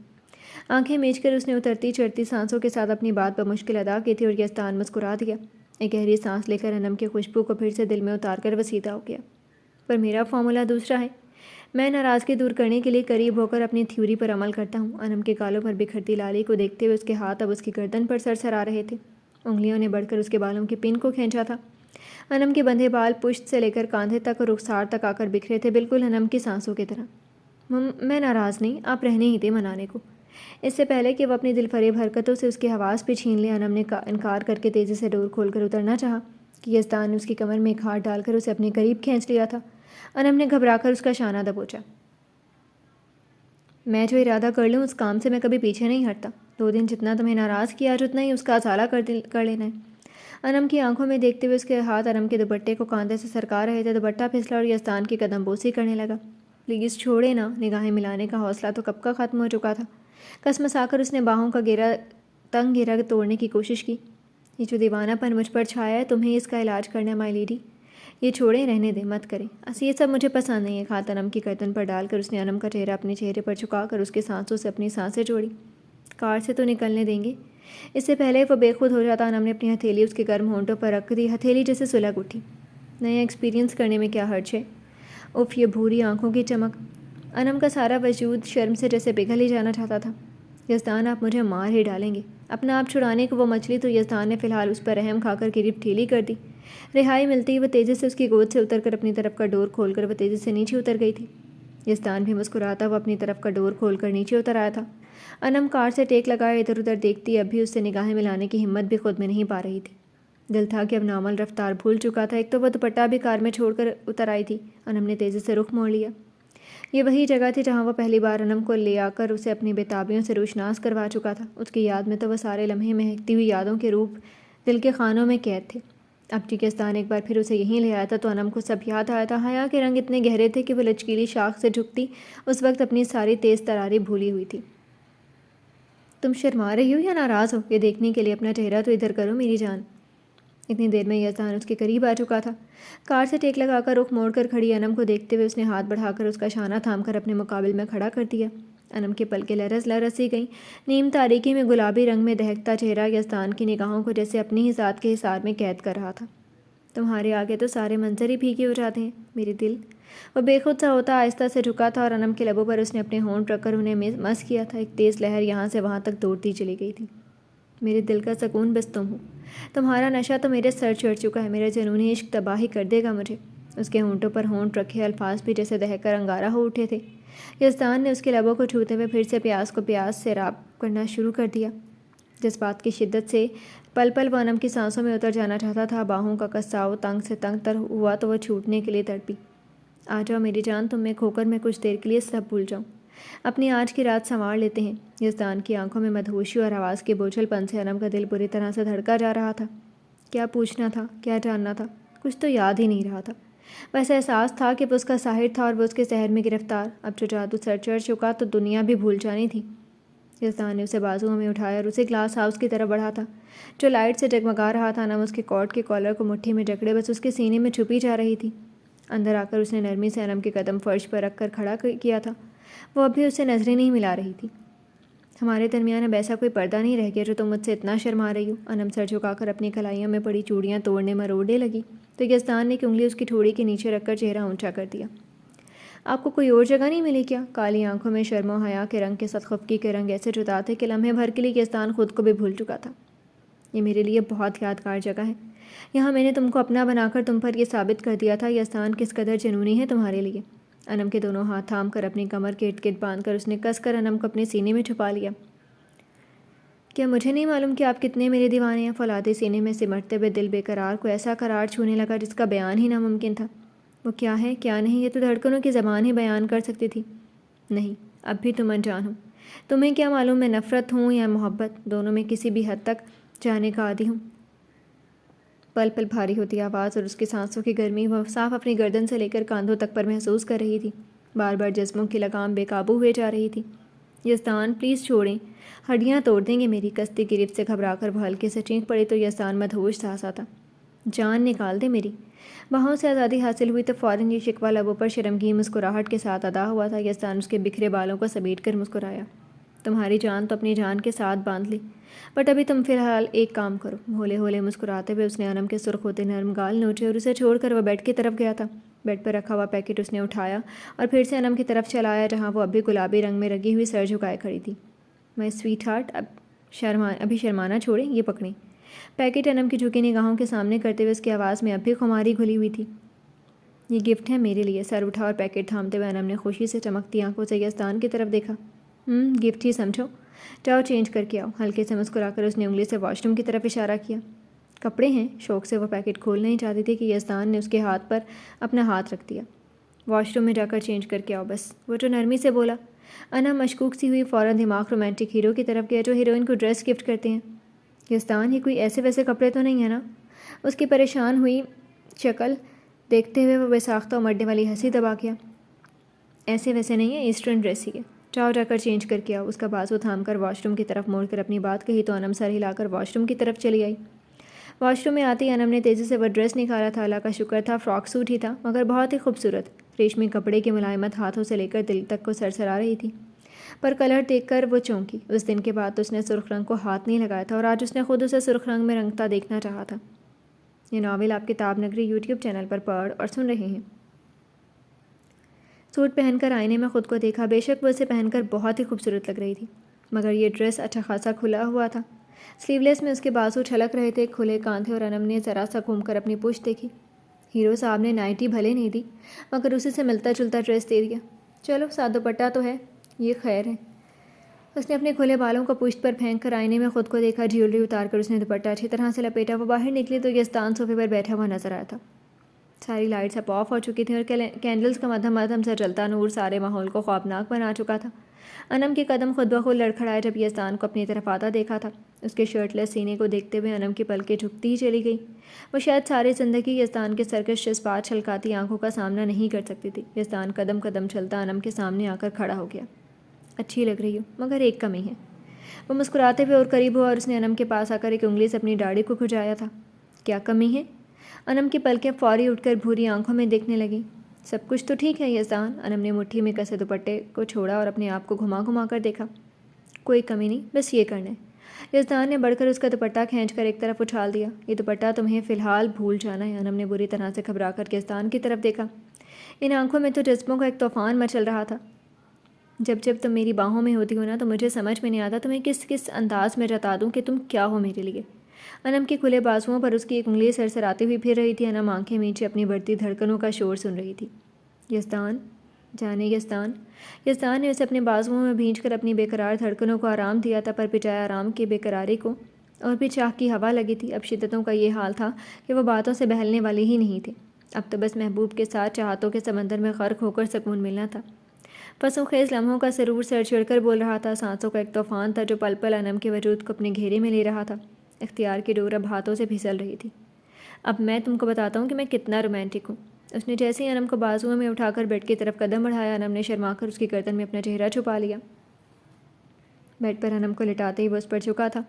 Speaker 1: آنکھیں میچ کر اس نے اترتی چڑھتی سانسوں کے ساتھ اپنی بات بمشکل ادا کی تھی، اور یزدان مسکرا دیا۔ ایک گہری سانس لے کر انم کی خوشبو کو پھر سے دل میں اتار کر وہ سیدھا ہو گیا۔ پر میرا فارمولہ دوسرا ہے، میں ناراضگی دور کرنے کے لیے قریب ہو کر اپنی تھیوری پر عمل کرتا ہوں۔ انم کے گالوں پر بکھرتی لالی کو دیکھتے ہوئے اس کے ہاتھ اب اس کی گردن پر سرسرا رہے تھے۔ انگلیوں نے بڑھ کر اس کے بالوں کی پن کو کھینچا تھا۔ انم کے بندھے بال پشت سے لے کر کاندھے تک اور رخسار تک آ کر بکھرے تھے، بالکل انم کی سانسوں کی طرح۔ میں ناراض نہیں، آپ رہنے ہی تھے منانے کو۔ اس سے پہلے کہ وہ اپنی دل فریب حرکتوں سے اس کے حواس پہ چھین لے، انم نے انکار کر کے تیزی سے ڈور کھول کر اترنا چاہا کہ یزدان نے اس کی کمر میں ایک ہاتھ ڈال کر اسے اپنے قریب کھینچ لیا تھا۔ انم نے گھبرا کر اس کا شانہ دبوچا۔ میں جو ارادہ کر لوں اس کام سے میں کبھی پیچھے نہیں ہٹتا۔ 2 دن جتنا تمہیں ناراض کیا آج اتنا ہی اس کا ازالہ کر لینا ہے۔ انم کی آنکھوں میں دیکھتے ہوئے اس کے ہاتھ انم کے دوپٹے کو کاندھے سے سرکا رہے تھے۔ دوپٹہ پھسلا اور یزدان کی قدم بوسی کرنے لگا۔ پلیز چھوڑے نا، نگاہیں ملانے کا حوصلہ تو کب کا ختم ہو چکا تھا۔ کسمسا کر اس نے باہوں کا تنگ گھیرا توڑنے کی کوشش کی۔ یہ جو دیوانہ پن مجھ پر چھایا ہے، تمہیں اس کا علاج کرنا ہے مائی لیڈی۔ یہ چھوڑیں، رہنے دیں، مت کریں، یہ سب مجھے پسند نہیں ہے۔ ایک ہاتھ انم کی گردن پر ڈال کر اس نے انم کا چہرہ اپنے چہرے پر جھکا کر اس کے سانسوں سے اپنی سانسیں جوڑی۔ کار سے تو نکلنے دیں گے؟ اس سے پہلے وہ بے خود ہو جاتا، انم نے اپنی ہتھیلی اس کے گرم ہونٹوں پر رکھ دی۔ ہتھیلی جیسے سلگ اٹھی۔ نیا ایکسپیرینس کرنے میں کیا حرج ہے؟ اف، یہ بھوری آنکھوں کی چمک۔ انم کا سارا وجود شرم سے جیسے پگھل ہی جانا چاہتا تھا۔ یزدان، آپ مجھے مار ہی ڈالیں گے۔ اپنا آپ چھڑانے کو وہ مچھلی تو یزدان نے فی الحال اس پر رحم کھا کر گریپ ڈھیلی کر دی۔ رہائی ملتی ہی وہ تیزی سے اس کی گود سے اتر کر اپنی طرف کا ڈور کھول کر وہ تیزی سے نیچے اتر گئی تھی۔ یزدان بھی مسکراتا وہ اپنی طرف کا ڈور کھول کر نیچے اتر آیا تھا۔ انم کار سے ٹیک لگائے ادھر ادھر دیکھتی، اب بھی اس سے نگاہیں ملانے کی ہمت بھی خود میں نہیں پا رہی تھی۔ دل تھا کہ اب نارمل رفتار بھول چکا تھا۔ ایک تو وہ دوپٹہ بھی کار میں چھوڑ کر اتر آئی تھی۔ انم نے تیزی سے رخ موڑ لیا۔ یہ وہی جگہ تھی جہاں وہ پہلی بار انم کو لے آ کر اسے اپنی بےتابیوں سے روشناس کروا چکا تھا۔ اس کی یاد میں تو وہ سارے لمحے مہکتی ہوئی یادوں کے روپ دل کے خانوں میں قید تھے۔ اب ٹیکستان ایک بار پھر اسے یہیں لے آیا تھا تو انم کو سب یاد آیا تھا۔ حیا کے رنگ اتنے گہرے تھے کہ وہ لچکیلی شاخ سے جھکتی اس وقت اپنی ساری تیز تراری بھولی ہوئی تھی۔ تم شرما رہی ہو یا ناراض ہو؟ یہ دیکھنے کے لیے اپنا چہرہ تو ادھر کرو میری جان۔ اتنی دیر میں یزدان اس کے قریب آ چکا تھا۔ کار سے ٹیک لگا کر رخ موڑ کر کھڑی انم کو دیکھتے ہوئے اس نے ہاتھ بڑھا کر اس کا شانہ تھام کر اپنے مقابل میں کھڑا کر دیا۔ انم کے پلکیں لرز لرز سی گئیں۔ نیم تاریکی میں گلابی رنگ میں دہکتا چہرہ یزدان کی نگاہوں کو جیسے اپنی ہی ذات کے حصار میں قید کر رہا تھا۔ تمہارے آگے تو سارے منظر ہی پھیکے ہو جاتے ہیں میرے دل۔ وہ بے خود سا ہوتا آہستہ سے جھکا تھا اور انم کے لبوں پر اس نے اپنے ہونٹ رکھ کر انہیں مس کیا تھا۔ ایک تیز لہر یہاں سے وہاں تک دوڑتی چلی گئی تھی۔ میرے دل کا سکون بس تم ہو۔ تمہارا نشہ تو میرے سر چڑھ چکا ہے۔ میرا جنونی عشق تباہی کر دے گا مجھے۔ اس کے ہونٹوں پر ہونٹ رکھے الفاظ بھی جیسے دہک کر انگارہ ہو اٹھے تھے۔ یزدان نے اس کے لبوں کو چھوتے ہوئے پھر سے پیاس کو پیاس سے راب کرنا شروع کر دیا۔ جذبات کی شدت سے پل پل وہ انم کی سانسوں میں اتر جانا چاہتا تھا۔ باہوں کا کساؤ تنگ سے تنگ تر ہوا تو وہ چھوٹنے کے لیے تڑپی۔ آ جاؤ میری جان، تم میں کھو کر میں کچھ دیر کے لیے سب بھول جاؤں۔ اپنی آج کی رات سنوار لیتے ہیں۔ یزدان کی آنکھوں میں مدہوشی اور آواز کے بوجھل پن سے انم کا دل بری طرح سے دھڑکا جا رہا تھا۔ کیا پوچھنا تھا، کیا جاننا تھا، کچھ تو یاد ہی نہیں رہا تھا۔ بس احساس تھا کہ وہ اس کا ساحر تھا اور وہ اس کے سحر میں گرفتار۔ اب جو جادو سر چڑھ چکا تو دنیا بھی بھول جانی تھی۔ یزدان نے اسے بازوؤں میں اٹھایا اور اسے گلاس ہاؤس کی طرف بڑھا تھا جو لائٹ سے جگمگا رہا تھا۔ انم اس کے کوٹ کے کالر کو مٹھی میں جکڑے بس اس کے سینے میں چھپی جا رہی تھی۔ اندر آ کر اس نے نرمی سے انم کے قدم فرش پر رکھ کر کھڑا کیا تھا۔ وہ اب بھی اس سے نظریں نہیں ملا رہی تھی۔ ہمارے درمیان اب ایسا کوئی پردہ نہیں رہ گیا جو تم مجھ سے اتنا شرما رہی ہو۔ انم سر جھکا کر اپنی کلائیوں میں پڑی چوڑیاں توڑنے مروڑنے لگی تو یزدان نے ایک انگلی اس کی ٹھوڑی کے نیچے رکھ کر چہرہ اونچا کر دیا۔ آپ کو کوئی اور جگہ نہیں ملی کیا؟ کالی آنکھوں میں شرم و حیا کے رنگ کے ساتھ خفگی کے رنگ ایسے جدا تھے کہ لمحے بھر کے لیے یزدان خود کو بھی بھول چکا تھا۔ یہ میرے لیے بہت یادگار جگہ ہے۔ یہاں میں نے تم کو اپنا بنا کر تم پر یہ ثابت کر دیا تھا یزدان کس قدر جنونی ہے تمہارے لیے۔ انم کے دونوں ہاتھ تھام کر اپنی کمر کے ارد گرد باندھ کر اس نے کس کر انم کو اپنے سینے میں چھپا لیا۔ کیا مجھے نہیں معلوم کہ آپ کتنے میرے دیوانے ہیں؟ فولادے سینے میں سمٹتے ہوئے دل بے قرار کو ایسا قرار چھونے لگا جس کا بیان ہی ناممکن تھا۔ وہ کیا ہے کیا نہیں یہ تو دھڑکنوں کی زبان ہی بیان کر سکتی تھی۔ نہیں، اب بھی تم انجان ہو۔ تمہیں کیا معلوم میں نفرت ہوں یا محبت، دونوں میں کسی بھی حد تک جانے کا عادی ہوں۔ پل پل بھاری ہوتی آواز اور اس کی سانسوں کی گرمی وہ صاف اپنی گردن سے لے کر کاندھوں تک پر محسوس کر رہی تھی۔ بار بار جذبوں کی لگام بے قابو ہوئے جا رہی تھی۔ یزدان پلیز چھوڑیں، ہڈیاں توڑ دیں گے میری۔ کستی گرفت سے گھبرا کر وہ ہلکے سے چینک پڑی تو یزدان مدہوش سا تھا۔ جان نکال دے میری۔ باہوں سے آزادی حاصل ہوئی تو فوراً یہ شکوہ لبوں پر شرمگین مسکراہٹ کے ساتھ ادا ہوا تھا۔ یزدان اس کے بکھرے بالوں کو سمیٹ کر مسکرایا۔ تمہاری جان تو اپنی جان کے ساتھ باندھ لی، بٹ ابھی تم فی الحال ایک کام کرو۔ ہولے ہولے مسکراتے ہوئے اس نے انم کے سرخ ہوتے نرم گال نوچے اور اسے چھوڑ کر وہ بیڈ کی طرف گیا تھا۔ بیڈ پر رکھا ہوا پیکٹ اس نے اٹھایا اور پھر سے انم کی طرف چلایا جہاں وہ اب بھی گلابی رنگ میں رنگی ہوئی سر جھکائے کھڑی تھی۔ مائی سویٹ ہارٹ، ابھی شرمانا چھوڑیں، یہ پکڑیں۔ پیکٹ انم کی جھکی نگاہوں کے سامنے کرتے ہوئے اس کی آواز میں اب بھی خماری گھلی ہوئی تھی۔ یہ گفٹ ہے میرے لیے۔ سر اٹھا اور پیکٹ تھامتے ہوئے انم نے خوشی سے چمکتی آنکھوں سے یزدان کی طرف دیکھا۔ گفٹ ہی سمجھو، جاؤ چینج کر کے آؤ۔ ہلکے سے مسکرا کر اس نے انگلی سے واش روم کی طرف اشارہ کیا۔ کپڑے ہیں؟ شوق سے وہ پیکٹ کھول نہیں چاہتی تھی کہ یزدان نے اس کے ہاتھ پر اپنا ہاتھ رکھ دیا۔ واش روم میں جا کر چینج کر کے آؤ بس، وہ جو نرمی سے بولا۔ انم مشکوک سی ہوئی فوراً دماغ رومانٹک ہیرو کی طرف گیا جو ہیروئن کو ڈریس گفٹ کرتے ہیں۔ یزدان یہ کوئی ایسے ویسے کپڑے تو نہیں ہیں نا؟ اس کی پریشان ہوئی شکل دیکھتے ہوئے وہ بے ساختہ مرنے والی ہنسی دبا گیا۔ ایسے ویسے نہیں ہے، ایسٹرن ڈریس ہی ہے، جاؤ جا کر چینج کر کے آؤ۔ اس کا بازو تھام کر واش روم کی طرف موڑ کر اپنی بات کہی تو انم سر ہلا کر واش روم کی طرف چلی آئی۔ واش روم میں آتے ہی انم نے تیزی سے وہ ڈریس نکالا تھا۔ اللہ کا شکر تھا فراک سوٹ ہی تھا مگر بہت ہی خوبصورت۔ ریشمی کپڑے کی ملائمت ہاتھوں سے لے کر دل تک کو سرسرا رہی تھی، پر کلر دیکھ کر وہ چونکی۔ اس دن کے بعد تو اس نے سرخ رنگ کو ہاتھ نہیں لگایا تھا اور آج اس نے خود اسے سرخ رنگ میں رنگتا دیکھنا چاہا تھا۔ یہ ناول آپ کتاب نگری یوٹیوب چینل پر پڑھ اور سن رہے ہیں۔ سوٹ پہن کر آئینے میں خود کو دیکھا۔ بے شک وہ اسے پہن کر بہت ہی خوبصورت لگ رہی تھی مگر یہ ڈریس اچھا خاصا کھلا ہوا تھا۔ سلیو لیس میں اس کے بازو چھلک رہے تھے، کھلے کاندھے، اور انم نے ذرا سا گھوم کر اپنی پشت دیکھی۔ ہیرو صاحب نے نائٹی بھلے نہیں دی مگر اسی سے ملتا جلتا ڈریس دے دیا۔ چلو ساتھ دوپٹہ تو ہے، یہ خیر ہے۔ اس نے اپنے کھلے بالوں کو پشت پر پھینک کر آئینے میں خود کو دیکھا۔ جیولری اتار کر اس نے دوپٹہ اچھی طرح سے لپیٹا۔ وہ باہر نکلی تو یزدان صوفے پر بیٹھا ہوا نظر آیا تھا۔ ساری لائٹس اب آف ہو چکی تھیں اور کینڈلز کا مدھم مدھم سے جلتا نور سارے ماحول کو خوابناک بنا چکا تھا۔ انم کے قدم خود بخود لڑکھڑائے جب یزدان کو اپنی طرف آتا دیکھا تھا۔ اس کے شرٹ لیس سینے کو دیکھتے ہوئے انم کی پلکیں جھکتی ہی چلی گئی۔ وہ شاید ساری زندگی یزدان کے سرکش جذبات چھلکاتی آنکھوں کا سامنا نہیں کر سکتی تھی۔ یزدان قدم قدم چلتا انم کے سامنے آ کر کھڑا ہو گیا۔ اچھی لگ رہی ہو، مگر ایک کمی ہے۔ وہ مسکراتے ہوئے اور قریب ہوا اور اس نے انم کے پاس آ کر ایک انگلی سے اپنی داڑھی کو کھجایا تھا۔ کیا کمی ہے؟ انم کی پلکیں فوری اٹھ کر بھوری آنکھوں میں دیکھنے لگیں۔ سب کچھ تو ٹھیک ہے یزدان۔ انم نے مٹھی میں کسے دوپٹے کو چھوڑا اور اپنے آپ کو گھما گھما کر دیکھا۔ کوئی کمی نہیں، بس یہ کرنا ہے۔ یزدان نے بڑھ کر اس کا دوپٹہ کھینچ کر ایک طرف اچھال دیا۔ یہ دوپٹہ تمہیں فی الحال بھول جانا ہے۔ انم نے بری طرح سے گھبرا کر یزدان کی طرف دیکھا۔ ان آنکھوں میں تو جذبوں کا ایک طوفان مچل رہا تھا۔ جب جب تم میری باہوں میں ہوتی ہو نا تو مجھے سمجھ میں نہیں آتا تمہیں کس انداز میں جتا دوں کہ تم کیا ہو میرے لیے۔ انم کے کھلے بازوؤں پر اس کی ایک انگلی سرسراتی ہوئی پھر رہی تھی۔ انم آنکھیں میچے اپنی بڑھتی دھڑکنوں کا شور سن رہی تھی۔ یزدان، جانے یزدان۔ یزدان نے اسے اپنے بازوؤں میں بھینچ کر اپنی بے قرار دھڑکنوں کو آرام دیا تھا، پر بجائے آرام کی بے قراری کو اور بھی چاہ کی ہوا لگی تھی۔ اب شدتوں کا یہ حال تھا کہ وہ باتوں سے بہلنے والے ہی نہیں تھے۔ اب تو بس محبوب کے ساتھ چاہتوں کے سمندر میں غرق ہو کر سکون ملنا تھا۔ پسوں خیز لمحوں کا سرور سر چڑھ کر بول رہا تھا۔ سانسوں کا ایک طوفان تھا جو پل پل انم کے وجود کو اپنے گھیرے میں لے رہا تھا۔ اختیار کی ڈور اب ہاتھوں سے پھسل رہی تھی۔ اب میں تم کو بتاتا ہوں کہ میں کتنا رومانٹک ہوں۔ اس نے جیسے ہی انم کو بازوؤں میں اٹھا کر بیڈ کی طرف قدم بڑھایا، انم نے شرما کر اس کی گردن میں اپنا چہرہ چھپا لیا۔ بیڈ پر انم کو لٹاتے ہی وہ اس پر جھکا تھا۔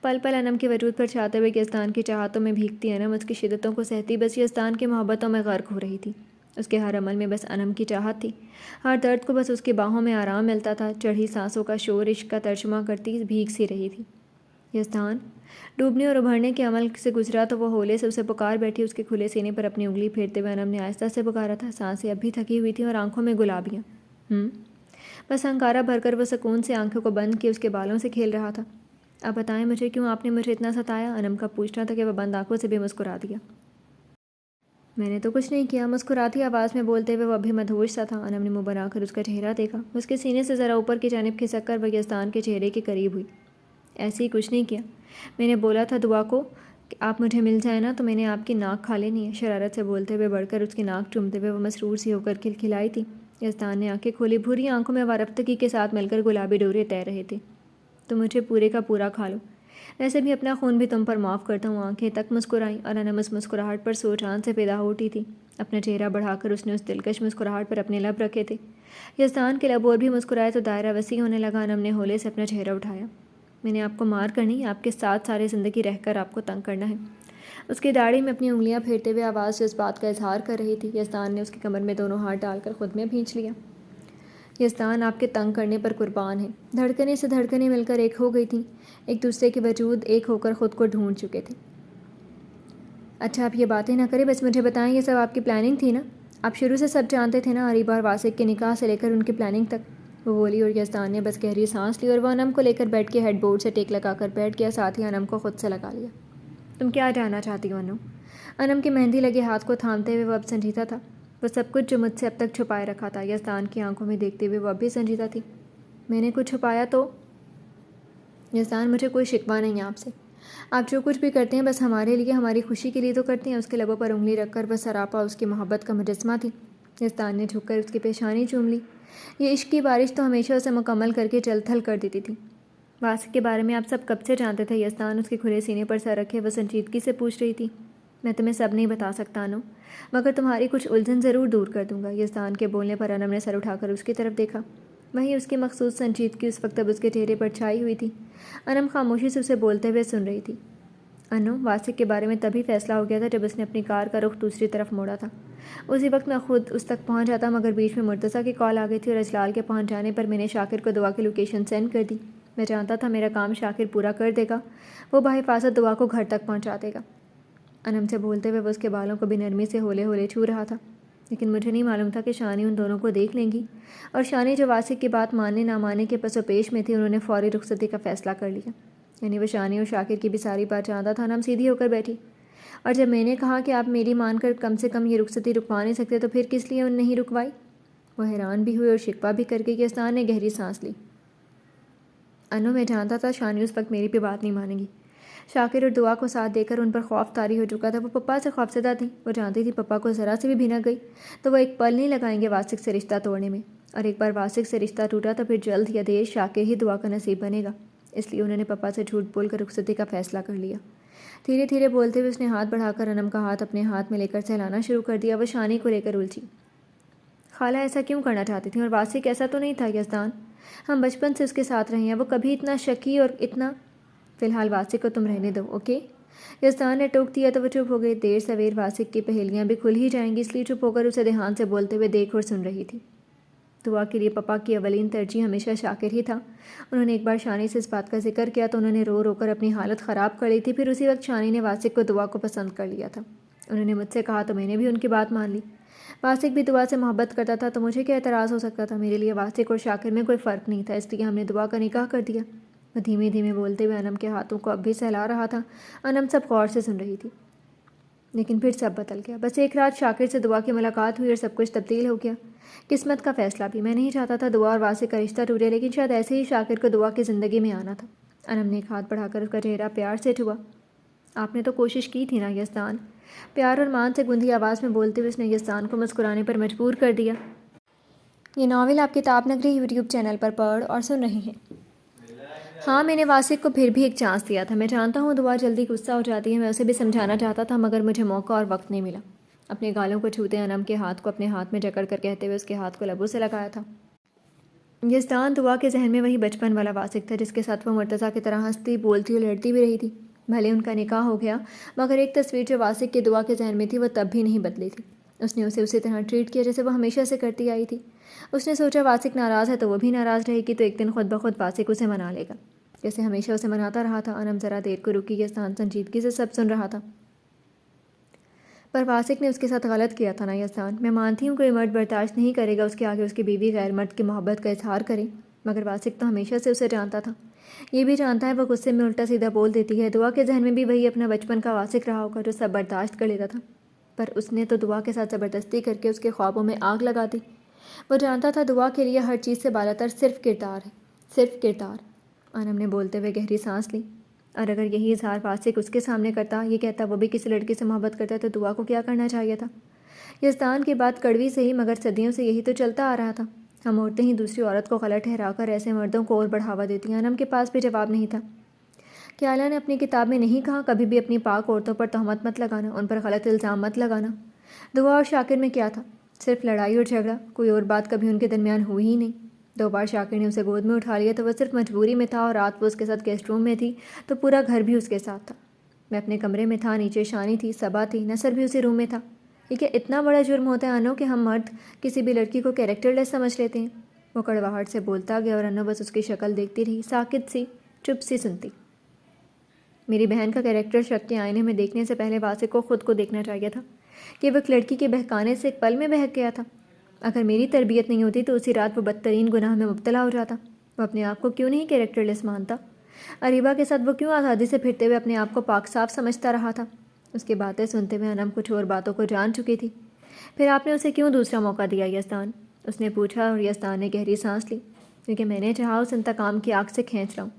Speaker 1: پل پل انم کے وجود پر چھاتے ہوئے یزدان کی چاہتوں میں بھیگتی انم اس کی شدتوں کو سہتی بس یزدان کی محبتوں میں غرق ہو رہی تھی۔ اس کے ہر عمل میں بس انم کی چاہت تھی۔ ہر درد کو بس اس کی باہوں میں آرام ملتا تھا۔ چڑھی سانسوں کا شور عشق کا ترجمہ کرتی بھیگ سی رہی تھی۔ یزدان ڈوبنے اور ابھرنے کے عمل سے گزرا تو وہ ہولے سے اسے پکار بیٹھی۔ اس کے کھلے سینے پر اپنی انگلی پھیرتے ہوئے انم نے آہستہ سے پکارا تھا۔ سانسیں اب بھی تھکی ہوئی تھیں اور آنکھوں میں گلابیاں۔ بس ہنکارا بھر کر وہ سکون سے آنکھوں کو بند کیے اس کے بالوں سے کھیل رہا تھا۔ اب بتائیں مجھے کیوں آپ نے مجھے اتنا ستایا؟ انم کا پوچھنا تھا کہ وہ بند آنکھوں سے بھی مسکرا دیا۔ میں نے تو کچھ نہیں کیا، مسکراتی آواز میں بولتے ہوئے وہ ابھی مدہوش سا تھا۔ انم نے منہ بنا کر اس کا چہرہ دیکھا۔ اس کے سینے سے ذرا اوپر کی جانب کھسک کر وہ یزدان کے چہرے کے قریب ہوئی۔ ایسے ہی کچھ نہیں کیا، میں نے بولا تھا دعا کو کہ آپ مجھے مل جائیں نا تو میں نے آپ کی ناک کھا لینی ہے۔ شرارت سے بولتے ہوئے بڑھ کر اس کی ناک چومتے ہوئے وہ مسرور سی ہو کر کھلکھلائی تھی۔ یزدان نے آنکھیں کھولی، بھوری آنکھوں میں وارفتگی کے ساتھ مل کر گلابی ڈورے تیر رہے تھے۔ تو مجھے پورے کا پورا کھا لو، ویسے بھی اپنا خون بھی تم پر معاف کرتا ہوں۔ آنکھیں تک مسکرائیں اور انم اس مسکراہٹ پر سو چاند سے پیدا ہو اٹھی تھی۔ اپنا چہرہ بڑھا کر اس نے اس دلکش مسکراہٹ پر اپنے لب رکھے تھے۔ یزدان کے لب اور بھی مسکرائے تو دائرہ وسیع ہونے لگا۔ انم نے ہولے سے اپنا چہرہ اٹھایا۔ میں نے آپ کو مار کر نہیں، آپ کے ساتھ ساری زندگی رہ کر آپ کو تنگ کرنا ہے۔ اس کی داڑھی میں اپنی انگلیاں پھیرتے ہوئے آواز سے اس بات کا اظہار کر رہی تھی۔ یزدان نے اس کی کمر میں دونوں ہاتھ ڈال کر خود میں بھینچ لیا۔ یزدان آپ کے تنگ کرنے پر قربان ہے۔ دھڑکنیں سے دھڑکنیں مل کر ایک ہو گئی تھیں، ایک دوسرے کے وجود ایک ہو کر خود کو ڈھونڈ چکے تھے۔ اچھا آپ یہ باتیں نہ کریں، بس مجھے بتائیں یہ سب آپ کی پلاننگ تھی نا؟ آپ شروع سے سب جانتے تھے نا، اریبہ اور واسق کے نکاح سے لے کر ان کی پلاننگ تک؟ وہ بولی اور یزدان نے بس گہری سانس لی اور وہ انم کو لے کر بیڈ کے ہیڈ بورڈ سے ٹیک لگا کر بیٹھ گیا، ساتھ ہی انم کو خود سے لگا لیا۔ تم کیا جاننا چاہتی ہو انو؟ انم کے مہندی لگے ہاتھ کو تھامتے ہوئے وہ اب سنجیدہ تھا۔ وہ سب کچھ جو مجھ سے اب تک چھپائے رکھا تھا۔ یزدان کی آنکھوں میں دیکھتے ہوئے وہ اب بھی سنجیدہ تھی۔ میں نے کچھ چھپایا تو؟ یزدان مجھے کوئی شکوہ نہیں ہے آپ سے، آپ جو کچھ بھی کرتے ہیں بس ہمارے لیے، ہماری خوشی کے لیے تو کرتے ہیں۔ اس کے لبوں پر انگلی رکھ کر وہ سراپا اس کی محبت کا مجسمہ تھی۔ یزدان نے جھک کر اس کی پیشانی چوم لی۔ یہ عشق کی بارش تو ہمیشہ اسے مکمل کر کے جل تھل کر دیتی تھی۔ واسق کے بارے میں آپ سب کب سے جانتے تھے؟ یزدان اس کے کھلے سینے پر سر رکھے وہ سنجیدگی سے پوچھ رہی تھی۔ میں تمہیں سب نہیں بتا سکتا انو، مگر تمہاری کچھ الجھن ضرور دور کر دوں گا۔ یزدان کے بولنے پر انم نے سر اٹھا کر اس کی طرف دیکھا۔ وہیں اس کی مخصوص سنجیدگی اس وقت اب اس کے چہرے پر چھائی ہوئی تھی۔ انم خاموشی سے اسے بولتے ہوئے سن رہی تھی۔ انو، واسق کے بارے میں تبھی فیصلہ ہو گیا تھا جب اس نے اپنی کار کا رخ دوسری طرف موڑا تھا۔ اسی وقت میں خود اس تک پہنچ جاتا، مگر بیچ میں مرتضیٰ کی کال آ گئی تھی اور اجلال کے پہنچ جانے پر میں نے شاکر کو دعا کی لوکیشن سینڈ کر دی۔ میں جانتا تھا میرا کام شاکر پورا کر دے گا، وہ بحفاظت دعا کو گھر تک پہنچا دے گا۔ انم سے بولتے ہوئے وہ اس کے بالوں کو بھی نرمی سے ہولے ہولے چھو رہا تھا۔ لیکن مجھے نہیں معلوم تھا کہ شانی ان دونوں کو دیکھ لیں گی، اور شانی جو واسق کی بات ماننے نہ ماننے کے پس و پیش میں تھی، انہوں نے فوری رخصتی کا فیصلہ کر لیا۔ یعنی وہ شانی اور شاکر کی بھی ساری بات جانتا تھا۔ انم سیدھی ہو کر بیٹھی، اور جب میں نے کہا کہ آپ میری مان کر کم سے کم یہ رخصتی رکوا نہیں سکتے تو پھر کس لیے ان نہیں رکوائی؟ وہ حیران بھی ہوئی اور شکوہ بھی کر کے۔ یزدان نے گہری سانس لی۔ انو، میں جانتا تھا شانی اس وقت میری بھی بات نہیں مانے گی، شاکر اور دعا کو ساتھ دے کر ان پر خوف طاری ہو چکا تھا۔ وہ پپا سے خوفزدہ تھیں۔ وہ جانتی تھی پپا کو ذرا سے بھی بھینک گئی تو وہ ایک پل نہیں لگائیں گے واسق سے رشتہ توڑنے میں، اور ایک بار واسق سے رشتہ ٹوٹا تو پھر جلد یا دیر شاکر ہی دعا کا نصیب بنے گا۔ اس لیے انہوں نے پپا سے جھوٹ بول کر رخصتی کا فیصلہ کر لیا۔ دھیرے دھیرے بولتے ہوئے اس نے ہاتھ بڑھا کر انم کا ہاتھ اپنے ہاتھ میں لے کر سہلانا شروع کر دیا۔ وہ شانی کو لے کر الجھی۔ خالہ ایسا کیوں کرنا چاہتی تھیں؟ اور واسق ایسا تو نہیں تھا یزدان؟ ہم بچپن سے اس کے ساتھ رہے ہیں، وہ کبھی اتنا شکی اور اتنا… فی الحال واسق کو تم رہنے دو، اوکے؟ یزدان نے ٹوک دیا تو وہ چپ ہو گئی۔ دیر سویر واسق کی پہیلیاں بھی کھل ہی جائیں گی، اس لیے چپ ہو کر اسے دھیان سے بولتے ہوئے دیکھ اور سن رہی تھی۔ دعا کے لیے پپا کی اولین ترجیح ہمیشہ شاکر ہی تھا۔ انہوں نے ایک بار شانی سے اس بات کا ذکر کیا تو انہوں نے رو رو کر اپنی حالت خراب کر لی تھی۔ پھر اسی وقت شانی نے واسق کو دعا کو پسند کر لیا تھا۔ انہوں نے مجھ سے کہا تو میں نے بھی ان کی بات مان لی۔ واسق بھی دعا سے محبت کرتا تھا تو مجھے کیا اعتراض ہو سکتا تھا؟ میرے لیے واسق اور شاکر میں کوئی فرق نہیں تھا، اس لیے ہم نے دعا کا نکاح کر دیا۔ وہ دھیمے دھیمے بولتے ہوئے انم کے ہاتھوں کو اب بھی سہلا رہا تھا۔ انم سب غور سے سن رہی تھی۔ لیکن پھر سب بدل گیا۔ بس ایک رات شاکر سے دعا کی ملاقات ہوئی اور سب کچھ تبدیل ہو گیا۔ قسمت کا فیصلہ بھی۔ میں نہیں چاہتا تھا دعا اور واسق کا رشتہ ٹوٹے، لیکن شاید ایسے ہی شاکر کو دعا کی زندگی میں آنا تھا۔ انم نے ایک ہاتھ بڑھا کر اس کا چہرہ پیار سے چھوا۔ آپ نے تو کوشش کی تھی نا یزدان؟ پیار اور مان سے گندھی آواز میں بولتے ہوئے اس نے یزدان کو مسکرانے پر مجبور کر دیا۔ یہ ناول آپ کتاب نگری یوٹیوب چینل پر پڑھ اور سن رہے ہیں۔ ہاں، میں نے واسق کو پھر بھی ایک چانس دیا تھا۔ میں جانتا ہوں دعا جلدی غصہ ہو جاتی ہے، میں اسے بھی سمجھانا چاہتا تھا مگر مجھے موقع اور وقت نہیں ملا۔ اپنے گالوں کو چھوتے انم کے ہاتھ کو اپنے ہاتھ میں جکڑ کر کہتے ہوئے اس کے ہاتھ کو لبوں سے لگایا تھا۔ یزدان دعا کے ذہن میں وہی بچپن والا واسق تھا جس کے ساتھ وہ مرتضیٰ کی طرح ہنستی بولتی اور لڑتی بھی رہی تھی۔ بھلے ان کا نکاح ہو گیا مگر ایک تصویر جو واسق کی دعا کے ذہن میں تھی وہ تب بھی نہیں بدلی تھی۔ اس نے اسے اسی طرح ٹریٹ کیا جیسے وہ ہمیشہ سے کرتی آئی تھی۔ اس نے سوچا واسق ناراض ہے تو وہ بھی ناراض رہے گی تو ایک دن خود بخود واسق اسے منا لے گا، جیسے ہمیشہ اسے مناتا رہا تھا۔ انم ذرا دیر کو رکی۔ یزدان سنجیدگی سے سب سن رہا تھا۔ پر واسق نے اس کے ساتھ غلط کیا تھا نا یزدان؟ میں مانتی ہوں کوئی مرد برداشت نہیں کرے گا اس کے آگے اس کی بیوی غیر مرد کی محبت کا اظہار کرے، مگر واسق تو ہمیشہ سے اسے جانتا تھا۔ یہ بھی جانتا ہے وہ غصے میں الٹا سیدھا بول دیتی ہے۔ دعا کے ذہن میں بھی وہی اپنا بچپن کا واسق رہا ہوگا جو سب برداشت کر لیتا تھا، پر اس نے تو دعا کے ساتھ زبردستی کر کے اس کے خوابوں میں آگ لگا دی۔ وہ جانتا تھا دعا کے لیے ہر چیز سے بالاتر صرف کردار ہے، صرف کردار۔ انم نے بولتے ہوئے گہری سانس لی۔ اور اگر یہی اظہار واسق اس کے سامنے کرتا، یہ کہتا وہ بھی کسی لڑکی سے محبت کرتا، تو دعا کو کیا کرنا چاہیے تھا؟ یزدان کی بات کڑوی سے ہی مگر صدیوں سے یہی تو چلتا آ رہا تھا۔ ہم عورتیں ہی دوسری عورت کو غلط ٹھہرا کر ایسے مردوں کو اور بڑھاوا دیتی ہیں۔ انم کے پاس بھی جواب نہیں تھا۔ کیا اللہ نے اپنی کتاب میں نہیں کہا کبھی بھی اپنی پاک عورتوں پر تہمت مت لگانا، ان پر غلط الزام مت لگانا؟ دعا اور شاکر میں کیا تھا؟ صرف لڑائی اور جھگڑا، کوئی اور بات کبھی ان کے درمیان ہوئی ہی نہیں۔ 2 بار شاکر نے اسے گود میں اٹھا لیا تو وہ صرف مجبوری میں تھا، اور رات وہ اس کے ساتھ گیسٹ روم میں تھی تو پورا گھر بھی اس کے ساتھ تھا۔ میں اپنے کمرے میں تھا، نیچے شانی تھی، صبا تھی، نصر بھی اسی روم میں تھا۔ یہ کیا اتنا بڑا جرم ہوتا ہے انو کہ ہم مرد کسی بھی لڑکی کو کیریکٹر لیس سمجھ لیتے ہیں؟ وہ کڑواہٹ سے بولتا گیا اور انو بس اس کی شکل دیکھتی رہی، ساکت سی، چپ سی سنتی۔ میری بہن کا کیریکٹر شک کے آئینے میں دیکھنے سے پہلے واسق کو خود کو دیکھنا چاہیے تھا کہ وہ ایک لڑکی کے بہکانے سے ایک پل میں بہک گیا تھا۔ اگر میری تربیت نہیں ہوتی تو اسی رات وہ بدترین گناہ میں مبتلا ہو جاتا۔ وہ اپنے آپ کو کیوں نہیں کیریکٹر لیس مانتا؟ اریبہ کے ساتھ وہ کیوں آزادی سے پھرتے ہوئے اپنے آپ کو پاک صاف سمجھتا رہا تھا؟ اس کی باتیں سنتے ہوئے انم کچھ اور باتوں کو جان چکی تھی۔ پھر آپ نے اسے کیوں دوسرا موقع دیا یزدان؟ اس نے پوچھا اور یزدان نے گہری سانس لی۔ کیونکہ میں نے چاہا اس انتقام کی آگ سے کھینچ رہا ہوں۔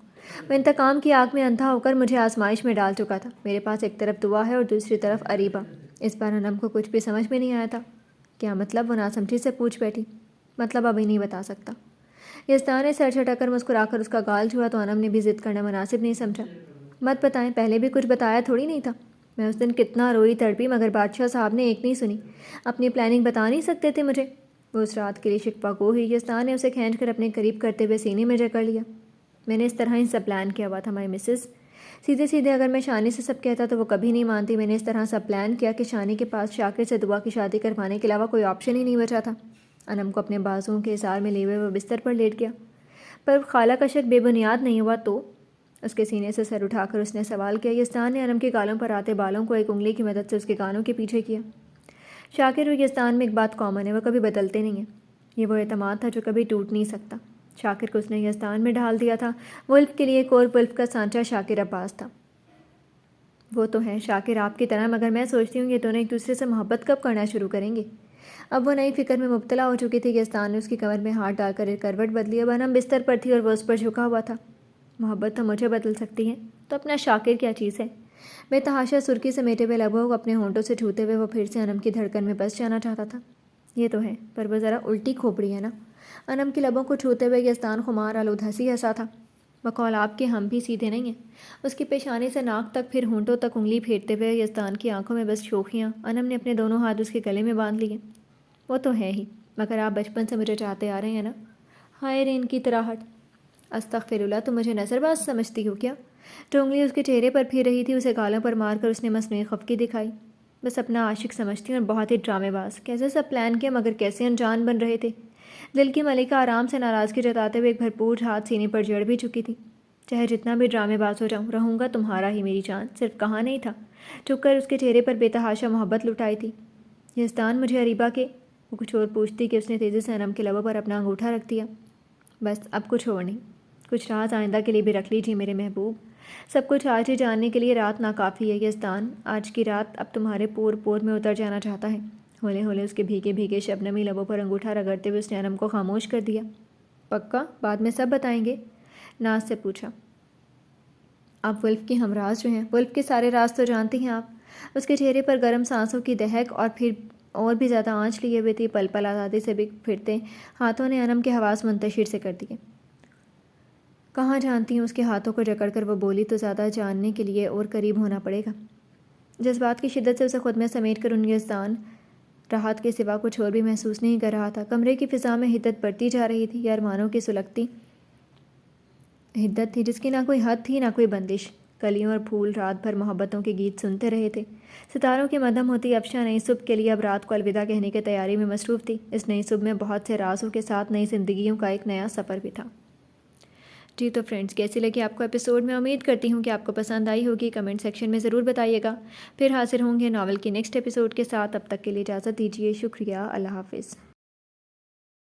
Speaker 1: وہ انتقام کی آگ میں اندھا ہو کر مجھے آزمائش میں ڈال چکا تھا۔ میرے پاس ایک طرف دعا ہے اور دوسری طرف اریبہ۔ اس بار انم کو کچھ بھی سمجھ میں نہیں آیا تھا۔ کیا مطلب؟ وہ ناسمجھی سے پوچھ بیٹھی۔ مطلب ابھی نہیں بتا سکتا۔ یزدان نے سر جھٹک کر مسکرا کر اس کا گال چھوا تو انم نے بھی ضد کرنا مناسب نہیں سمجھا۔ مت بتائیں، پہلے بھی کچھ بتایا تھوڑی نہیں تھا۔ میں اس دن کتنا روئی تڑپی مگر بادشاہ صاحب نے ایک نہیں سنی۔ اپنی پلاننگ بتا نہیں سکتے تھے مجھے؟ وہ اس رات کے لیے شکوہ گو ہوئی۔ یزدان نے اسے کھینچ کر اپنے قریب کرتے ہوئے سینے میں جکڑ لیا۔ میں نے اس طرح ہی سب پلان کیا ہوا تھا مائی مسز۔ سیدھے سیدھے اگر میں شانی سے سب کہتا تو وہ کبھی نہیں مانتی۔ میں نے اس طرح سب پلان کیا کہ شانی کے پاس شاکر سے دعا کی شادی کروانے کے علاوہ کوئی آپشن ہی نہیں بچا تھا۔ انم کو اپنے بازوؤں کے اظہار میں لیے ہوئے وہ بستر پر لیٹ گیا۔ پر خالہ کا شک بے بنیاد نہیں ہوا تو؟ اس کے سینے سے سر اٹھا کر اس نے سوال کیا۔ یزدان نے انم کے گالوں پر آتے بالوں کو ایک انگلی کی مدد سے اس کے کانوں کے پیچھے کیا۔ شاکر اور یزدان میں ایک بات کامن ہے، وہ کبھی بدلتے نہیں ہیں۔ یہ وہ اعتماد تھا جو کبھی ٹوٹ نہیں سکتا۔ شاکر کو اس نے یزدان میں ڈھال دیا تھا۔ ولف کے لیے ایک اور ولف کا سانچہ شاکر عباس تھا۔ وہ تو ہے شاکر آپ کی طرح، مگر میں سوچتی ہوں یہ دونوں ایک دوسرے سے محبت کب کرنا شروع کریں گے؟ اب وہ نئی فکر میں مبتلا ہو چکی تھی کہ یزدان نے اس کی کمر میں ہاتھ ڈال کر ایک کروٹ بدلی۔ اب انم بستر پر تھی اور وہ اس پر جھکا ہوا تھا۔ محبت تو مجھے بدل سکتی ہے، تو اپنا شاکر کیا چیز ہے؟ بے تحاشا سرخی سمیٹے ہوئے لبوں کو اپنے ہونٹوں سے چھوتے ہوئے وہ پھر سے انم کی دھڑکن میں بس جانا چاہتا تھا۔ یہ تو ہے، پر وہ ذرا الٹی کھوپڑی ہے نا۔ انم کی لبوں کو چھوتے ہوئے یزدان خمار آلود ہنسی ہنسا تھا۔ بقول آپ کے ہم بھی سیدھے نہیں ہیں۔ اس کی پیشانی سے ناک تک پھر ہونٹوں تک انگلی پھیرتے ہوئے یزدان کی آنکھوں میں بس شوخیاں۔ انم نے اپنے دونوں ہاتھ اس کے گلے میں باندھ لیے۔ وہ تو ہے ہی، مگر آپ بچپن سے مجھے چاہتے آ رہے ہیں نا۔ ہائے رے ان کی طراہٹ! استغفر اللہ، تم مجھے نظر باز سمجھتی ہو کیا؟ جو انگلی اس کے چہرے پر پھر رہی تھی اسے گالوں پر مار کر اس نے مصنوعی خفگی دکھائی۔ بس اپنا عاشق سمجھتی اور بہت ہی ڈرامے باز۔ کیسے سب پلان کیا مگر کیسے انجان بن رہے تھے۔ دل کی ملکہ آرام سے ناراضگی جتاتے ہوئے ایک بھرپور ہاتھ سینے پر جڑ بھی چکی تھی۔ چاہے جتنا بھی ڈرامے باز ہو جاؤں، رہوں گا تمہارا ہی میری جان۔ صرف کہا نہیں تھا، چپ کر اس کے چہرے پر بے تحاشا محبت لٹائی تھی۔ یزدان مجھے اریبہ کے، وہ کچھ اور پوچھتی کہ اس نے تیزی سے انم کے لبوں پر اپنا انگوٹھا رکھ دیا۔ بس اب کچھ اور نہیں، کچھ راز آئندہ کے لیے بھی رکھ لیجیے میرے محبوب۔ سب کچھ آج ہی جاننے کے لیے رات ناکافی ہے یزدان۔ آج کی رات اب تمہارے پور پور میں اتر جانا چاہتا ہے۔ ہولے ہولے اس کے بھیگے بھیگے شبنمی لبوں پر انگوٹھا رگڑتے ہوئے اس نے انم کو خاموش کر دیا۔ پکا بعد میں سب بتائیں گے؟ ناز سے پوچھا۔ آپ ولف کی ہمراز جو ہیں، ولف کے سارے راز تو جانتی ہیں آپ۔ اس کے چہرے پر گرم سانسوں کی دہک اور پھر اور بھی زیادہ آنچ لیے ہوئے تھی، پل پل آزادی سے بھی پھرتے ہاتھوں نے انم کے حواس منتشر سے کر دیے۔ کہاں جانتی ہوں؟ اس کے ہاتھوں کو جکڑ کر وہ بولی، تو زیادہ جاننے کے لیے اور قریب ہونا پڑے گا۔ جذبات کی شدت سے اسے خود میں سمیٹ کر ان یزدان راحت کے سوا کچھ اور بھی محسوس نہیں کر رہا تھا۔ کمرے کی فضا میں حدت بڑھتی جا رہی تھی، یہ ارمانوں کی سلگتی حدت تھی جس کی نہ کوئی حد تھی نہ کوئی بندش۔ کلیوں اور پھول رات بھر محبتوں کے گیت سنتے رہے تھے۔ ستاروں کی مدھم ہوتی افشاں نئی صبح کے لیے اب رات کو الوداع کہنے کی تیاری میں مصروف تھی۔ اس نئی صبح میں بہت سے رازوں کے ساتھ نئی زندگیوں کا ایک نیا سفر بھی تھا۔ جی تو فرینڈز، کیسی لگی آپ کو ایپیسوڈ؟ میں امید کرتی ہوں کہ آپ کو پسند آئی ہوگی۔ کمنٹ سیکشن میں ضرور بتائیے گا۔ پھر حاضر ہوں گے ناول کی نیکسٹ ایپیسوڈ کے ساتھ۔ اب تک کے لیے اجازت دیجیے۔ شکریہ، اللہ حافظ۔